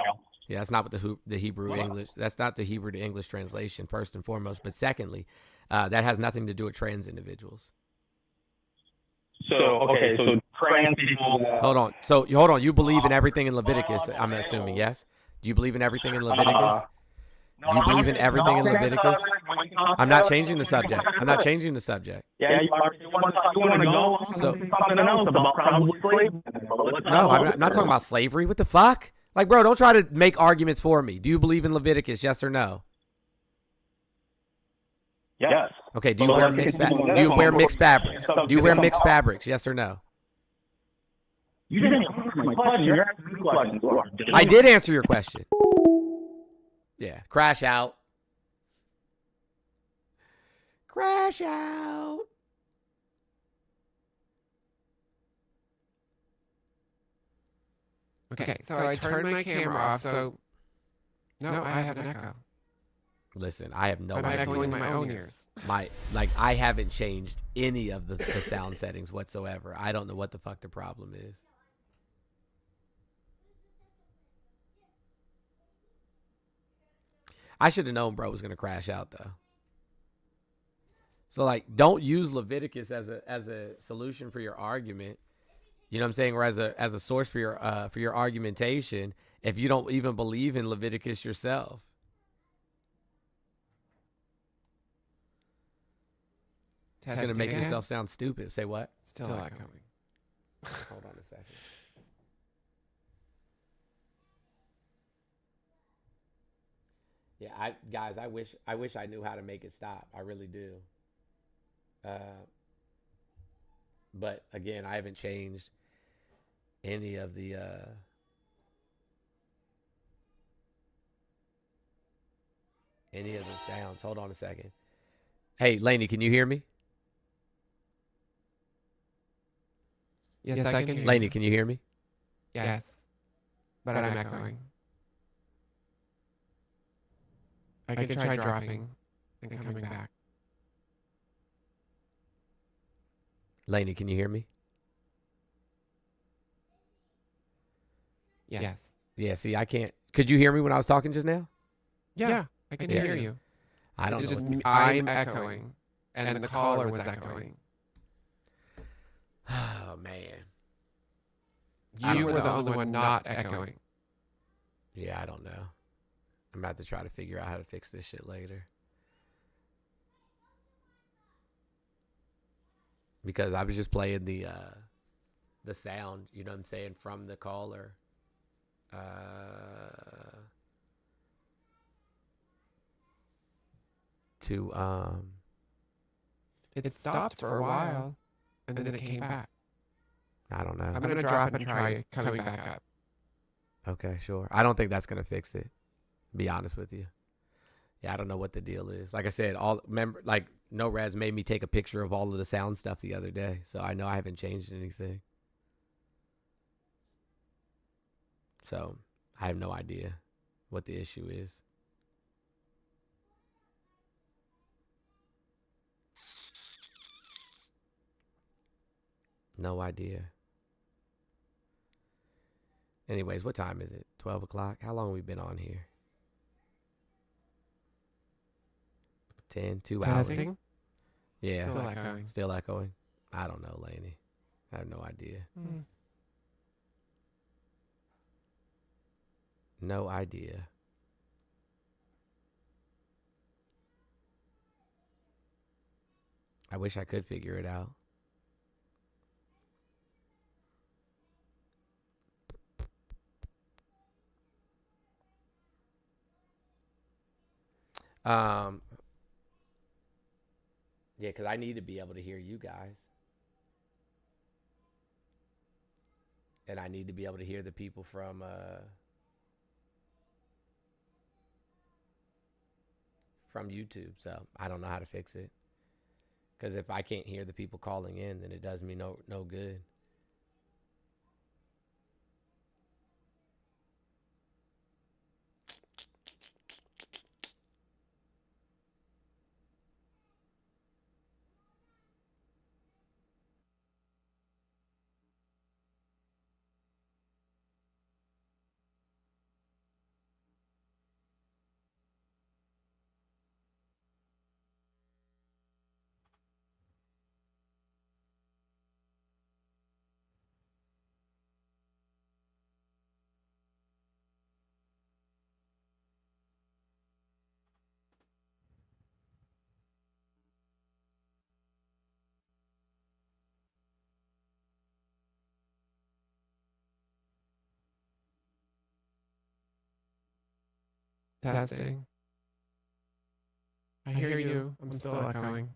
Yeah, that's not what the Hebrew English. That's not the Hebrew to English translation. First and foremost, but secondly, that has nothing to do with trans individuals. So trans people. Hold on. You believe in everything in Leviticus? I'm assuming, yes. Do you believe in everything in Leviticus? Do you believe in everything in Leviticus? I'm not changing the subject. Yeah, you want to go on something else about probably slavery. No, I'm not talking about slavery. What the fuck? Like, bro, don't try to make arguments for me. Do you believe in Leviticus? Yes or no? Yes. Okay. Do you wear mixed fabrics? Do you wear mixed fabrics? Yes or no? You didn't answer my question. You're asking me questions. I did answer your question. Yeah. Crash out. Crash out. Okay, so I turned my camera off, so... No, I have an echo. Listen, I have no idea. I'm echoing my own ears. I haven't changed any of the sound settings whatsoever. I don't know what the fuck the problem is. I should have known bro was gonna crash out though. So like, don't use Leviticus as a solution for your argument. You know what I'm saying? Or as a source for your argumentation if you don't even believe in Leviticus yourself. It's gonna make yourself sound stupid. Say what? Still echoing. Hold on a second. Yeah, guys, I wish I knew how to make it stop. I really do. But again, I haven't changed any of the sounds. Hold on a second. Hey, Lainey, can you hear me? Yes, I can hear Lainey, you. can you hear me? Yes, but I'm echoing. I can try dropping and coming back. Lainey, can you hear me? Yes. Yeah, see, I can't. Could you hear me when I was talking just now? Yeah, I can hear you. I don't it's know. Just I'm echoing, and the caller was echoing. Oh, man. You were the only one not echoing. Yeah, I don't know. I'm about to try to figure out how to fix this shit later. Because I was just playing the sound, you know what I'm saying, from the caller. It stopped for a while, and then it came back. I don't know. I'm going to drop and try coming back up. Okay, sure. I don't think that's going to fix it. Be honest with you. Yeah, I don't know what the deal is. Like I said, No Raz made me take a picture of all of the sound stuff the other day, so I know I haven't changed anything. So I have no idea what the issue is. No idea. Anyways, what time is it? 12 o'clock? How long have we been on here? 10, 2 hours. Testing? Yeah. Still echoing. Still echoing. I don't know, Laney. I have no idea. No idea. I wish I could figure it out. Yeah, because I need to be able to hear you guys. And I need to be able to hear the people from YouTube. So I don't know how to fix it. Because if I can't hear the people calling in, then it does me no good. Testing. I hear you. I'm still echoing.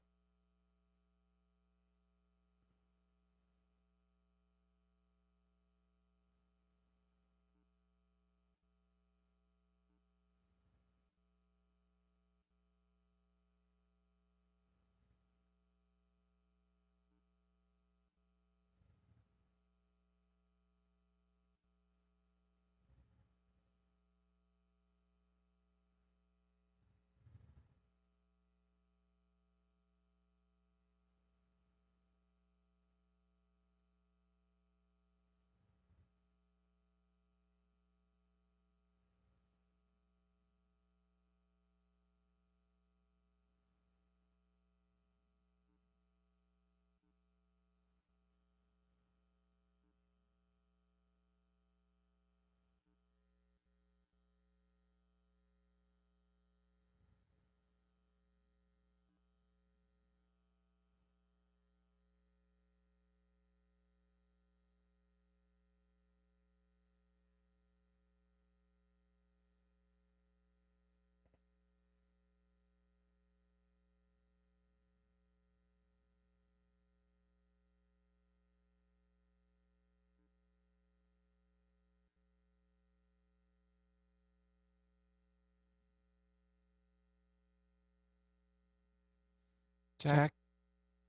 Check.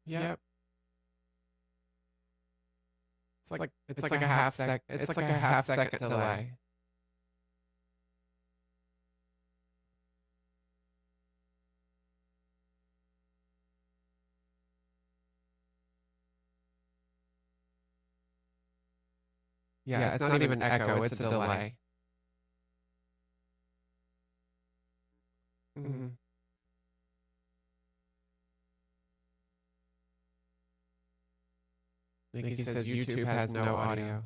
Yep. It's like a half sec. It's like a half second delay. Yeah, it's not even echo. It's a delay. Mm-hmm. Nikki says YouTube has no audio.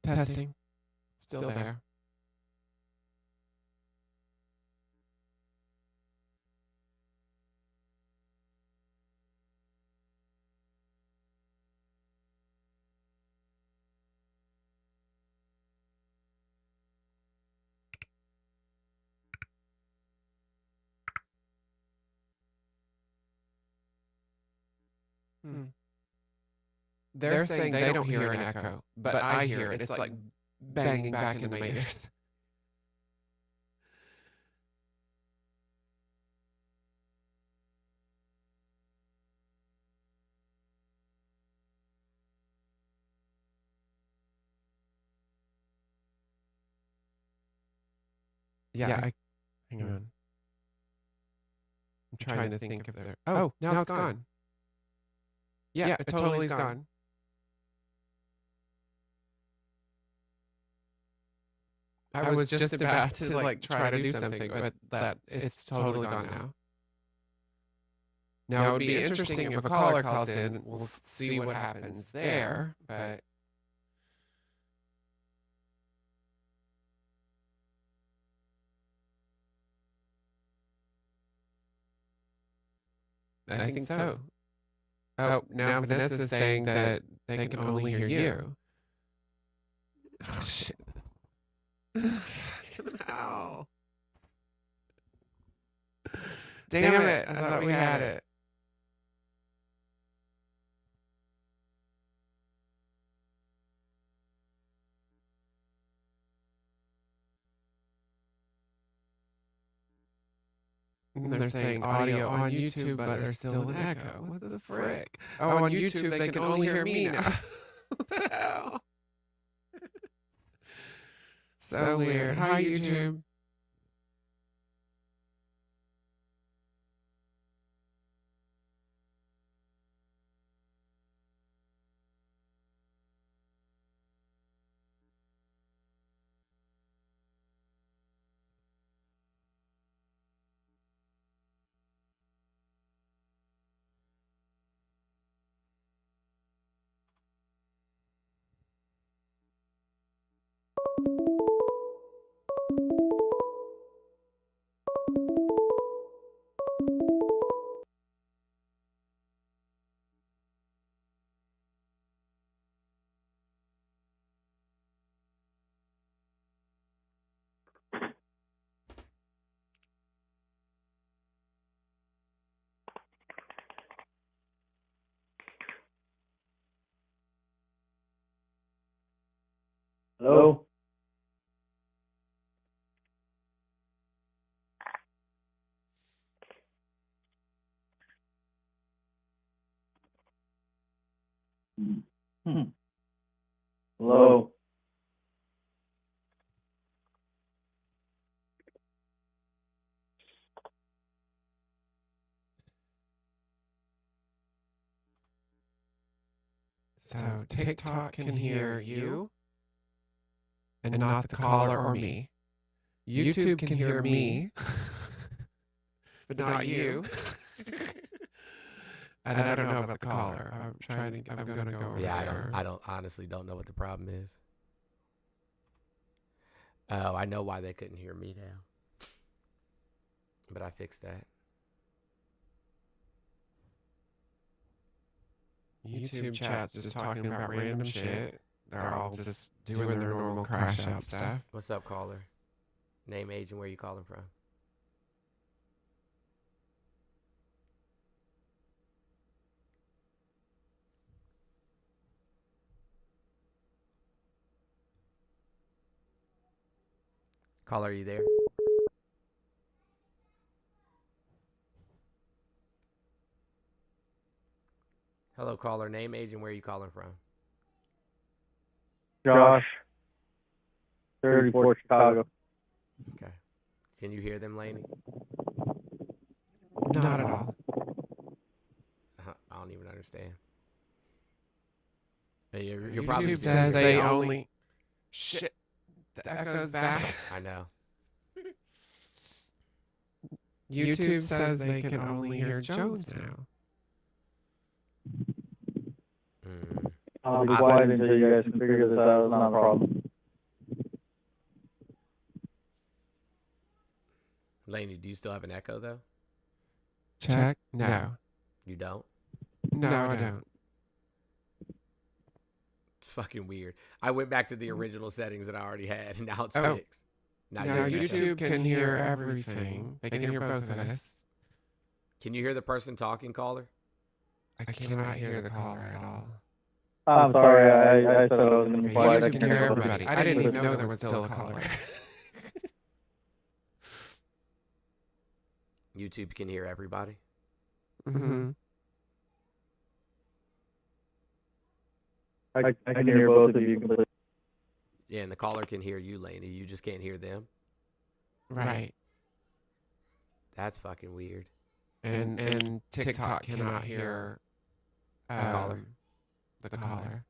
Testing. Still there. They're saying they don't hear an echo, but I hear it. It's like banging back in my ears. hang on. I'm trying to think of their. Oh, now it's gone. Yeah, it totally is gone. I was just about to like try to do something, but that it's totally gone now. Now it would be interesting if a caller calls in. We'll see what happens there, but. I think so. Oh, now Vanessa's saying that they can only hear you. Oh, shit. Ow. Damn it. I thought we had it. And they're saying audio on YouTube, but there's still an echo. What the frick? Oh, on YouTube, they can only hear me now. What the hell? So weird. Hi, YouTube. Hello? Hello? So TikTok can hear you and not the caller or me. YouTube can hear me, but not you. And I don't know about the caller. I'm gonna go over there. I don't honestly don't know what the problem is. Oh, I know why they couldn't hear me now. But I fixed that. YouTube chat's just talking about random shit. They're all just doing their normal crash out stuff. What's up, caller? Name, age, and where you calling from? Caller, are you there? Hello, caller. Name, age, and where you calling from? Josh. 34 Chicago. Okay. Can you hear them, Lainey? Not at all. I don't even understand. You're YouTube probably says they only... Shit. The echo's back. I know. YouTube says they can only hear Jones now. I'll be quiet until you guys can figure this out. It's not a problem. Lainey, do you still have an echo, though? Check? No. You don't? No, I don't. It's fucking weird. I went back to the original settings that I already had, and now it's Oh. fixed. Now YouTube can hear everything. They can hear both of us. Can you hear the person talking, caller? I cannot hear the caller at all. I'm sorry, I said I was going to be quiet. YouTube can hear everybody. I didn't even know there was still a caller. YouTube can hear everybody? Mm-hmm. I can hear both of you completely. Yeah, and the caller can hear you, Lainey. You just can't hear them? Right. That's fucking weird. And TikTok cannot hear The caller. the caller.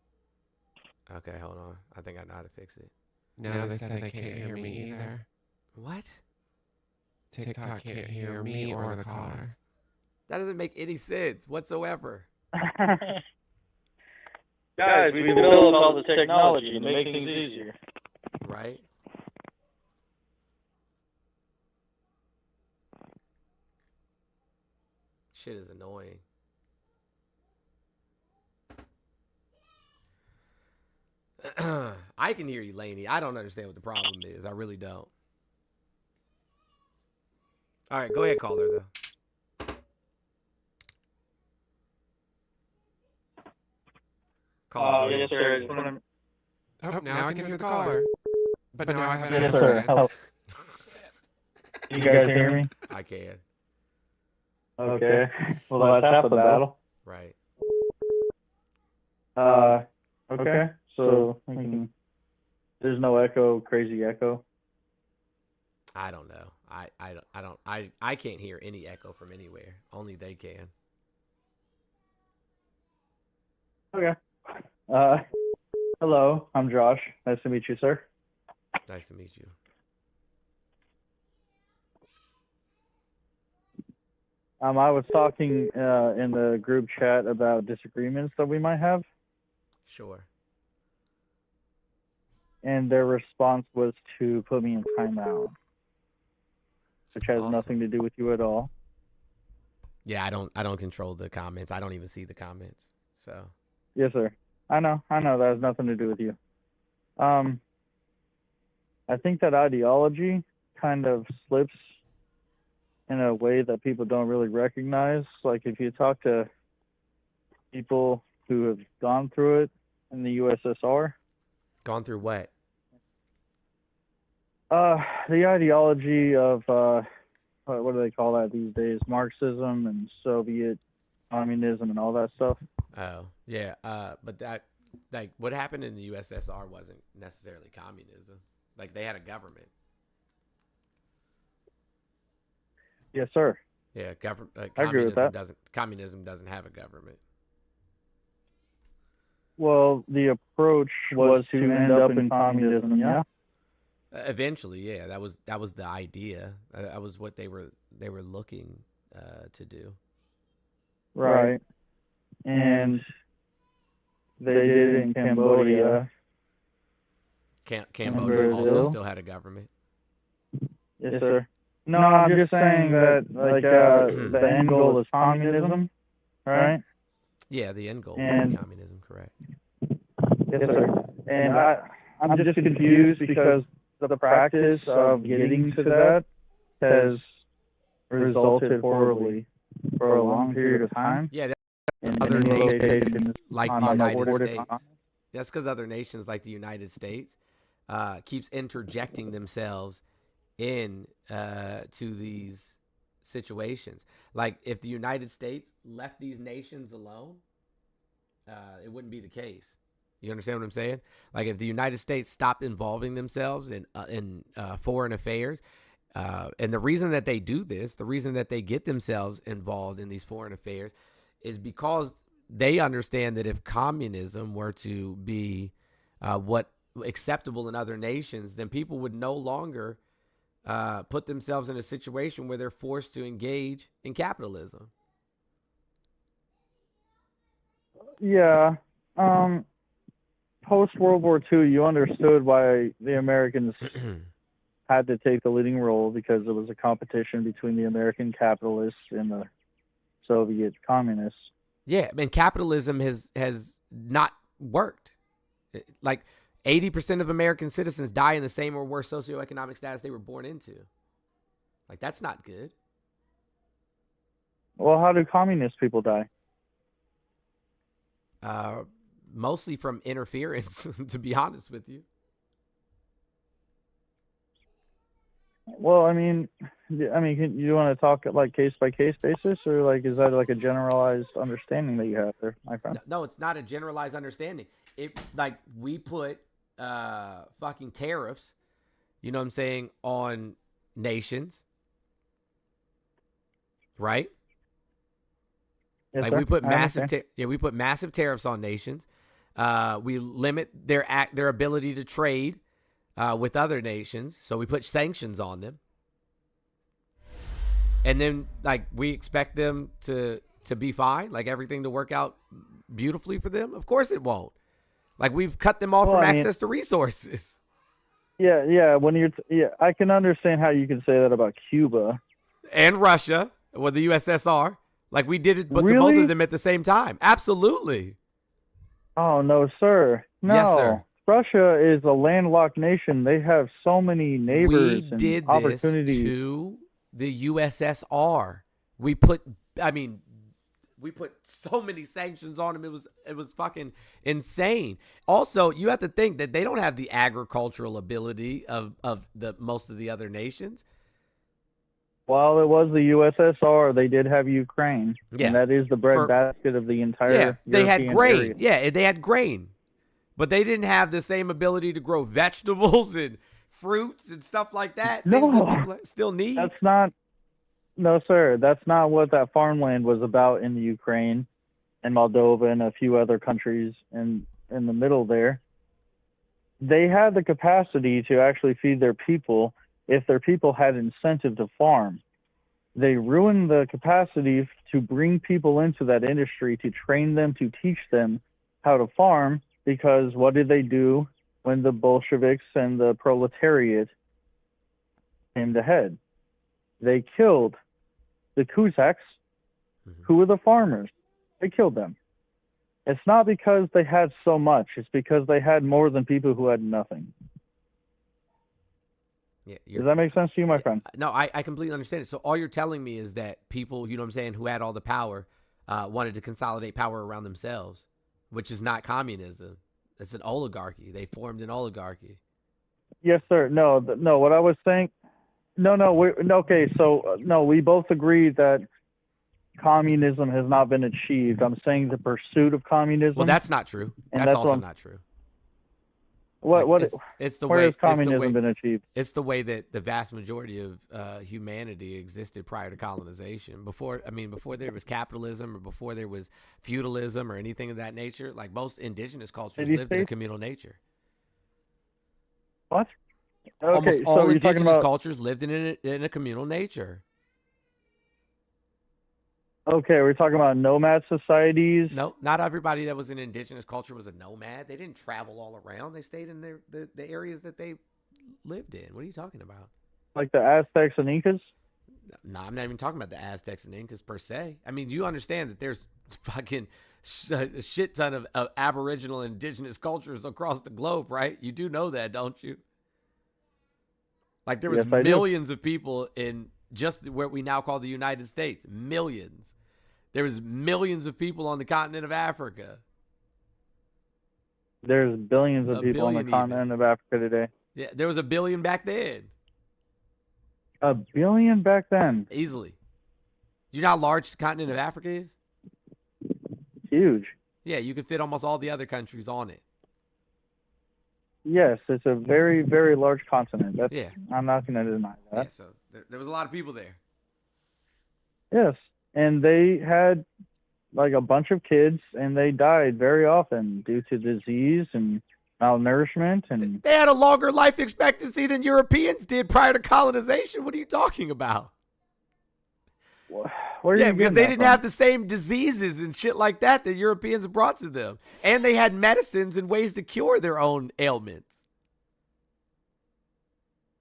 Okay, hold on. I think I know how to fix it. No, they said they can't hear me either. What? TikTok can't hear me or the caller. That doesn't make any sense whatsoever. Guys, we developed all the technology to make things easier. Right? Shit is annoying. I can hear you, Laney. I don't understand what the problem is. I really don't. All right, go ahead, caller, though. Caller, Yes, sir. Oh, now I can hear the caller. But now I have Yes, an sir. echo. You guys hear me? I can. Okay. Well, that's half the battle. Right. Okay. So there's no echo, crazy echo. I don't know. I can't hear any echo from anywhere. Only they can. Okay. Hello, I'm Josh. Nice to meet you, sir. Nice to meet you. I was talking in the group chat about disagreements that we might have, Sure. and their response was to put me in timeout, which has Awesome. nothing to do with you at all. Yeah, I don't control the comments. I don't even see the comments. So Yes, sir. I know. That has nothing to do with you. I think that ideology kind of slips in a way that people don't really recognize. Like if you talk to people who have gone through it in the USSR. Gone through what? The ideology of what do they call that these days? Marxism and Soviet communism and all that stuff. Oh, yeah. But that, like, what happened in the USSR wasn't necessarily communism. Like, they had a government. Yes, sir. Yeah, I agree with that. Communism doesn't have a government. Well, the approach was to end up in communism, yeah. Eventually, yeah, that was the idea. That was what they were looking to do. Right. And they did it in Cambodia. Cambodia also still had a government. Yes, sir. No, I'm just saying that like the end goal is communism, right? Yeah, the end goal would be communism, correct? Yes, sir. And I'm just confused because the practice of getting to that has resulted horribly for a long period of time. Yeah, in other many nations locations like on the the United border States. That's because other nations like the United States keeps interjecting themselves in to these situations. Like if the United States left these nations alone, it wouldn't be the case. You understand what I'm saying? Like if the United States stopped involving themselves in foreign affairs, and the reason that they do this, the reason that they get themselves involved in these foreign affairs is because they understand that if communism were to be what acceptable in other nations, then people would no longer put themselves in a situation where they're forced to engage in capitalism. Yeah. Post World War II, you understood why the Americans had to take the leading role because it was a competition between the American capitalists and the Soviet communists. Yeah, and capitalism has not worked. Like 80% of American citizens die in the same or worse socioeconomic status they were born into. Like that's not good. Well, how do communist people die? Mostly from interference, to be honest with you. Well, I mean, you want to talk like case by case basis, or like is that like a generalized understanding that you have there, my friend? No, it's not a generalized understanding. It like we put fucking tariffs, you know what I'm saying, on nations, right? Yes, Like sir. we put I massive, understand. we put massive tariffs on nations. We limit their ability to trade with other nations, so we put sanctions on them. And then, like, we expect them to be fine, like everything to work out beautifully for them. Of course, it won't. Like, we've cut them off Well, from I mean, access to resources. yeah. When you're, I can understand how you can say that about Cuba. And Russia, or the USSR. Like, we did it, but to both Really? of them at the same time. Absolutely. Oh no, sir. No. Yes, sir. Russia is a landlocked nation. They have so many neighbors We and did this opportunities. to the USSR. We put so many sanctions on them. It was fucking insane. Also, you have to think that they don't have the agricultural ability of the most of the other nations. While it was the USSR, they did have Ukraine, Yeah. and that is the breadbasket of the entire. Yeah, they had European grain. area. Yeah, they had grain, but they didn't have the same ability to grow vegetables and fruits and stuff like that. Things that No, people still need. that's not. No, sir. That's not what that farmland was about in the Ukraine and Moldova and a few other countries in the middle there. They had the capacity to actually feed their people if their people had incentive to farm. They ruined the capacity to bring people into that industry, to train them, to teach them how to farm, because what did they do when the Bolsheviks and the proletariat came to head? They killed the Cossacks, who were the farmers. They killed them. It's not because they had so much. It's because they had more than people who had nothing. Yeah, Does that make sense to you, my friend? No, I completely understand it. So all you're telling me is that people, you know what I'm saying, who had all the power, wanted to consolidate power around themselves, which is not communism. It's an oligarchy. They formed an oligarchy. Yes, sir. No, what I was saying. Okay. So no, we both agree that communism has not been achieved. I'm saying the pursuit of communism. Well, that's not true. And That's that's also what not true. It's the where way has communism been achieved? It's the way that the vast majority of humanity existed prior to colonization. Before there was capitalism, or before there was feudalism or anything of that nature, like most indigenous cultures lived in a communal nature. What? Almost Okay, all so you're indigenous talking about. cultures lived in a communal nature. Okay, we're talking about nomad societies. No, not everybody that was an indigenous culture was a nomad. They didn't travel all around. They stayed in the areas that they lived in. What are you talking about? Like the Aztecs and Incas? No, I'm not even talking about the Aztecs and Incas per se. I mean, do you understand that there's fucking a shit ton of Aboriginal and indigenous cultures across the globe, right? You do know that, don't you? Like there was Yes, I do. millions of people in just what we now call the United States. Millions. There was millions of people on the continent of Africa. There's billions of A people on the billion continent of Africa today. Yeah, there was a billion back then. A billion back then? Easily. Do you know how large the continent of Africa is? Huge. Yeah, you could fit almost all the other countries on it. Yes, it's a very, very large continent. That's, Yeah. I'm not going to deny that. Yeah, so there was a lot of people there. Yes, and they had like a bunch of kids, and they died very often due to disease and malnourishment. And They had a longer life expectancy than Europeans did prior to colonization. What are you talking about? where are Yeah, you because getting they that didn't from? have the same diseases and shit like that Europeans brought to them. And they had medicines and ways to cure their own ailments.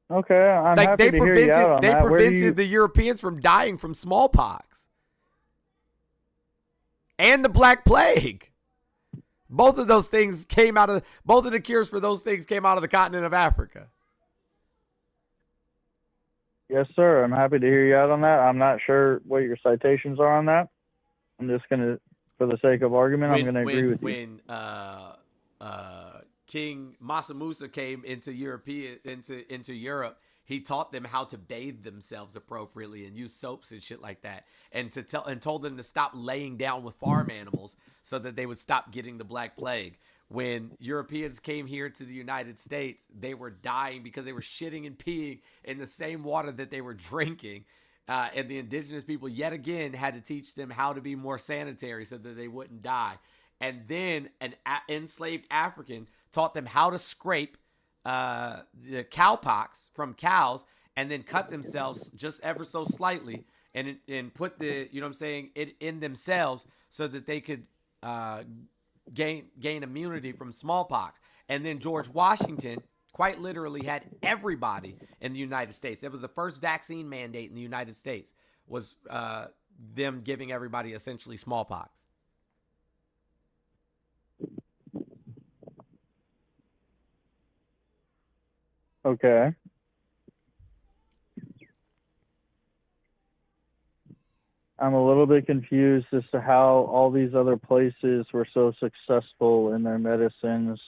Okay, I'm Like happy to hear you out on they that. Where do prevented you, the Europeans from dying from smallpox. And the Black Plague. Both of those things both of the cures for those things came out of the continent of Africa. Yes, sir. I'm happy to hear you out on that. I'm not sure what your citations are on that. I'm just going to, for the sake of argument, I'm going to agree with you. When King Massa Musa came into Europe, he taught them how to bathe themselves appropriately and use soaps and shit like that, and told them to stop laying down with farm animals so that they would stop getting the Black Plague. when Europeans came here to the United States, they were dying because they were shitting and peeing in the same water that they were drinking. And the indigenous people, yet again, had to teach them how to be more sanitary so that they wouldn't die. And then an enslaved African taught them how to scrape the cowpox from cows and then cut themselves just ever so slightly and put the, you know what I'm saying, it in themselves so that they could gain immunity from smallpox. And then George Washington quite literally had everybody in the United States. It was the first vaccine mandate in the United States, was them giving everybody essentially smallpox. Okay. I'm a little bit confused as to how all these other places were so successful in their medicines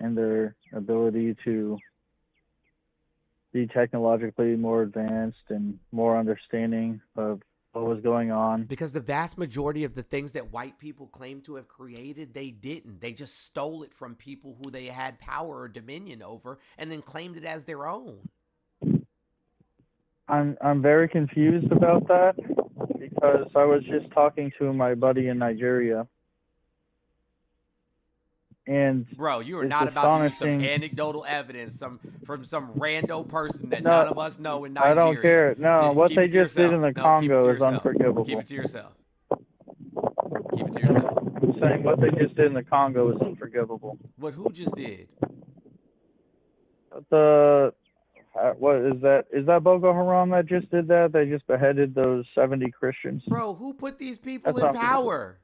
and their ability to be technologically more advanced and more understanding of what was going on. Because the vast majority of the things that white people claim to have created, they didn't. They just stole it from people who they had power or dominion over and then claimed it as their own. I'm very confused about that because I was just talking to my buddy in Nigeria. And bro, you are it's not about to use some astonishing. anecdotal evidence from some rando person that No, none of us know in Nigeria. I don't care. No, what Keep they it to just did yourself. in the No, Congo is yourself. unforgivable. Keep it to yourself. Keep it to yourself. I'm saying what they just did in the Congo is unforgivable. What who just did? What is that? Is that Boko Haram that just did that? They just beheaded those 70 Christians. Bro, who put these people That's in power?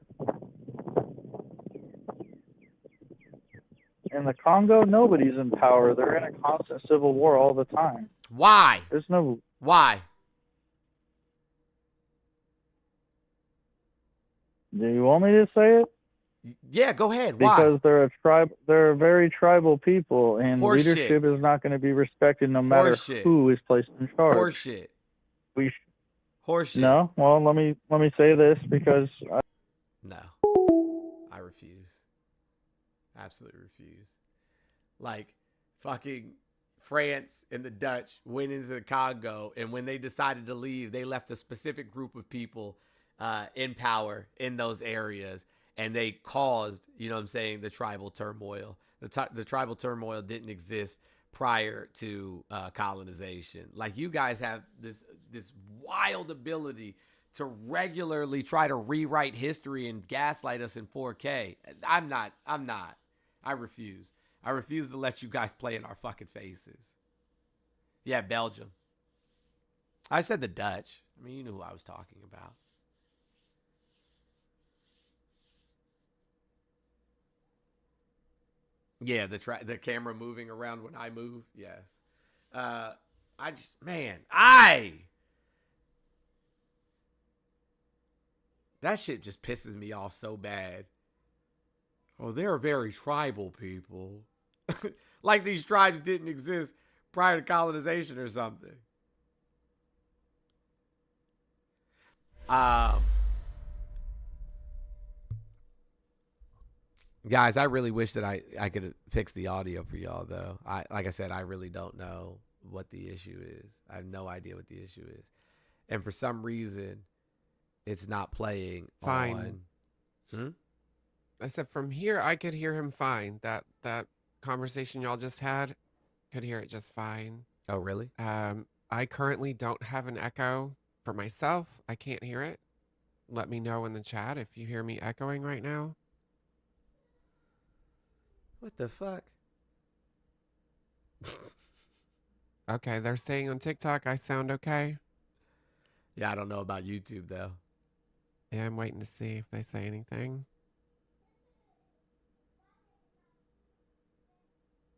In the Congo, nobody's in power. They're in a constant civil war all the time. Why? There's no. Why? Do you want me to say it? Yeah, go ahead. Why? Because they're a tribe. They're a very tribal people, and Horse leadership shit. is not going to be respected no matter Horse shit. who is placed in charge. Horseshit. Horseshit. No. Well, let me say this because. No, I refuse. Absolutely refuse. Like fucking France and the Dutch went into the Congo, and when they decided to leave, they left a specific group of people in power in those areas, and they caused, you know what I'm saying, the tribal turmoil. The tribal turmoil didn't exist prior to colonization. Like, you guys have this wild ability to regularly try to rewrite history and gaslight us in 4K. I'm not. I refuse. I refuse to let you guys play in our fucking faces. Yeah, Belgium. I said the Dutch. I mean, you knew who I was talking about. Yeah, the camera moving around when I move. Yes. That shit just pisses me off so bad. Oh, they're very tribal people. Like these tribes didn't exist prior to colonization or something. Guys, I really wish that I could fix the audio for y'all, though. Like I said, I really don't know what the issue is. I have no idea what the issue is. And for some reason, it's not playing Fine. on... I said from here, I could hear him fine. That conversation y'all just had, could hear it just fine. Oh, really? I currently don't have an echo for myself. I can't hear it. Let me know in the chat if you hear me echoing right now. What the fuck? Okay, they're saying on TikTok I sound okay. Yeah, I don't know about YouTube, though. Yeah, I'm waiting to see if they say anything.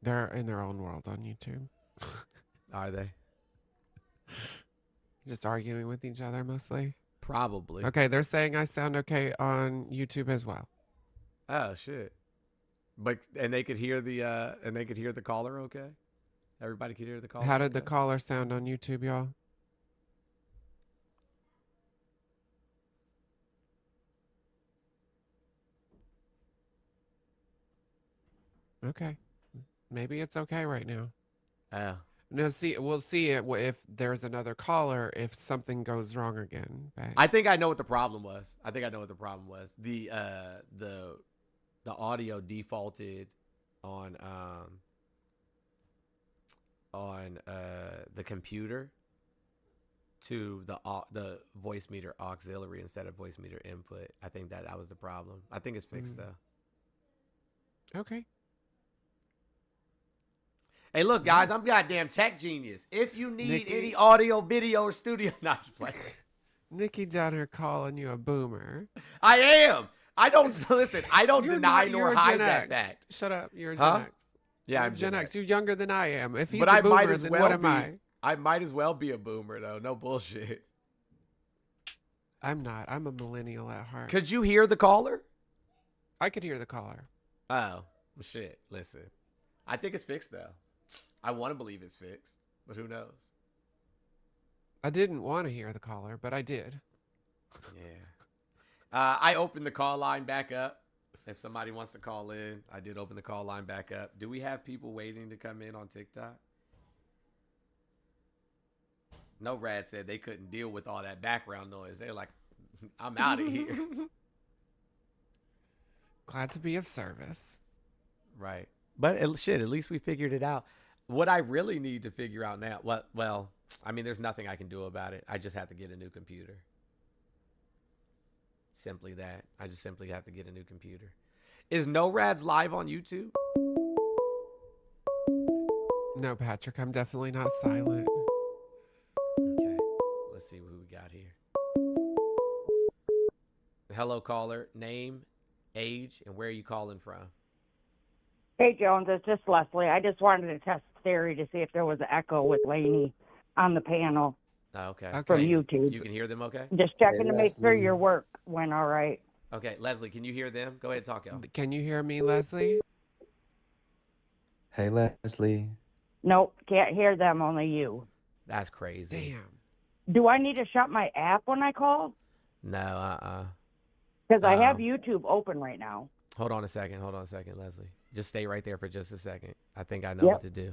They're in their own world on YouTube. Are they? Just arguing with each other mostly? Probably. Okay, they're saying I sound okay on YouTube as well. Oh, shit. But they could hear the caller okay? Everybody could hear the caller. How did the caller sound on YouTube, y'all? Okay. Maybe it's okay right now. Oh. No, we'll see it if there's another caller if something goes wrong again. But I think I know what the problem was. The audio defaulted on the computer to the voice meter auxiliary instead of voice meter input. I think that was the problem. I think it's fixed though. Okay. Hey, look, guys, I'm goddamn tech genius. If you need any audio, video, or studio, not playing. Nikki down here calling you a boomer. I am. I don't listen. I don't deny nor you're hide Gen that X. fact. Shut up. You're a Huh? Gen X. Yeah, You're I'm Gen X. You're younger than I am. If he's But a I boomer, might as then well what am be. I? I might as well be a boomer though. No bullshit. I'm not. I'm a millennial at heart. Could you hear the caller? I could hear the caller. Oh, shit. Listen. I think it's fixed though. I want to believe it's fixed, but who knows? I didn't want to hear the caller, but I did. Yeah. I opened the call line back up. If somebody wants to call in, I did open the call line back up. Do we have people waiting to come in on TikTok? No, Rad said they couldn't deal with all that background noise. They're like, I'm out of here. Glad to be of service. Right. But shit, at least we figured it out. What I really need to figure out now, well, I mean, there's nothing I can do about it. I just have to get a new computer. Simply that. I just simply have to get a new computer. Is No Rads live on YouTube? No, Patrick, I'm definitely not silent. Okay. Let's see who we got here. Hello, caller. Name, age, and where are you calling from? Hey, Jones, it's just Leslie. I just wanted to test theory to see if there was an echo with Lainey on the panel Oh, okay. from YouTube. You can hear them okay? Just checking to make sure your work went all right. Okay, Leslie, can you hear them? Go ahead and talk, y'all. Can you hear me, Leslie? Hey, Leslie. Nope, can't hear them, only you. That's crazy. Damn. Do I need to shut my app when I call? No, Because I have YouTube open right now. Hold on a second, Leslie. Just stay right there for just a second. I think I know what to do.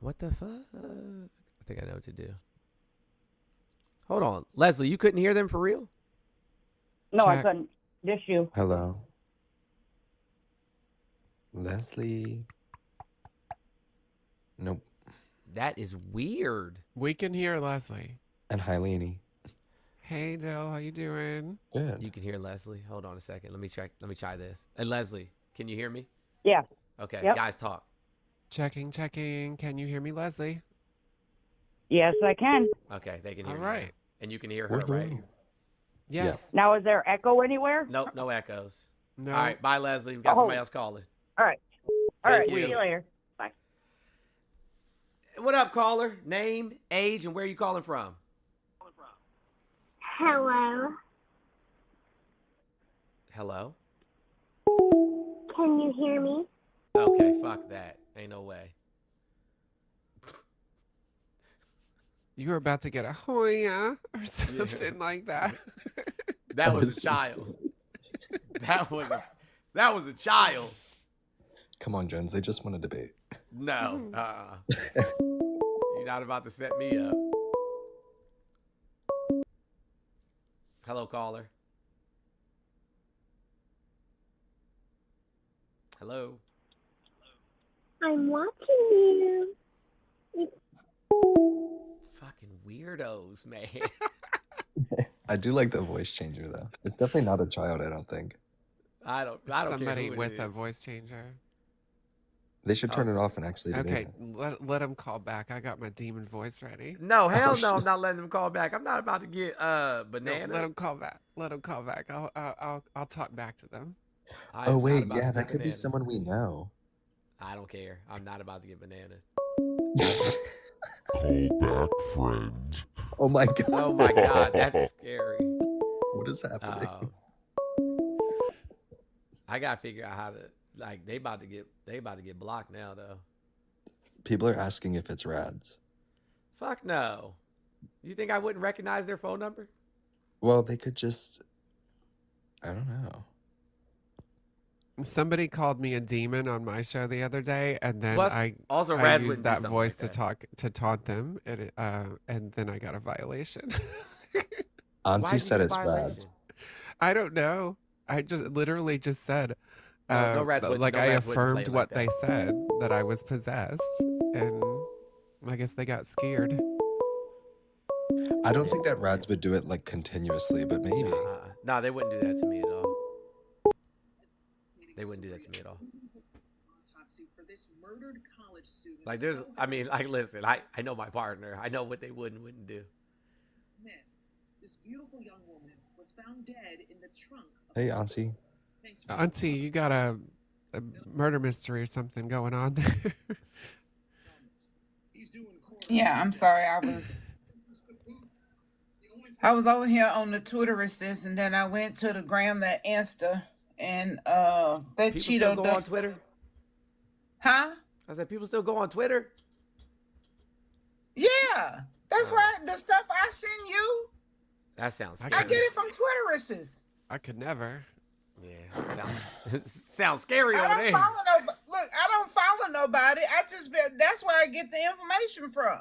What the fuck? I think I know what to do. Hold on. Leslie, you couldn't hear them for real? No, I couldn't. Just you. Hello. Leslie. Nope. That is weird. We can hear Leslie. And hi, Lainey. Hey, Dill, how you doing? Good. You can hear Leslie. Hold on a second. Let me try this. And Leslie, can you hear me? Yeah. Okay, Yep. guys, talk. Checking. Can you hear me, Leslie? Yes, I can. Okay, they can hear All you. right. Now. And you can hear her, right? Yes. Now, is there echo anywhere? Nope, no echoes. No. All right, bye, Leslie. We got somebody else calling. All right. All right, Thank see you. you later. Bye. What up, caller? Name, age, and where are you calling from? Hello. Hello? Can you hear me? Okay, fuck that. Ain't no way. You were about to get a Hoya or something like that. That was a child. That was a child. Come on, Jones. They just want to debate. No. You're not about to set me up. Hello, caller. Hello. I'm watching you. Fucking weirdos, man. I do like the voice changer, though. It's definitely not a child, I don't think. I don't Somebody care who with it a is. voice changer. They should turn it off and actually Okay, debate. let him call back. I got my demon voice ready. No, hell no, I'm not letting them call back. I'm not about to get banana. No, let him call back. Let him call back. I'll talk back to them. Oh, wait, yeah, that could be someone we know. I don't care. I'm not about to get banana. Call back, friend. Oh my god. Oh my god, that's scary. What is happening? I gotta figure out how to they about to get blocked now though. People are asking if it's Rads. Fuck no. You think I wouldn't recognize their phone number? Well, they could just, I don't know. Somebody called me a demon on my show the other day, and then Plus, I also I Raz used wouldn't do that something voice like to taunt them, and then I got a violation. Auntie Why'd you said get a it's violation? Rad's. I don't know. I just literally just said, No, Raz wouldn't. like No, I Raz wouldn't play affirmed it like what that. they said, that I was possessed, and I guess they got scared. I don't think that Rads would do it like continuously, but maybe. Nah, they wouldn't do that to me at all. They wouldn't do that to me at all. Like there's, I mean, like listen, I know my partner. I know what they would and wouldn't do. This beautiful young woman was found dead in the trunk. Hey, Auntie. Auntie, you got a murder mystery or something going on there. Yeah, I'm sorry. I was over here on the Twitterists, and then I went to the gram that Insta, and that People still Cheeto go does. on Twitter? Huh? I said people still go on Twitter? Yeah, that's why the stuff I send you, That sounds I scary. get it from Twitterists. I could never. Yeah, sounds scary over there. Look, I don't follow nobody. That's where I get the information from.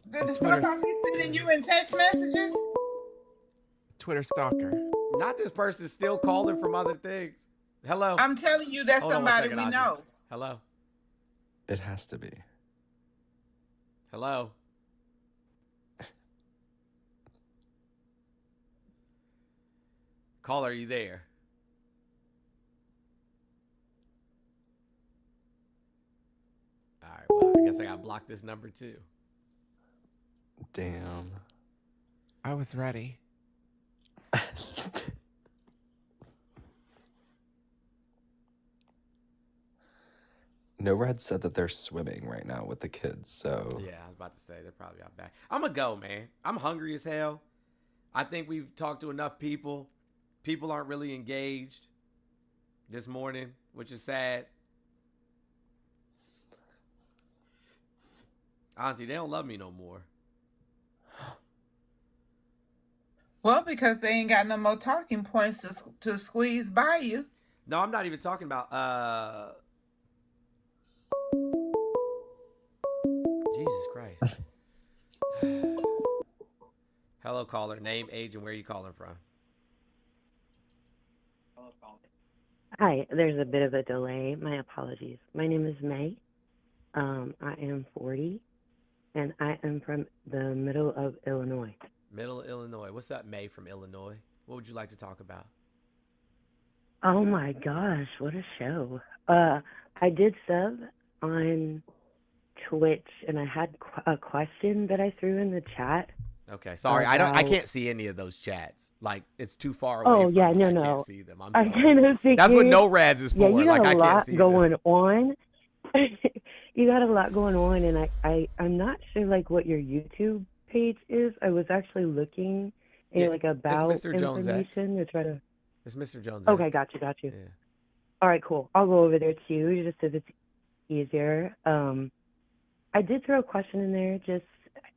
The stuff I be sending you in text messages. Twitter stalker. Not this person still calling from other things. Hello. I'm telling you, that's Hold on one somebody second, we Auntie. know. Hello. It has to be. Hello. Caller, are you there? All right, well, I guess I gotta block this number too. Damn. I was ready. NORAD said that they're swimming right now with the kids, so... Yeah, I was about to say they're probably out back. I'm gonna go, man. I'm hungry as hell. I think we've talked to enough people. People aren't really engaged this morning, which is sad. Auntie, they don't love me no more. Well, because they ain't got no more talking points to squeeze by you. No, I'm not even talking about Jesus Christ. Hello, caller. Name, age, and where are you calling from? Hi, there's a bit of a delay. My apologies. My name is May. I am 40, and I am from the middle of Illinois. Middle Illinois. What's up, May from Illinois? What would you like to talk about? Oh my gosh, what a show. I did sub on Twitch, and I had a question that I threw in the chat. Okay, sorry. I can't see any of those chats. Like it's too far away. Oh from yeah, me. no, I no. can't see them. I'm I sorry. kind of figured. That's what no Rads is for. Yeah, you got like I a can't lot see going them. on. You got a lot going on, and I'm not sure like what your YouTube page is. I was actually looking in like about Mr. Jones information to try to. It's Mr. Jones. Okay, X. got you. Yeah. All right, cool. I'll go over there too, just so it's easier. I did throw a question in there, just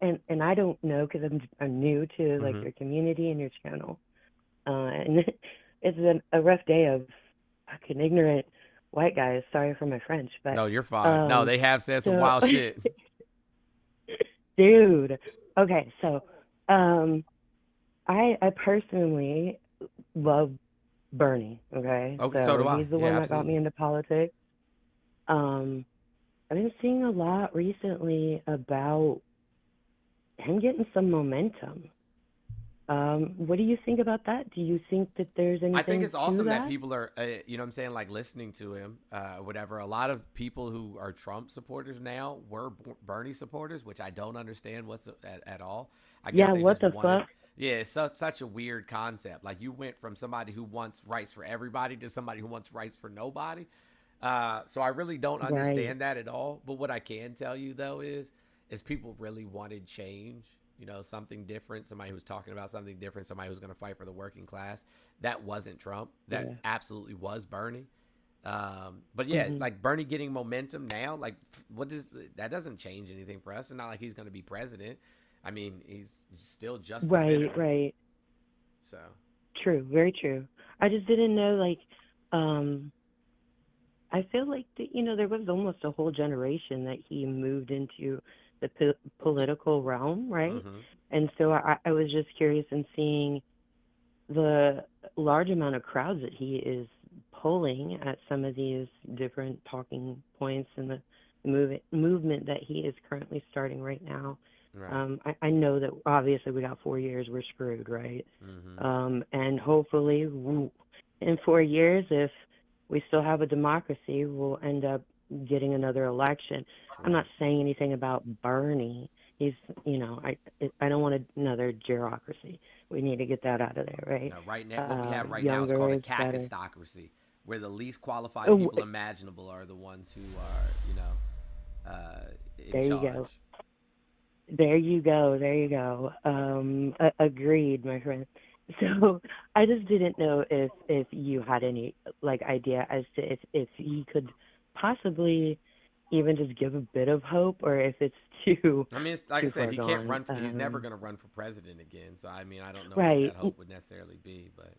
and I don't know because I'm new to like your community and your channel, and it's been a rough day of fucking ignorant white guys. Sorry for my French, but No, you're fine. No, they have said some wild shit. Dude. Okay, so I personally love Bernie, okay? Okay, so do I. He's the Yeah, one that got me into politics. I've been seeing a lot recently about him getting some momentum. What do you think about that? Do you think that there's anything I think it's awesome to that people are, you know what I'm saying, like listening to him, whatever. A lot of people who are Trump supporters now were Bernie supporters, which I don't understand at all. I guess Yeah, they what just the wanted, fuck? Yeah, it's such a weird concept. Like you went from somebody who wants rights for everybody to somebody who wants rights for nobody. So I really don't understand that at all. But what I can tell you though is people really wanted change. You know, something different, somebody who was talking about something different, somebody who's going to fight for the working class. That wasn't Trump. That absolutely was Bernie. But yeah, like Bernie getting momentum now, like that doesn't change anything for us. It's not like he's going to be president. I mean, he's still just a senator. Right. So true, very true. I just didn't know, like, I feel like there was almost a whole generation that he moved into the political realm, right? Mm-hmm. And so I was just curious in seeing the large amount of crowds that he is pulling at some of these different talking points and the movement that he is currently starting right now. Right. I know that obviously we got 4 years, we're screwed, right? Mm-hmm. And hopefully in 4 years, if we still have a democracy, we'll end up getting another election. I'm not saying anything about Bernie. He's, I don't want another bureaucracy. We need to get that out of there, right? No, right now, what we have right now is Younger called a is better. cacistocracy, where the least qualified Oh, people imaginable are the ones who are, in there you charge. go. There you go. There you go. Agreed, my friend. So I just didn't know if you had any idea as to if he could possibly even just give a bit of hope, or if it's too. I mean, it's, like I too said, far he can't gone. run. He's never going to run for president again. So I mean, I don't know Right. what that hope would necessarily be, but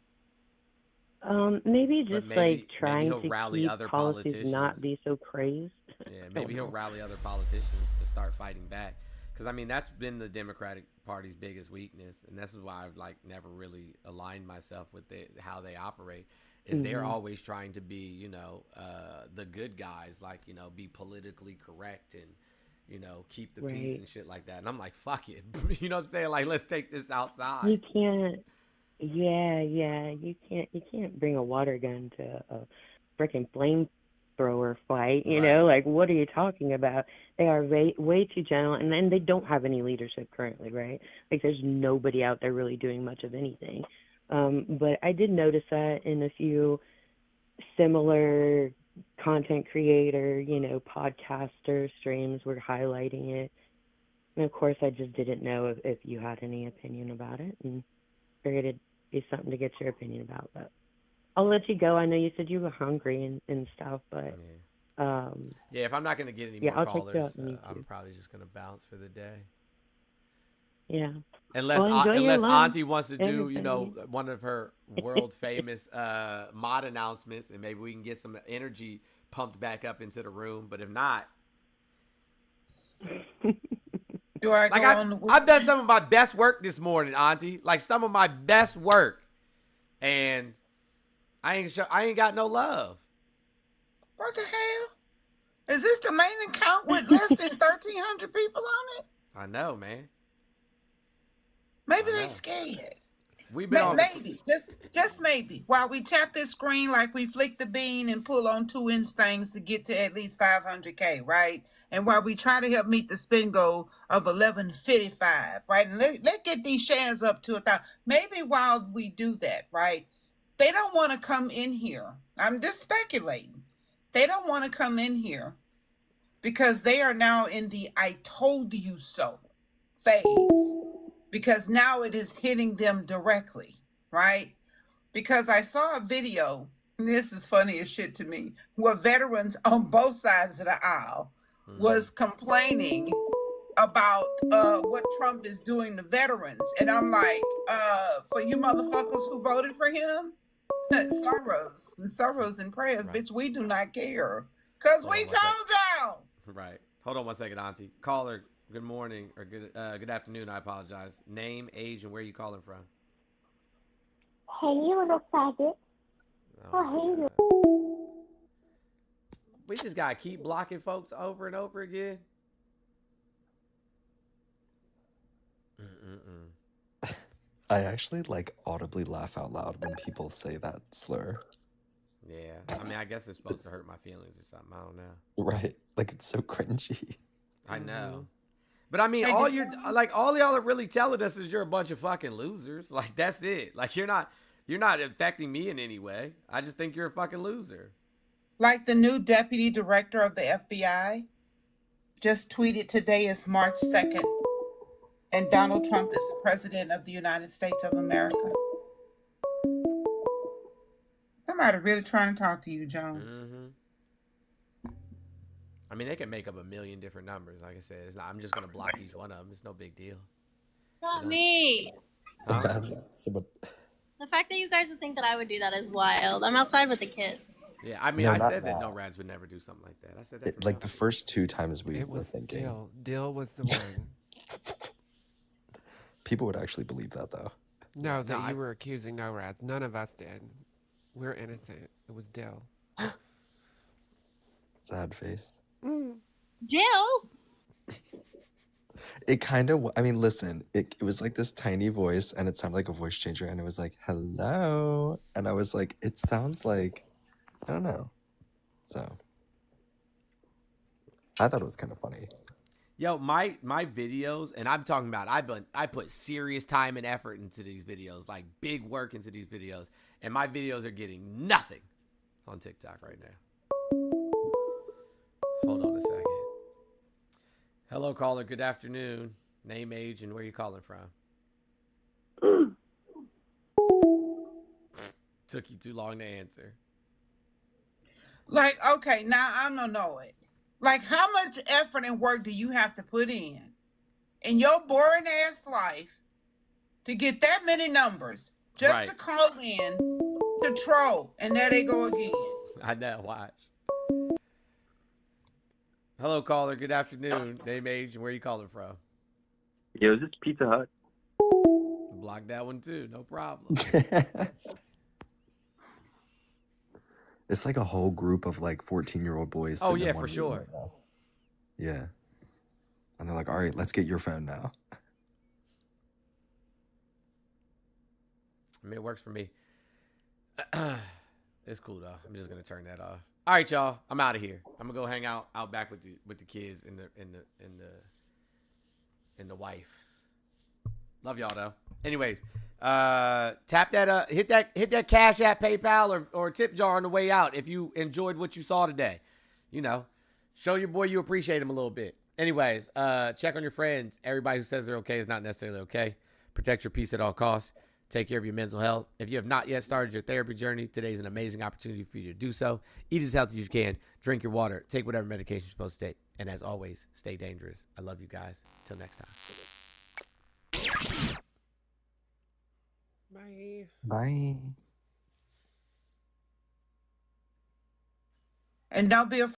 Maybe just maybe trying he'll to rally keep other policies politicians. not be so crazed. Yeah, I maybe don't he'll know. rally other politicians to start fighting back. Because I mean, that's been the Democratic Party's biggest weakness, and this is why I've never really aligned myself with how they operate. Is they're Mhm. always trying to be, the good guys, be politically correct and, keep the peace Right. and shit like that. And I'm like, fuck it, you know what I'm saying? Like, let's take this You outside. can't. Yeah, you can't bring a water gun to a freaking flamethrower fight. Right. Like, what are you talking about? They are way too gentle, and then they don't have any leadership currently, right? Like, there's nobody out there really doing much of anything. But I did notice that in a few similar content creator, podcaster streams were highlighting it. And of course, I just didn't know if you had any opinion about it, and figured it'd be something to get your opinion about. But I'll let you go. I know you said you were hungry and stuff, but Yeah, if I'm not going to get any yeah, more I'll take you out callers, on I'm YouTube. probably just going to bounce for the day. Yeah. Unless Well, enjoy your lunch, Auntie wants to do, everybody. one of her world famous mod announcements, and maybe we can get some energy pumped back up into the room. But if not, Do I go on the I've done some of my best work this morning, Auntie. Like some of my best work, and I ain't got no love. What the hell? Is this the main account with less than 1,300 people on it? I know, man. Maybe they scared. We've been on. Maybe, just maybe. While we tap this screen like we flick the bean and pull on 2-inch things to get to at least 500K, right? And while we try to help meet the spin goal of 1155, right? And let's get these shares up to 1,000. Maybe while we do that, right? They don't want to come in here. I'm just speculating. They don't want to come in here because they are now in the I told you so phase. Because now it is hitting them directly, right? Because I saw a video, and this is funny as shit to me, where veterans on both sides of the aisle was complaining about what Trump is doing to veterans. And I'm like, for you motherfuckers who voted for him, sorrows and prayers, bitch, we do not care. Because we told y'all. Right. Hold on one second, Auntie. Caller, good morning or good afternoon. I apologize. Name, age, and where you calling from? Hey, you little faggot. Oh, hey, you. We just gotta keep blocking folks over and over again. I actually audibly laugh out loud when people say that slur. Yeah, I mean, I guess it's supposed to hurt my feelings or something. I don't know. Right? It's so cringy. I know. But I mean, all y'all are really telling us is you're a bunch of fucking losers. Like, that's it. Like, you're not affecting me in any way. I just think you're a fucking loser. Like the new deputy director of the FBI just tweeted today is March 2nd, and Donald Trump is the president of the United States of America. Somebody really trying to talk to you, Jones. I mean, they can make up a million different numbers. Like I said, I'm just going to block each one of them. It's no big deal. Not me. Huh? Imagine someone. The fact that you guys would think that I would do that is wild. I'm outside with the kids. Yeah, I mean, No, I not said that that. no rads would never do something like that. I said that It, from like the first 2 times we It were was thinking. Dill. Dill was the one. People would actually believe that though. No, that you were accusing no rads. None of us did. We're innocent. It was Dill. Sad face. Dill? It kind of, I mean, listen, it was like this tiny voice and it sounded like a voice changer and it was like, hello. And I was like, it sounds like, I don't know. So I thought it was kind of funny. Yo, my videos, and I'm talking about, I put serious time and effort into these videos, like big work into these videos, and my videos are getting nothing on TikTok right now. Hold on a second. Hello, caller. Good afternoon. Name, age, and where you calling from? Took you too long to answer. Like, okay, now I'm gonna know it. Like, how much effort and work do you have to put in your boring ass life to get that many numbers just to call in to troll? And there they go again. I know. Watch. Hello, caller. Good afternoon. Name, age, and where you calling from? Yo, is this Pizza Hut? Block that one too. No problem. It's like a whole group of like 14-year-old boys. Oh, sitting in yeah, one for room sure. right now. Yeah. And they're like, all right, let's get your phone now. I mean, it works for me. It's cool though. I'm just gonna turn that off. All right, y'all. I'm out of here. I'm gonna go hang out back with the kids and the wife. Love y'all though. Anyways, tap that hit that Cash App, PayPal, or tip jar on the way out if you enjoyed what you saw today. You know, show your boy you appreciate him a little bit. Anyways, check on your friends. Everybody who says they're okay is not necessarily okay. Protect your peace at all costs. Take care of your mental health. If you have not yet started your therapy journey, today is an amazing opportunity for you to do so. Eat as healthy as you can. Drink your water. Take whatever medication you're supposed to take. And as always, stay dangerous. I love you guys. Till next time. Bye. Bye. And don't be afraid.